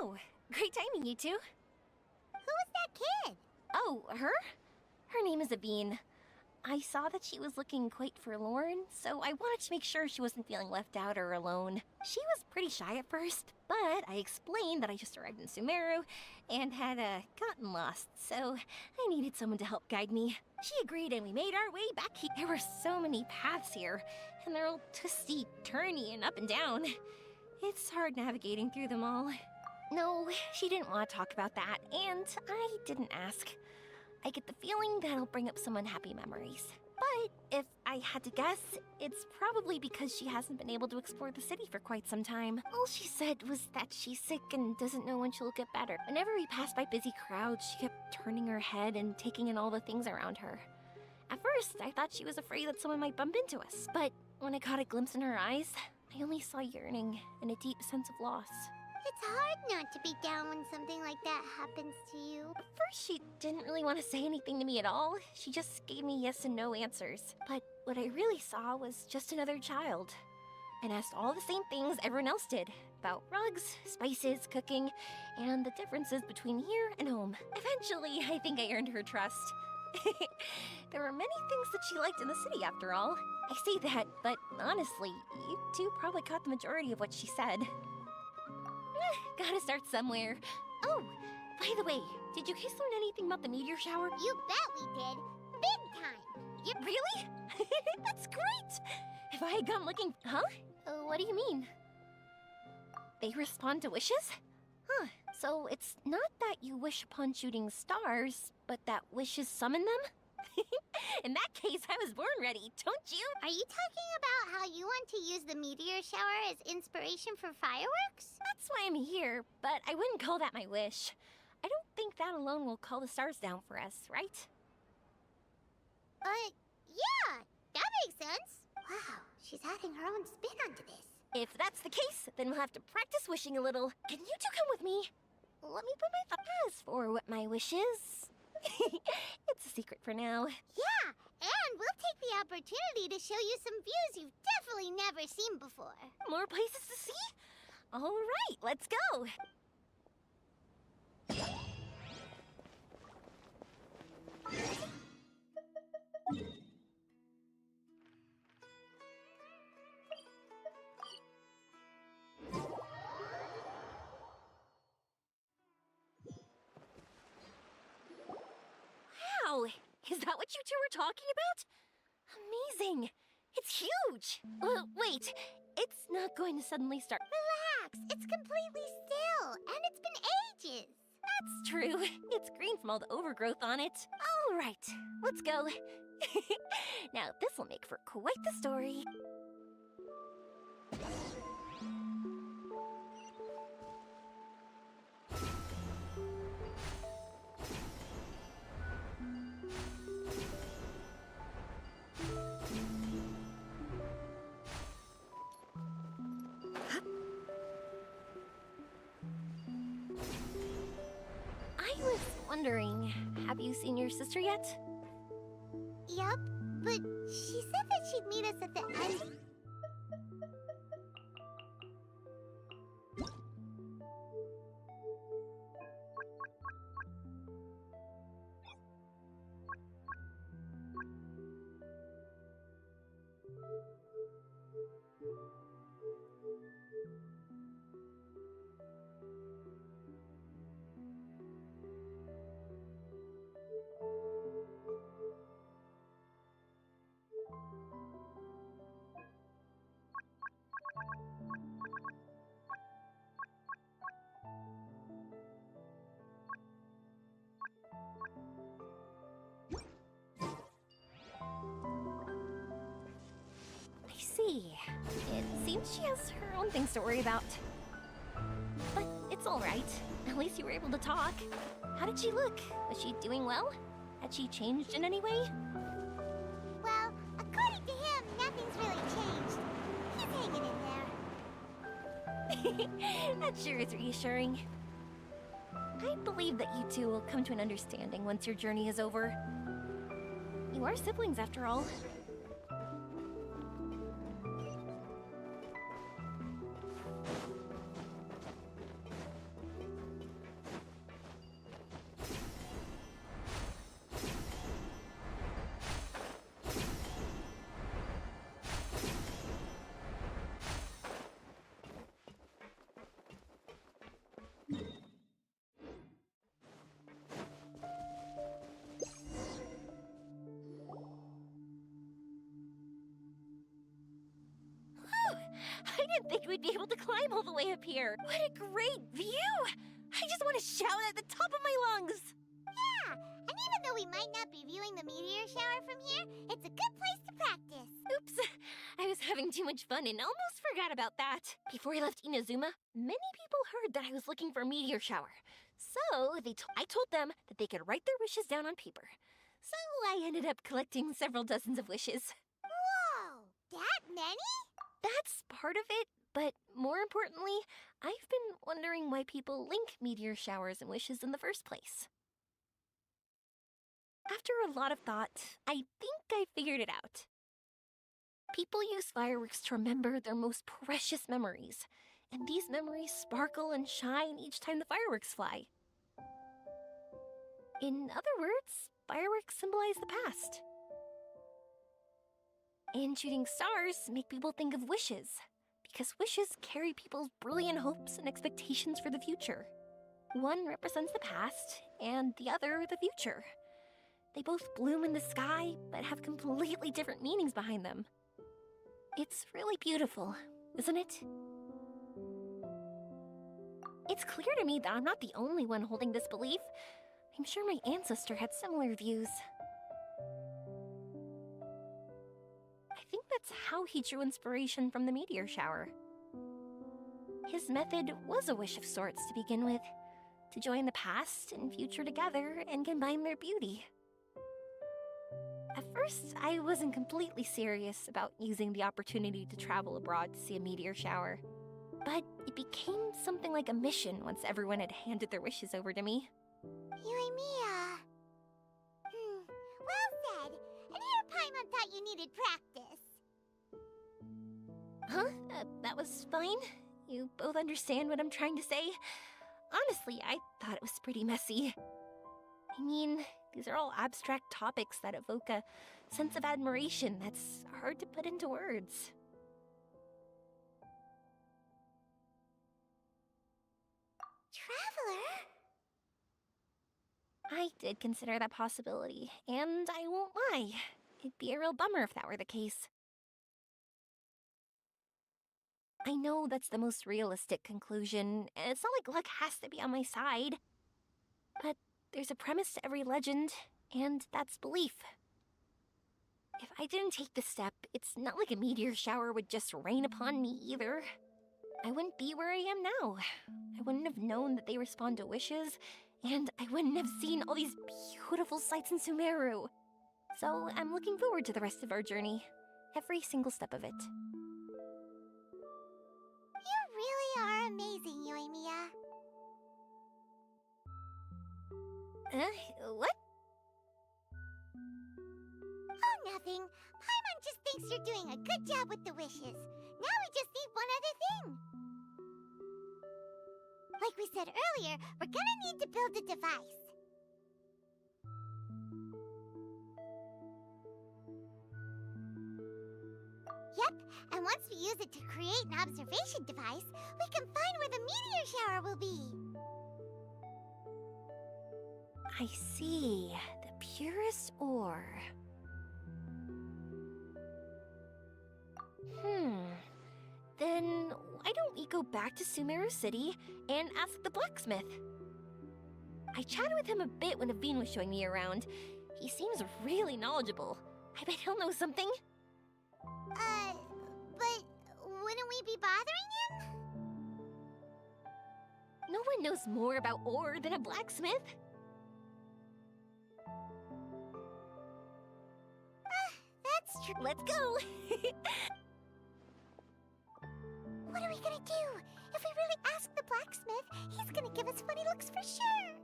Oh, great timing, you two. Who was that kid? Oh, her? Her name is Aveen. I saw that she was looking quite forlorn, so I wanted to make sure she wasn't feeling left out or alone. She was pretty shy at first, but I explained that I just arrived in Sumeru and had gotten lost, so I needed someone to help guide me. She agreed and we made our way back here. There were so many paths here, and they're all twisty, turny, and up and down. It's hard navigating through them all. No, she didn't want to talk about that, and I didn't ask. I get the feeling that'll bring up some unhappy memories. But if I had to guess, it's probably because she hasn't been able to explore the city for quite some time. All she said was that she's sick and doesn't know when she'll get better. Whenever we passed by busy crowds, she kept turning her head and taking in all the things around her. At first, I thought she was afraid that someone might bump into us, but when I caught a glimpse in her eyes, I only saw yearning and a deep sense of loss. It's hard not to be down when something like that happens to you. At first, she didn't really want to say anything to me at all. She just gave me yes and no answers. But what I really saw was just another child. And asked all the same things everyone else did. About rugs, spices, cooking, and the differences between here and home. Eventually, I think I earned her trust. There were many things that she liked in the city, after all. I say that, but honestly, you two probably caught the majority of what she said. Gotta start somewhere. Oh, by the way, did you guys learn anything about the meteor shower? You bet we did. Big time. Yep. Really? That's great! If I had gone looking... Huh? What do you mean? They respond to wishes? Huh, so it's not that you wish upon shooting stars, but that wishes summon them? In that case, I was born ready, don't you? Are you talking about how you want to use the meteor shower as inspiration for fireworks? That's why I'm here, but I wouldn't call that my wish. I don't think that alone will call the stars down for us, right? Yeah, that makes sense. Wow, she's adding her own spin onto this. If that's the case, then we'll have to practice wishing a little. Can you two come with me? Let me put my as for what my wish is. It's a secret for now. Yeah, and we'll take the opportunity to show you some views you've definitely never seen before. More places to see? All right, let's go. Wow, is that what you two were talking about? Amazing. It's huge. Wait, it's not going to suddenly start. Relax, it's completely still, and it's been ages. That's true. It's green from all the overgrowth on it. All right, let's go. Now, this will make for quite the story. I was wondering, have you seen your sister yet? Yup, but she said that she'd meet us at the end. I see. It seems she has her own things to worry about. But it's all right. At least you were able to talk. How did she look? Was she doing well? Had she changed in any way? Well, according to him, nothing's really changed. He's hanging in there. That sure is reassuring. I believe that you two will come to an understanding once your journey is over. You are siblings, after all. I didn't think we'd be able to climb all the way up here. What a great view! I just want to shout at the top of my lungs. Yeah, and even though we might not be viewing the meteor shower from here, it's a good place to practice. Oops, I was having too much fun and almost forgot about that. Before I left Inazuma, many people heard that I was looking for a meteor shower. So I told them that they could write their wishes down on paper. So I ended up collecting several dozens of wishes. Whoa, that many? That's part of it, but more importantly, I've been wondering why people link meteor showers and wishes in the first place. After a lot of thought, I think I figured it out. People use fireworks to remember their most precious memories, and these memories sparkle and shine each time the fireworks fly. In other words, fireworks symbolize the past. And shooting stars make people think of wishes, because wishes carry people's brilliant hopes and expectations for the future. One represents the past, and the other the future. They both bloom in the sky, but have completely different meanings behind them. It's really beautiful, isn't it? It's clear to me that I'm not the only one holding this belief. I'm sure my ancestor had similar views. I think that's how he drew inspiration from the meteor shower. His method was a wish of sorts to begin with, to join the past and future together and combine their beauty. At first, I wasn't completely serious about using the opportunity to travel abroad to see a meteor shower, but it became something like a mission once everyone had handed their wishes over to me. Yoimiya. Well said. And here Paimon thought you needed practice. Huh? That was fine? You both understand what I'm trying to say? Honestly, I thought it was pretty messy. I mean, these are all abstract topics that evoke a sense of admiration that's hard to put into words. Traveler? I did consider that possibility, and I won't lie. It'd be a real bummer if that were the case. I know that's the most realistic conclusion, and it's not like luck has to be on my side. But there's a premise to every legend, and that's belief. If I didn't take this step, it's not like a meteor shower would just rain upon me either. I wouldn't be where I am now. I wouldn't have known that they respond to wishes, and I wouldn't have seen all these beautiful sights in Sumeru. So I'm looking forward to the rest of our journey, every single step of it. You really are amazing, Yoimiya. What? Oh, nothing. Paimon just thinks you're doing a good job with the wishes. Now we just need one other thing. Like we said earlier, we're gonna need to build a device. Yep, and once we use it to create an observation device, we can find where the meteor shower will be. I see. The purest ore. Then why don't we go back to Sumeru City and ask the blacksmith? I chatted with him a bit when Aveen was showing me around. He seems really knowledgeable. I bet he'll know something. But wouldn't we be bothering him? No one knows more about ore than a blacksmith. That's true. Let's go! What are we gonna do? If we really ask the blacksmith, he's gonna give us funny looks for sure.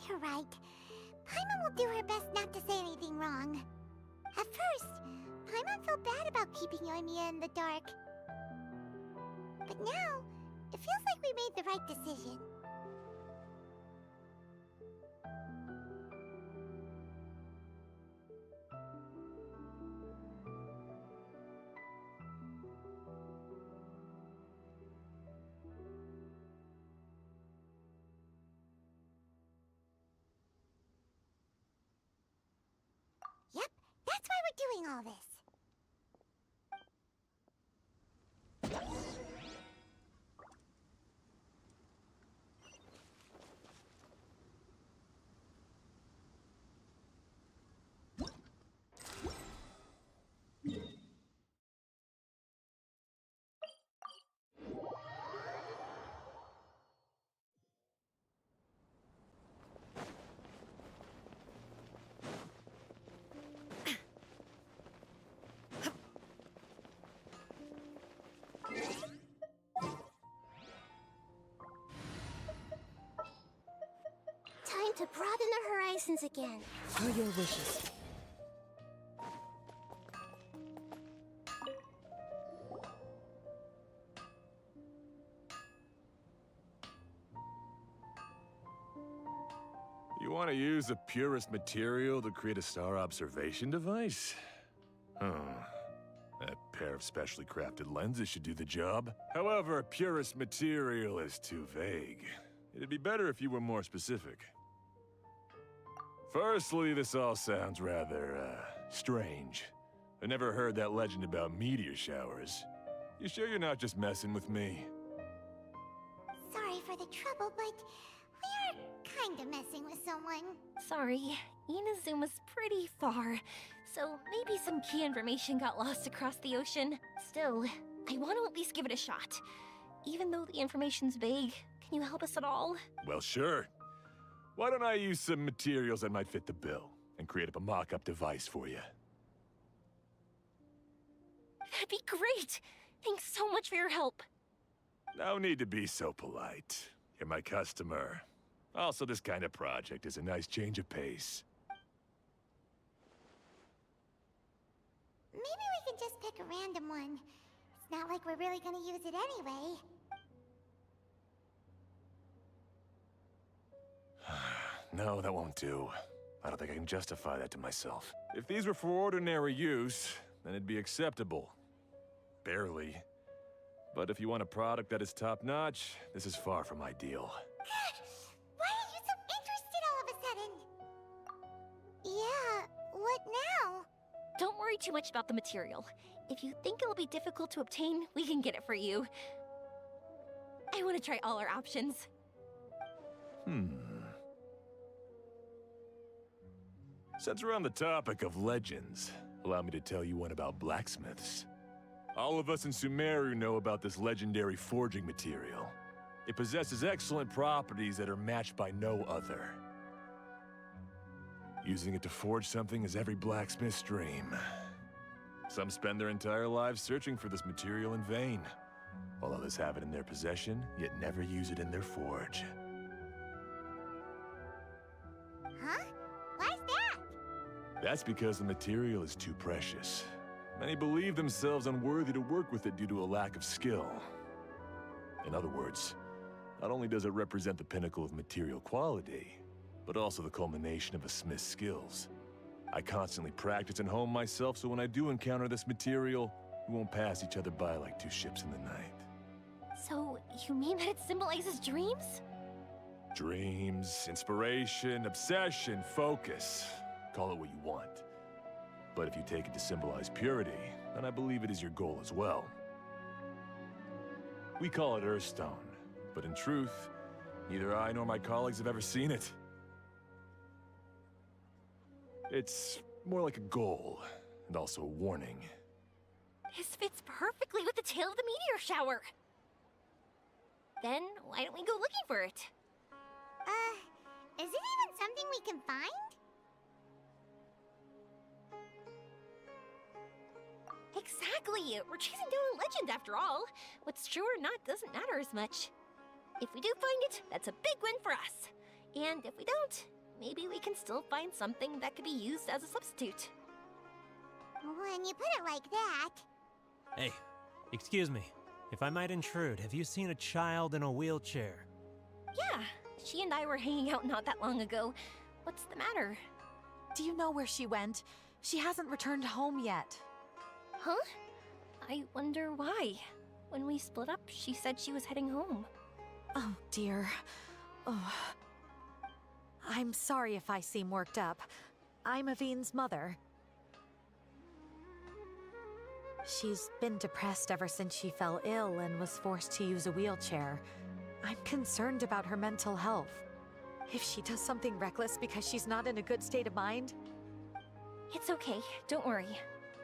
You're right. Paimon will do her best not to say anything wrong. At first, Paimon felt bad about keeping Yoimiya in the dark. But now, it feels like we made the right decision. Yep, that's why we're doing all this. Time to broaden the horizons again. Per your wishes. want to use the purest material to create a star observation device? Huh. That pair of specially crafted lenses should do the job. However, purest material is too vague. It'd be better if you were more specific. Firstly, this all sounds rather, strange. I never heard that legend about meteor showers. You sure you're not just messing with me? Sorry for the trouble, but we are kinda messing with someone. Sorry, Inazuma's pretty far, so maybe some key information got lost across the ocean. Still, I want to at least give it a shot. Even though the information's vague, can you help us at all? Well, sure. Why don't I use some materials that might fit the bill and create up a mock-up device for you? That'd be great! Thanks so much for your help. No need to be so polite. You're my customer. Also, this kind of project is a nice change of pace. Maybe we can just pick a random one. It's not like we're really gonna use it anyway. No, that won't do. I don't think I can justify that to myself. If these were for ordinary use, then it'd be acceptable. Barely. But if you want a product that is top-notch, this is far from ideal. God, why are you so interested all of a sudden? Yeah, what now? Don't worry too much about the material. If you think it'll be difficult to obtain, we can get it for you. I want to try all our options. Since we're on the topic of legends, allow me to tell you one about blacksmiths. All of us in Sumeru know about this legendary forging material. It possesses excellent properties that are matched by no other. Using it to forge something is every blacksmith's dream. Some spend their entire lives searching for this material in vain, while others have it in their possession, yet never use it in their forge. Huh? Why's that? That's because the material is too precious. Many believe themselves unworthy to work with it due to a lack of skill. In other words, not only does it represent the pinnacle of material quality, but also the culmination of a smith's skills. I constantly practice and hone myself, so when I do encounter this material, we won't pass each other by like two ships in the night. So, you mean that it symbolizes dreams? Dreams, inspiration, obsession, focus. Call it what you want. But if you take it to symbolize purity, then I believe it is your goal as well. We call it Earthstone, but in truth, neither I nor my colleagues have ever seen it. It's more like a goal, and also a warning. This fits perfectly with the tale of the meteor shower. Then, why don't we go looking for it? Is it even something we can find? Exactly! We're chasing down a legend after all. What's true or not doesn't matter as much. If we do find it, that's a big win for us. And if we don't, maybe we can still find something that could be used as a substitute. When you put it like that... Hey, excuse me. If I might intrude, have you seen a child in a wheelchair? Yeah, she and I were hanging out not that long ago. What's the matter? Do you know where she went? She hasn't returned home yet. Huh? I wonder why. When we split up, she said she was heading home. Oh, dear. Oh. I'm sorry if I seem worked up. I'm Avine's mother. She's been depressed ever since she fell ill and was forced to use a wheelchair. I'm concerned about her mental health. If she does something reckless because she's not in a good state of mind... It's okay, don't worry.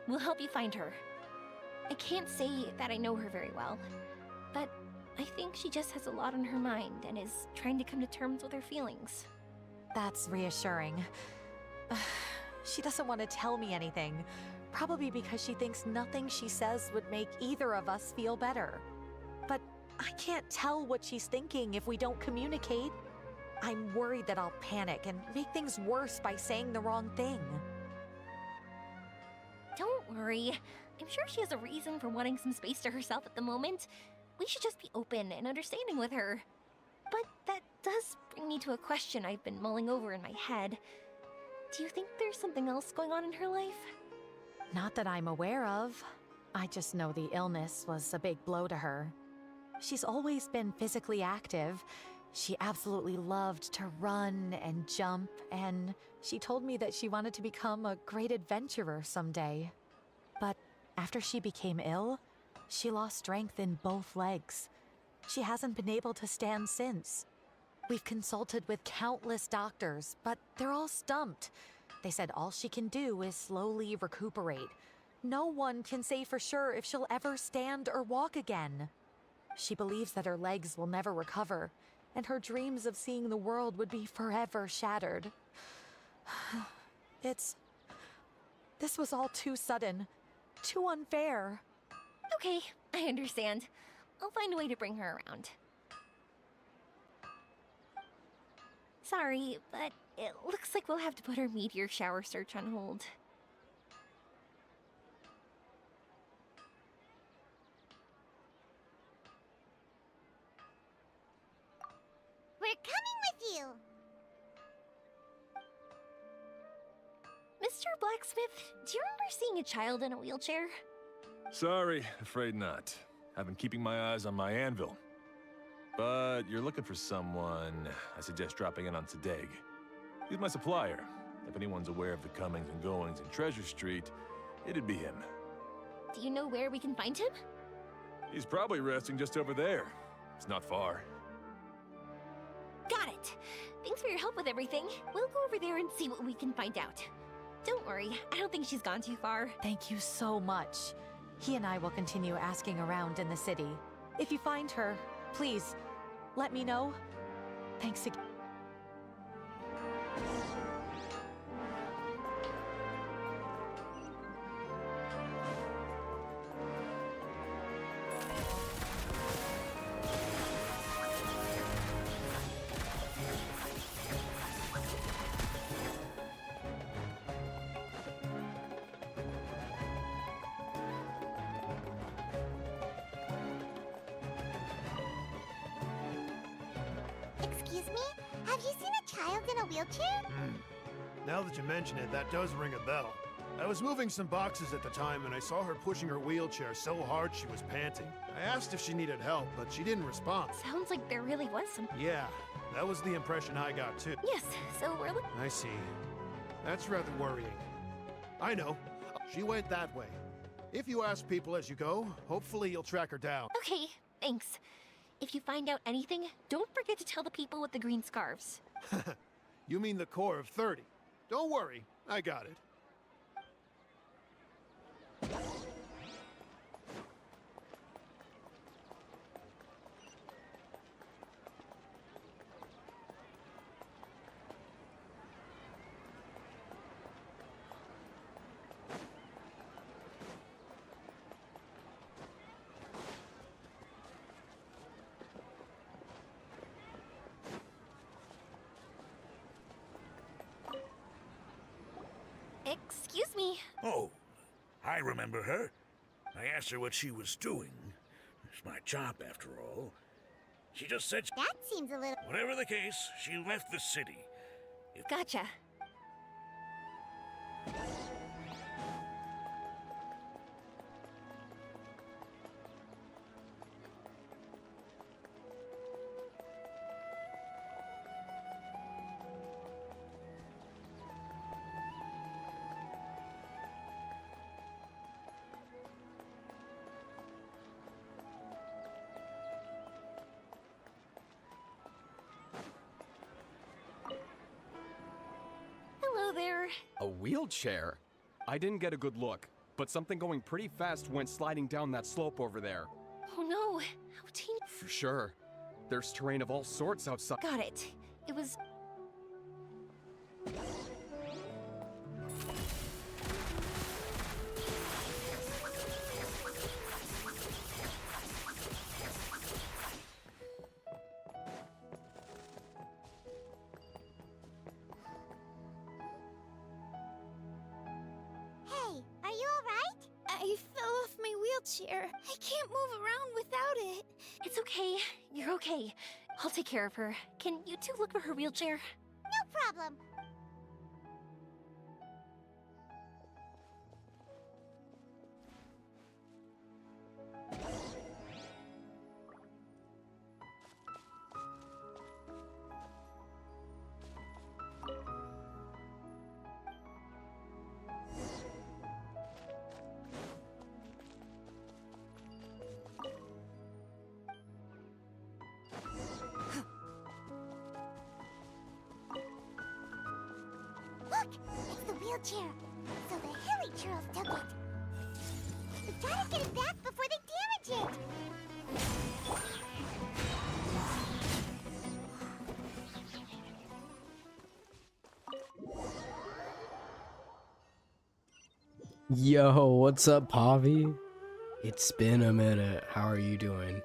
We'll help you find her. I can't say that I know her very well, but I think she just has a lot on her mind and is trying to come to terms with her feelings. That's reassuring. She doesn't want to tell me anything, probably because she thinks nothing she says would make either of us feel better. But I can't tell what she's thinking if we don't communicate. I'm worried that I'll panic and make things worse by saying the wrong thing. Don't worry. I'm sure she has a reason for wanting some space to herself at the moment. We should just be open and understanding with her. But that does bring me to a question I've been mulling over in my head. Do you think there's something else going on in her life? Not that I'm aware of. I just know the illness was a big blow to her. She's always been physically active. She absolutely loved to run and jump, and she told me that she wanted to become a great adventurer someday. But after she became ill, she lost strength in both legs. She hasn't been able to stand since. We've consulted with countless doctors, but they're all stumped. They said all she can do is slowly recuperate. No one can say for sure if she'll ever stand or walk again. She believes that her legs will never recover, and her dreams of seeing the world would be forever shattered. This was all too sudden, too unfair. Okay, I understand. I'll find a way to bring her around. Sorry, but it looks like we'll have to put our meteor shower search on hold. We're coming with you! Mr. Blacksmith, do you remember seeing a child in a wheelchair? Sorry, afraid not. I've been keeping my eyes on my anvil. But you're looking for someone, I suggest dropping in on Sadeg. He's my supplier. If anyone's aware of the comings and goings in Treasure Street, it'd be him. Do you know where we can find him? He's probably resting just over there. It's not far. Got it! Thanks for your help with everything. We'll go over there and see what we can find out. Don't worry, I don't think she's gone too far. Thank you so much. He and I will continue asking around in the city. If you find her, please, let me know. Thanks again. Excuse me? Have you seen a child in a wheelchair? Now that you mention it, that does ring a bell. I was moving some boxes at the time and I saw her pushing her wheelchair so hard she was panting. I asked if she needed help, but she didn't respond. Sounds like there really was some... Yeah, that was the impression I got too. Yes, so we're looking... I see. That's rather worrying. I know. She went that way. If you ask people as you go, hopefully you'll track her down. Okay, thanks. If you find out anything, don't forget to tell the people with the green scarves. You mean the core of 30. Don't worry, I got it. Excuse me. Oh, I remember her. I asked her what she was doing. It's my job, after all. She just said... That seems a little... Whatever the case, she left the city. Gotcha. Hello there. A wheelchair? I didn't get a good look, but something going pretty fast went sliding down that slope over there. Oh no, how teeny... For sure. There's terrain of all sorts outside. Got it. It was... Hey, are you alright? I fell off my wheelchair. I can't move around without it. It's okay. You're okay. I'll take care of her. Can you two look for her wheelchair? No problem. Look! It's the wheelchair. So the hilly churls took it. We gotta get it back before they damage it! Yo, what's up, Pavi? It's been a minute. How are you doing?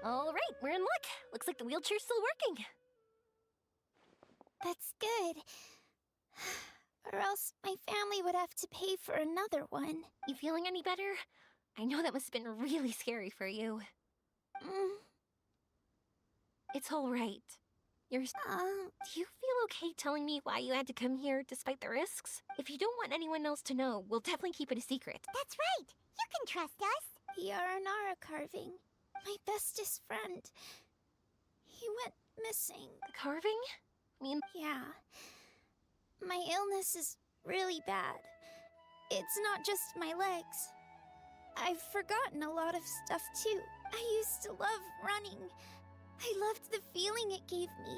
All right, we're in luck. Looks like the wheelchair's still working. That's good. Or else my family would have to pay for another one. You feeling any better? I know that must have been really scary for you. It's all right. Do you feel okay telling me why you had to come here despite the risks? If you don't want anyone else to know, we'll definitely keep it a secret. That's right! You can trust us! The Aranara carving. My bestest friend. He went missing. The carving? Yeah. My illness is really bad. It's not just my legs. I've forgotten a lot of stuff too. I used to love running. I loved the feeling it gave me,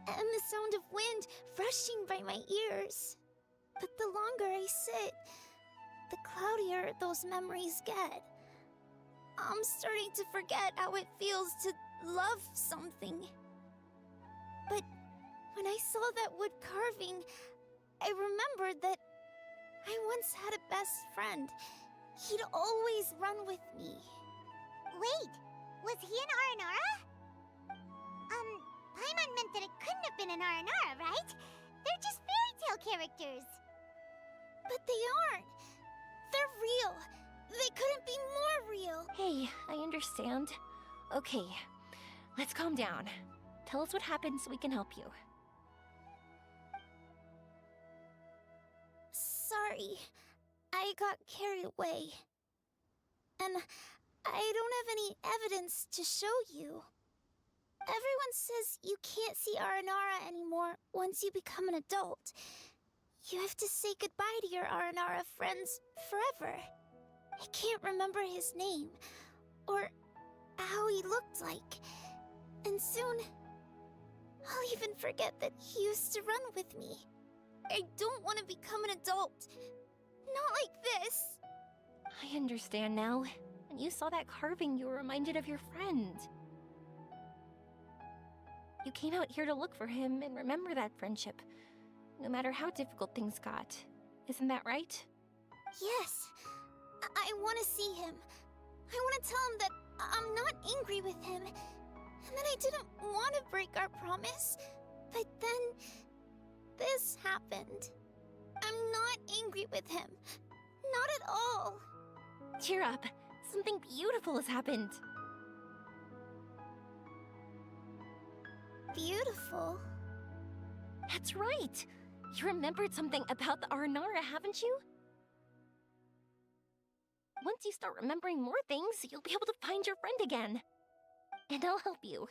and the sound of wind rushing by my ears. But the longer I sit, the cloudier those memories get. I'm starting to forget how it feels to love something. But when I saw that wood carving, I remembered that I once had a best friend. He'd always run with me. Wait, was he an Aranara? Paimon meant that it couldn't have been an Aranara, right? They're just fairy tale characters. But they aren't. They're real. They couldn't be more real. Hey, I understand. Okay, let's calm down. Tell us what happened so we can help you. Sorry. I got carried away. And I don't have any evidence to show you. Everyone says you can't see Aranara anymore once you become an adult. You have to say goodbye to your Aranara friends forever. I can't remember his name, or how he looked like. And soon, I'll even forget that he used to run with me. I don't want to become an adult. Not like this. I understand now. When you saw that carving, you were reminded of your friend. You came out here to look for him and remember that friendship, no matter how difficult things got. Isn't that right? Yes. I want to see him. I want to tell him that I'm not angry with him, and that I didn't want to break our promise. But then, this happened. I'm not angry with him. Not at all. Cheer up. Something beautiful has happened. Beautiful? That's right. You remembered something about the Aranara, haven't you? Once you start remembering more things, you'll be able to find your friend again. And I'll help you.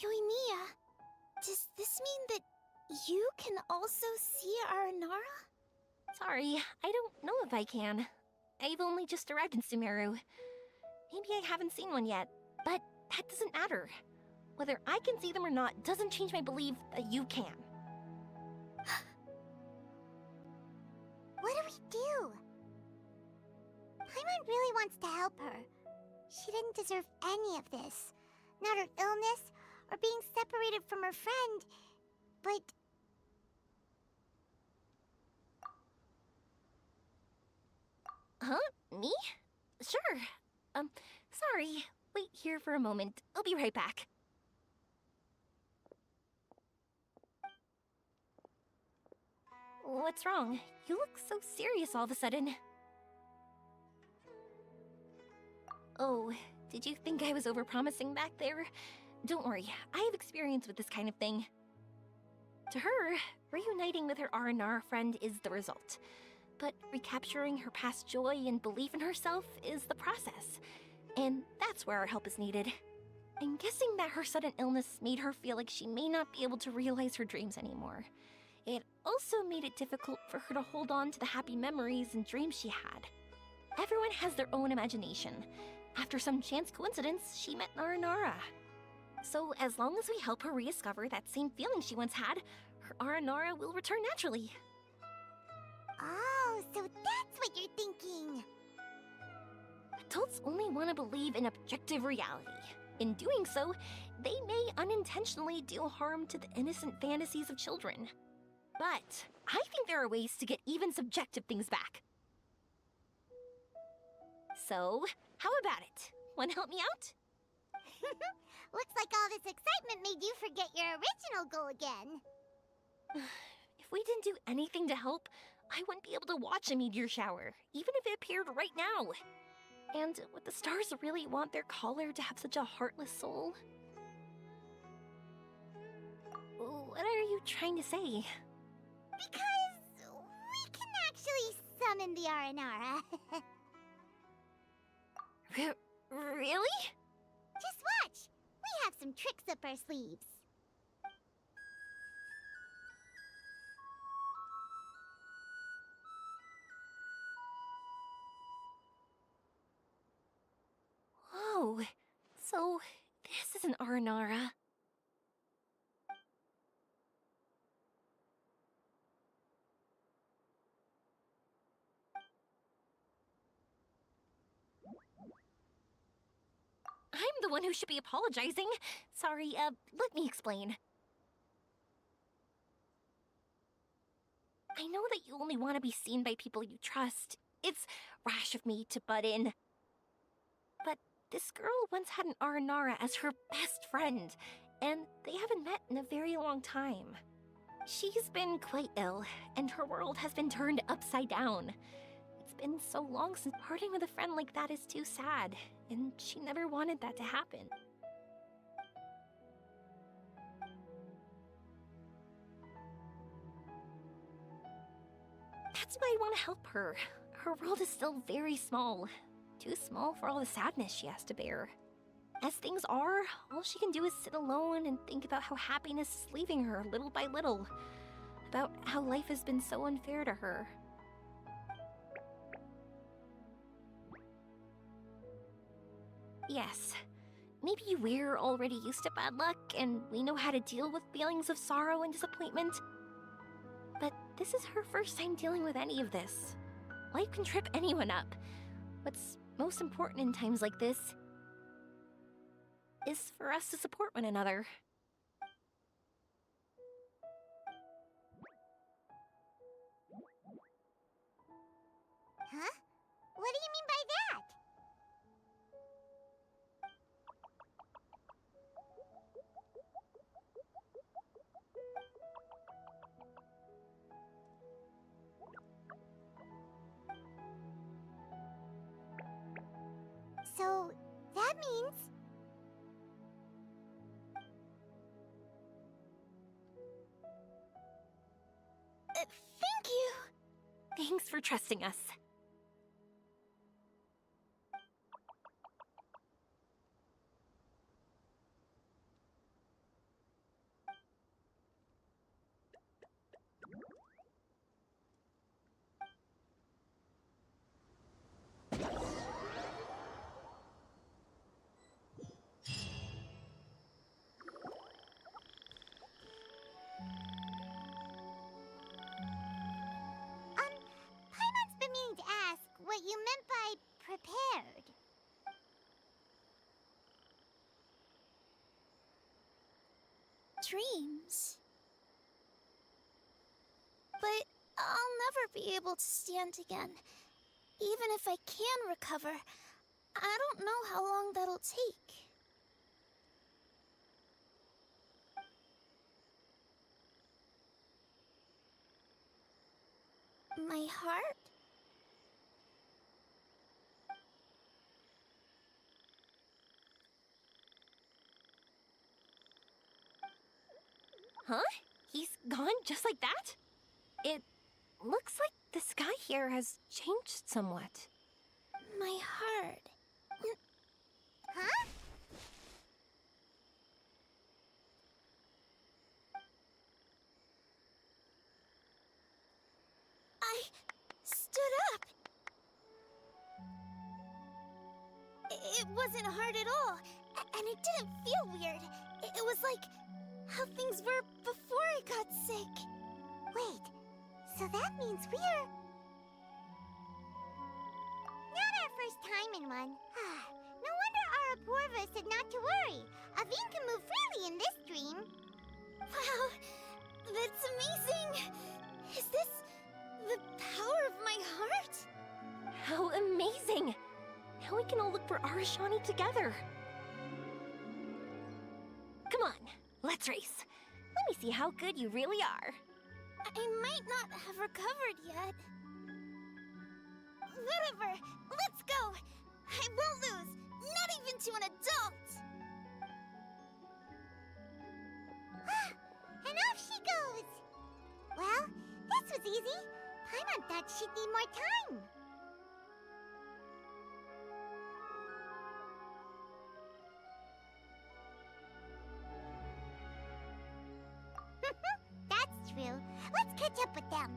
Yoimiya, does this mean that you can also see Aranara? Sorry, I don't know if I can. I've only just arrived in Sumeru. Maybe I haven't seen one yet, but that doesn't matter. Whether I can see them or not doesn't change my belief that you can. What do we do? Paimon really wants to help her. She didn't deserve any of this. Not her illness, or being separated from her friend. But... Huh? Me? Sure. Sorry. Wait here for a moment. I'll be right back. What's wrong? You look so serious all of a sudden. Oh, did you think I was overpromising back there? Don't worry, I have experience with this kind of thing. To her, reuniting with her Aranara friend is the result. But recapturing her past joy and belief in herself is the process. And that's where our help is needed. I'm guessing that her sudden illness made her feel like she may not be able to realize her dreams anymore. It also made it difficult for her to hold on to the happy memories and dreams she had. Everyone has their own imagination. After some chance coincidence, she met Aranara. So as long as we help her rediscover that same feeling she once had, her Aranara will return naturally. Oh, so that's what you're thinking. Adults only want to believe in objective reality. In doing so, they may unintentionally do harm to the innocent fantasies of children. But I think there are ways to get even subjective things back. So, how about it? Want to help me out? Looks like all this excitement made you forget your original goal again. If we didn't do anything to help, I wouldn't be able to watch a meteor shower, even if it appeared right now. And would the stars really want their caller to have such a heartless soul? What are you trying to say? Because we can actually summon the Aranara. Really? Just watch! We have some tricks up our sleeves. Whoa, so this is an Aranara. I'm the one who should be apologizing. Sorry, let me explain. I know that you only want to be seen by people you trust. It's rash of me to butt in. But this girl once had an Aranara as her best friend, and they haven't met in a very long time. She's been quite ill, and her world has been turned upside down. It's been so long since parting with a friend like that is too sad, and she never wanted that to happen. That's why I want to help her. Her world is still very small. Too small for all the sadness she has to bear. As things are, all she can do is sit alone and think about how happiness is leaving her little by little. About how life has been so unfair to her. Yes, maybe we're already used to bad luck and we know how to deal with feelings of sorrow and disappointment. But this is her first time dealing with any of this. Life can trip anyone up. What's most important in times like this is for us to support one another. Huh? What do you mean by that? So, that means... Thank you! Thanks for trusting us. Paimon's been meaning to ask what you meant by prepared. Dreams. But I'll never be able to stand again. Even if I can recover, I don't know how long that'll take. My heart? Huh? He's gone just like that? It looks like the sky here has changed somewhat. My heart. Huh? I stood up. It wasn't hard at all, and it didn't feel weird. It was like how things were before I got sick. Wait, so that means we're... not our first time in one. No wonder Araporva said not to worry. Aveen can move freely in this dream. Wow, that's amazing. Is this the power of my heart? How amazing! Now we can all look for Arashani together. Come on, let's race. Let me see how good you really are. I might not have recovered yet. Whatever, let's go. I won't lose, not even to an adult. And off she goes. Well, this was easy. Paimon thought she'd need more time. That's true. Let's catch up with them.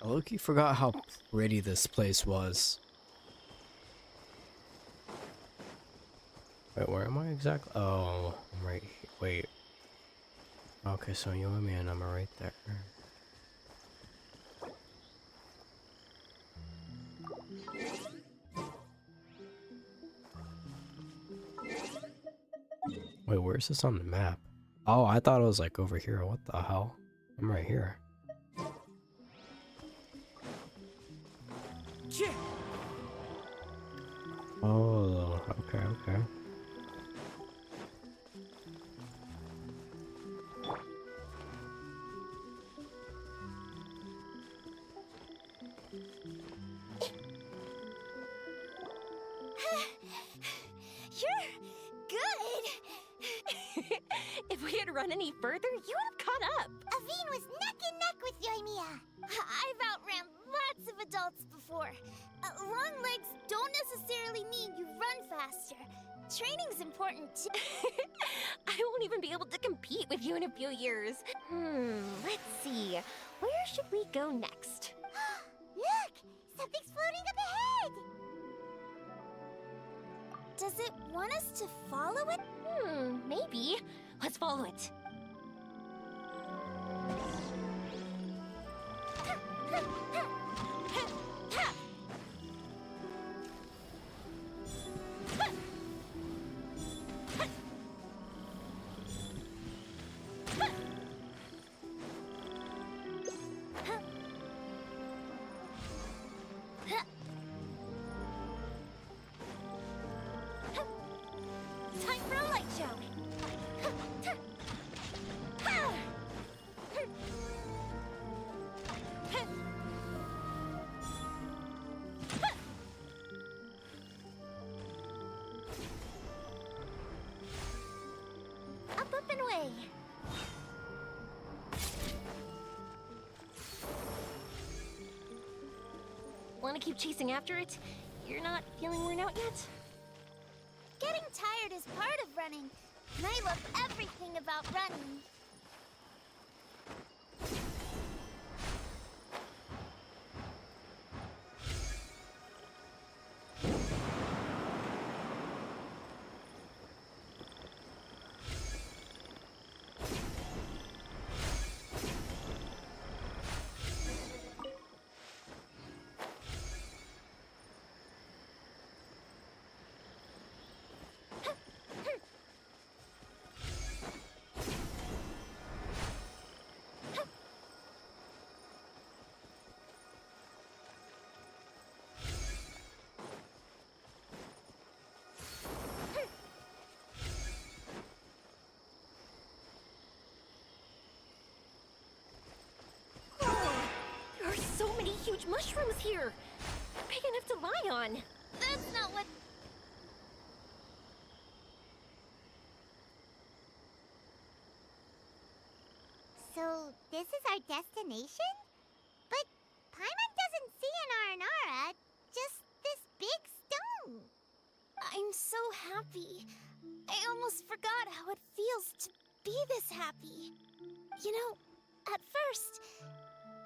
I low-key forgot how pretty this place was. Wait, where am I exactly? Oh, I'm right here. Wait. Okay, so you and me and I'm right there. Wait, where's this on the map? Oh, I thought it was like over here. What the hell? I'm right here. Oh, okay, okay. You're good. If we had run any further, you would have caught up. Aveen was neck and neck with Yoimiya. I've outran lots of adults before. Long legs don't necessarily mean you run faster. Training's important too. I won't even be able to compete with you in a few years. Let's see. Where should we go next? Look! Something's floating up ahead! Does it want us to follow it? Maybe. Let's follow it. Time for a light show. Up, up, and away. Want to keep chasing after it? You're not feeling worn out yet? Getting tired is part of running, and I love everything about running. mushrooms here. Big enough to lie on. That's not what... So, this is our destination? But Paimon doesn't see an Aranara, just this big stone. I'm so happy. I almost forgot how it feels to be this happy. You know, at first,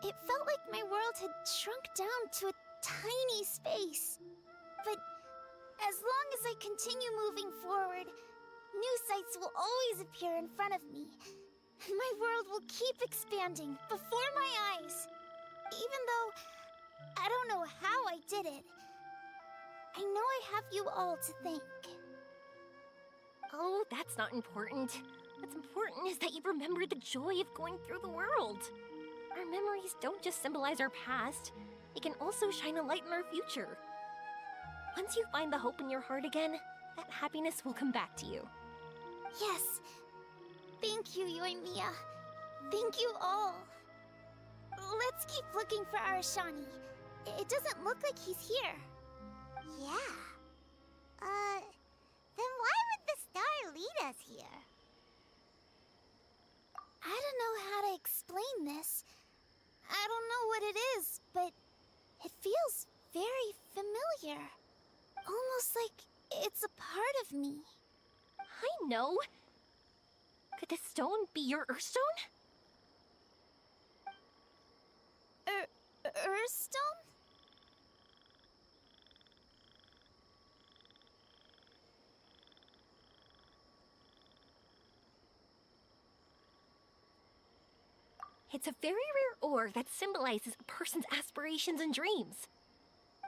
it felt like my world had shrunk down to a tiny space. But as long as I continue moving forward, new sights will always appear in front of me. And my world will keep expanding before my eyes. Even though I don't know how I did it, I know I have you all to thank. Oh, that's not important. What's important is that you remember the joy of going through the world. Our memories don't just symbolize our past, they can also shine a light in our future. Once you find the hope in your heart again, that happiness will come back to you. Yes. Thank you, Yoimiya. Thank you all. Let's keep looking for Arashani. It doesn't look like he's here. Yeah. Then why would the star lead us here? I don't know how to explain this. I don't know what it is, but it feels very familiar. Almost like it's a part of me. I know. Could this stone be your Earthstone? Earthstone? It's a very rare ore that symbolizes a person's aspirations and dreams.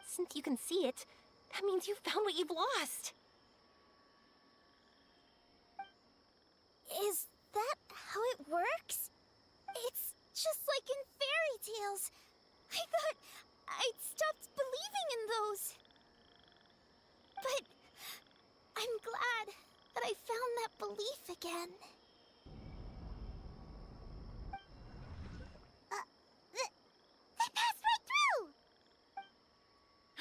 Since you can see it, that means you've found what you've lost. Is that how it works? It's just like in fairy tales. I thought I'd stopped believing in those. But I'm glad that I found that belief again. They passed right through!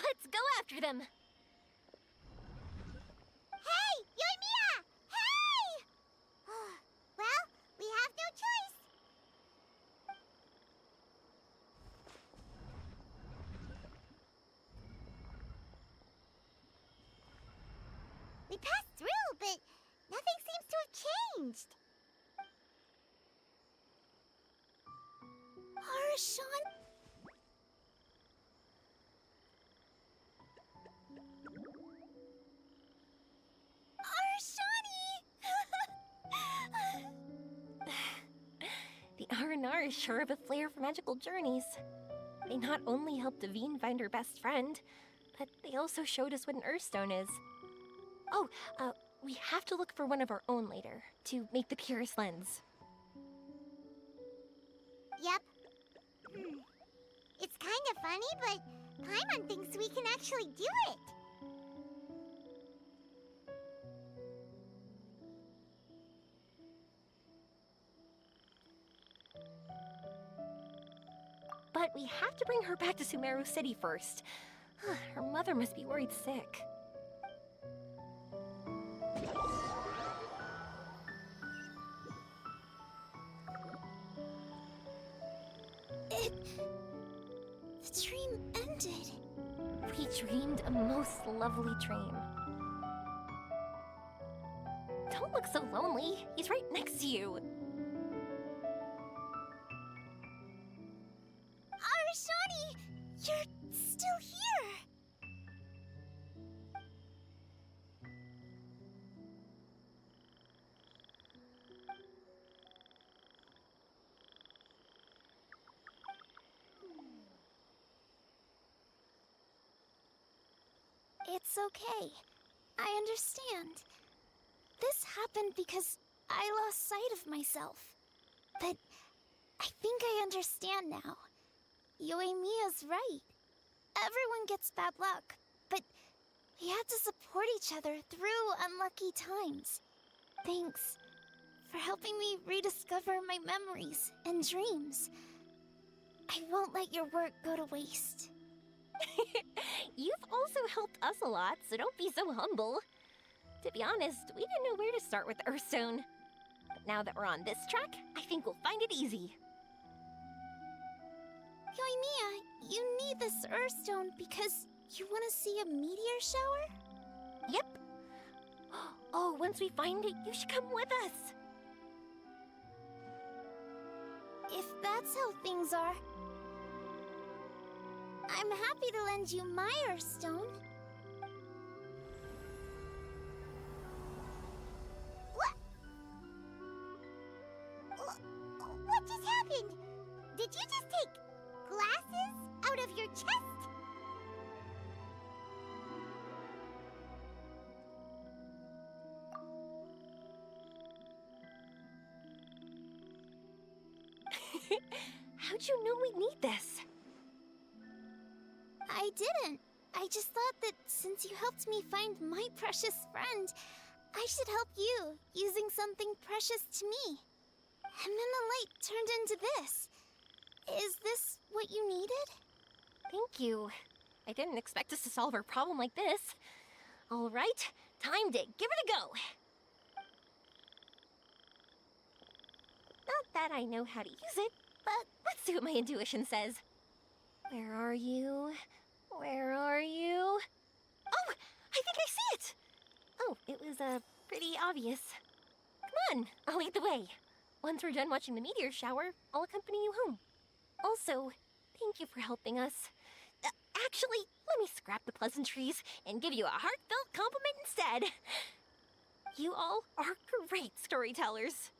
Let's go after them. Hey, Yoimiya! Hey! Well, we have no choice. We passed through, but nothing seems to have changed. Arashan? The R&R is sure of a flair for magical journeys. They not only helped Devine find her best friend, but they also showed us what an Earthstone is. Oh, we have to look for one of our own later, to make the purest lens. Yep. It's kind of funny, but Paimon thinks we can actually do it. But we have to bring her back to Sumeru City first. Her mother must be worried sick. The dream ended. We dreamed a most lovely dream. Don't look so lonely. He's right next to you. Arashani! You're still here! It's okay. I understand. This happened because I lost sight of myself. But I think I understand now. Yoimiya's right. Everyone gets bad luck, but we have to support each other through unlucky times. Thanks for helping me rediscover my memories and dreams. I won't let your work go to waste. You've also helped us a lot, so don't be so humble. To be honest, we didn't know where to start with Earthstone. But now that we're on this track, I think we'll find it easy. Yoimiya, you need this Earthstone because you want to see a meteor shower? Yep. Oh, once we find it, you should come with us. If that's how things are, I'm happy to lend you my Earthstone. What just happened? Did you just take glasses out of your chest? How'd you know we need this? I didn't. I just thought that since you helped me find my precious friend, I should help you using something precious to me. And then the light turned into this. Is this what you needed? Thank you. I didn't expect us to solve our problem like this. All right, time to give it a go. Not that I know how to use it, but let's see what my intuition says. Where are you? Where are you? Oh, I think I see it! Oh, it was, pretty obvious. Come on, I'll lead the way. Once we're done watching the meteor shower, I'll accompany you home. Also, thank you for helping us. Actually, let me scrap the pleasantries and give you a heartfelt compliment instead. You all are great storytellers.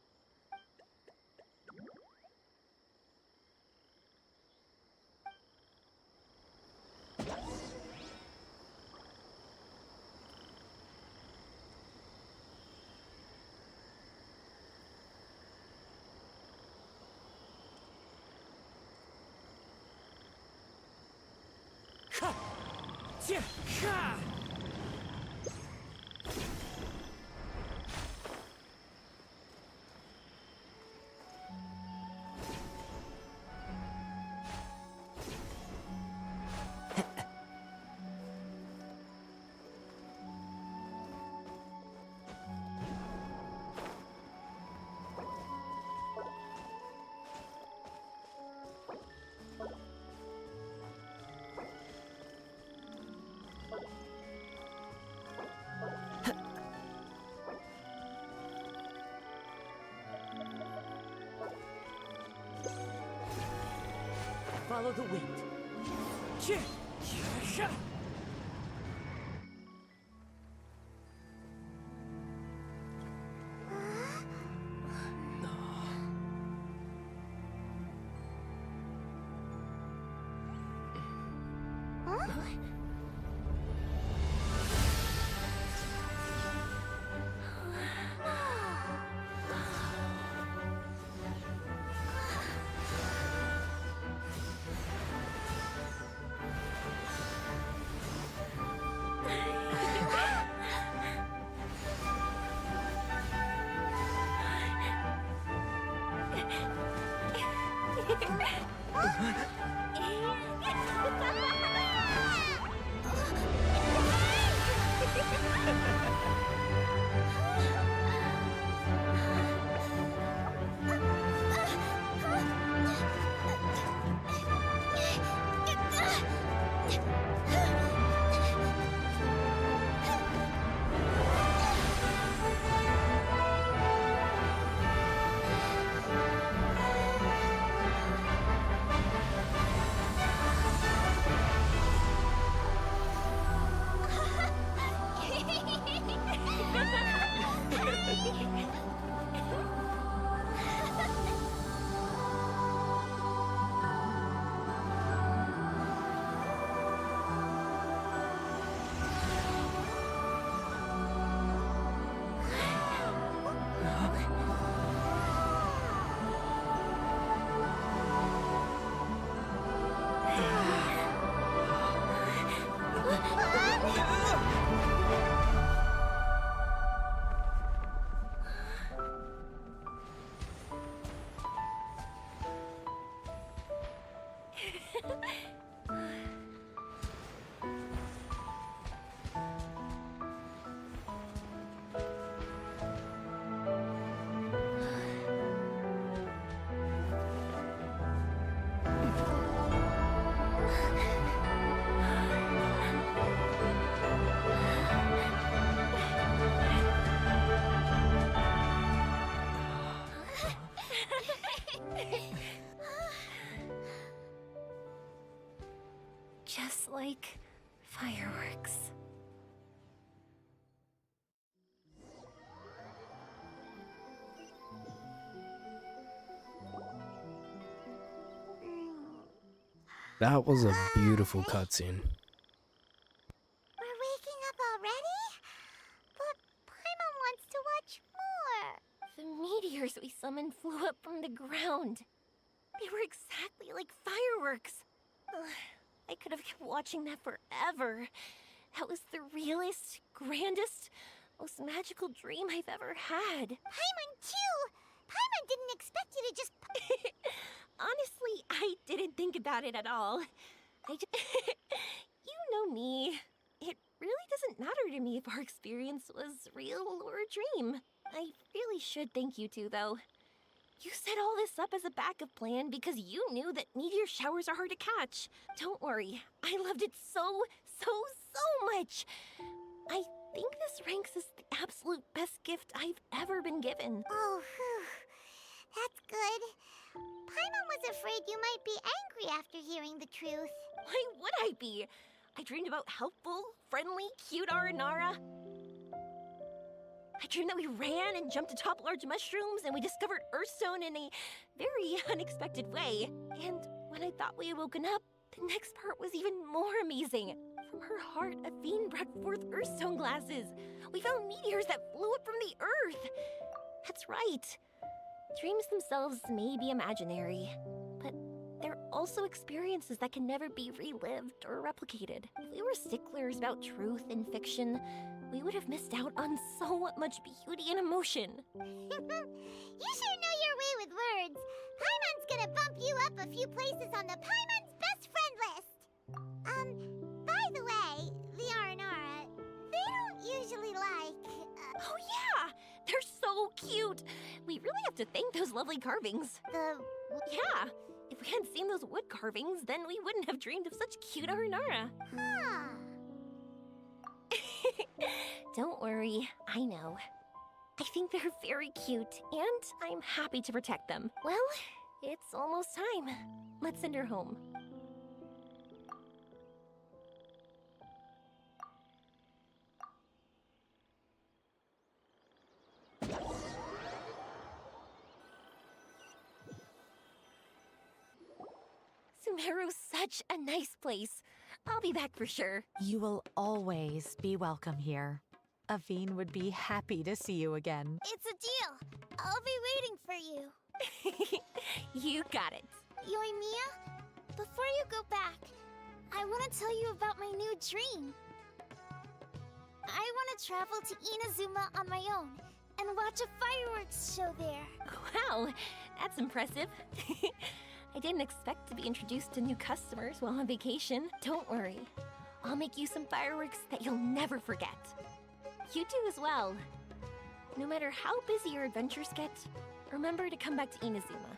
Follow the wind. just like fireworks. That was a beautiful cutscene. We're waking up already? But Paimon wants to watch more. The meteors we summoned flew up from the ground. They were exactly like fireworks. Ugh, I could have kept watching that forever. That was the realest, grandest, most magical dream I've ever had. Paimon too! Paimon didn't expect you to just... Honestly, I didn't think about it at all. You know me. It really doesn't matter to me if our experience was real or a dream. I really should thank you two, though. You set all this up as a backup plan because you knew that meteor showers are hard to catch. Don't worry, I loved it so much. I think this ranks as the absolute best gift I've ever been given. Oh, whew. That's good. Paimon was afraid you might be angry after hearing the truth. Why would I be? I dreamed about helpful, friendly, cute Aranara. I dreamed that we ran and jumped atop large mushrooms and we discovered Earthstone in a very unexpected way. And when I thought we had woken up, the next part was even more amazing. From her heart, Avine brought forth Earthstone glasses. We found meteors that flew up from the Earth. That's right. Dreams themselves may be imaginary, but they're also experiences that can never be relived or replicated. If we were sticklers about truth in fiction, we would have missed out on so much beauty and emotion. You sure know your way with words. Paimon's gonna bump you up a few places on the Paimon's best friend list. By the way, the Aranara, they don't usually like... Oh yeah! They're so cute! We really have to thank those lovely carvings. Yeah! If we hadn't seen those wood carvings, then we wouldn't have dreamed of such cute Aranara. Huh. Don't worry, I know. I think they're very cute, and I'm happy to protect them. Well, it's almost time. Let's send her home. Sumeru's such a nice place. I'll be back for sure. You will always be welcome here. Avine would be happy to see you again. It's a deal. I'll be waiting for you. You got it. Yoimiya, before you go back, I want to tell you about my new dream. I want to travel to Inazuma on my own and watch a fireworks show there. Wow, that's impressive. I didn't expect to be introduced to new customers while on vacation. Don't worry. I'll make you some fireworks that you'll never forget. You do as well. No matter how busy your adventures get, remember to come back to Inazuma.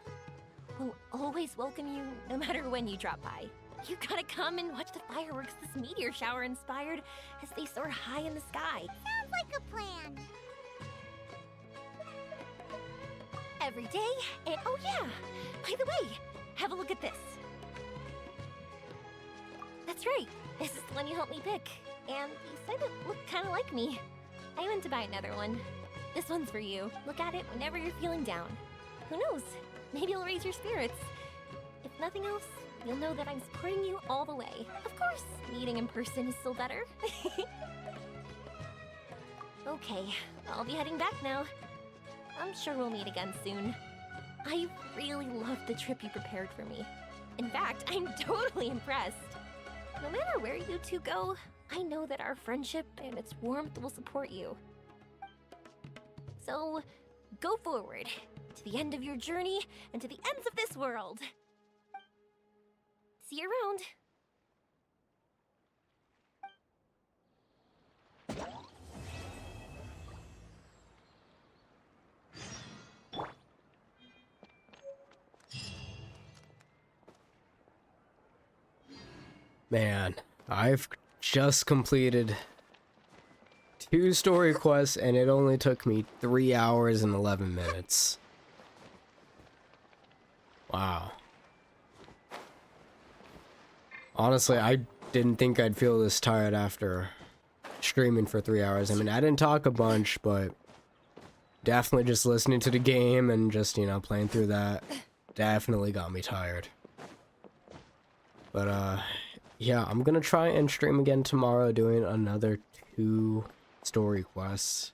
We'll always welcome you, no matter when you drop by. You gotta come and watch the fireworks this meteor shower inspired as they soar high in the sky. Sounds like a plan. Every day, and oh yeah, by the way, have a look at this. That's right, this is the one you helped me pick. And you said it looked kind of like me. I went to buy another one. This one's for you. Look at it whenever you're feeling down. Who knows? Maybe it'll raise your spirits. If nothing else, you'll know that I'm supporting you all the way. Of course, meeting in person is still better. Okay, I'll be heading back now. I'm sure we'll meet again soon. I really loved the trip you prepared for me. In fact, I'm totally impressed. No matter where you two go, I know that our friendship and its warmth will support you. So, go forward, to the end of your journey and to the ends of this world. See you around. Man, I've just completed 2 story quests and it only took me 3 hours and 11 minutes. Wow. Honestly, I didn't think I'd feel this tired after streaming for 3 hours. I mean, I didn't talk a bunch, but definitely just listening to the game and just, you know, playing through that definitely got me tired. But, yeah, I'm gonna try and stream again tomorrow doing another 2 story quests.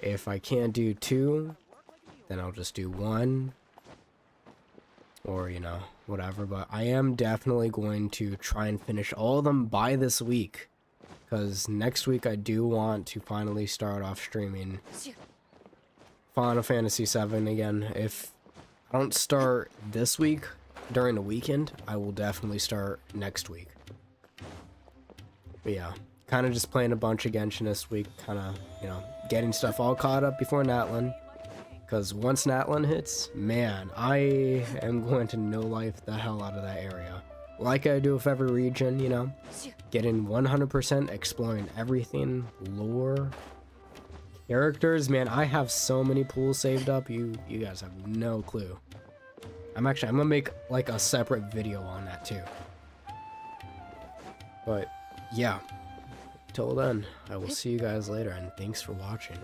If I can't do 2, then I'll just do 1. Or, you know, whatever. But I am definitely going to try and finish all of them by this week. Because next week I do want to finally start off streaming Final Fantasy VII again. If I don't start this week during the weekend, I will definitely start next week. But yeah, kind of just playing a bunch of Genshin this week. Kind of, you know, getting stuff all caught up before Natlan. Because once Natlan hits, man, I am going to no-life the hell out of that area. Like I do with every region, you know? Getting 100%, exploring everything, lore, characters. Man, I have so many pools saved up, you guys have no clue. I'm gonna make like a separate video on that too. But yeah, till then, I will see you guys later, and thanks for watching.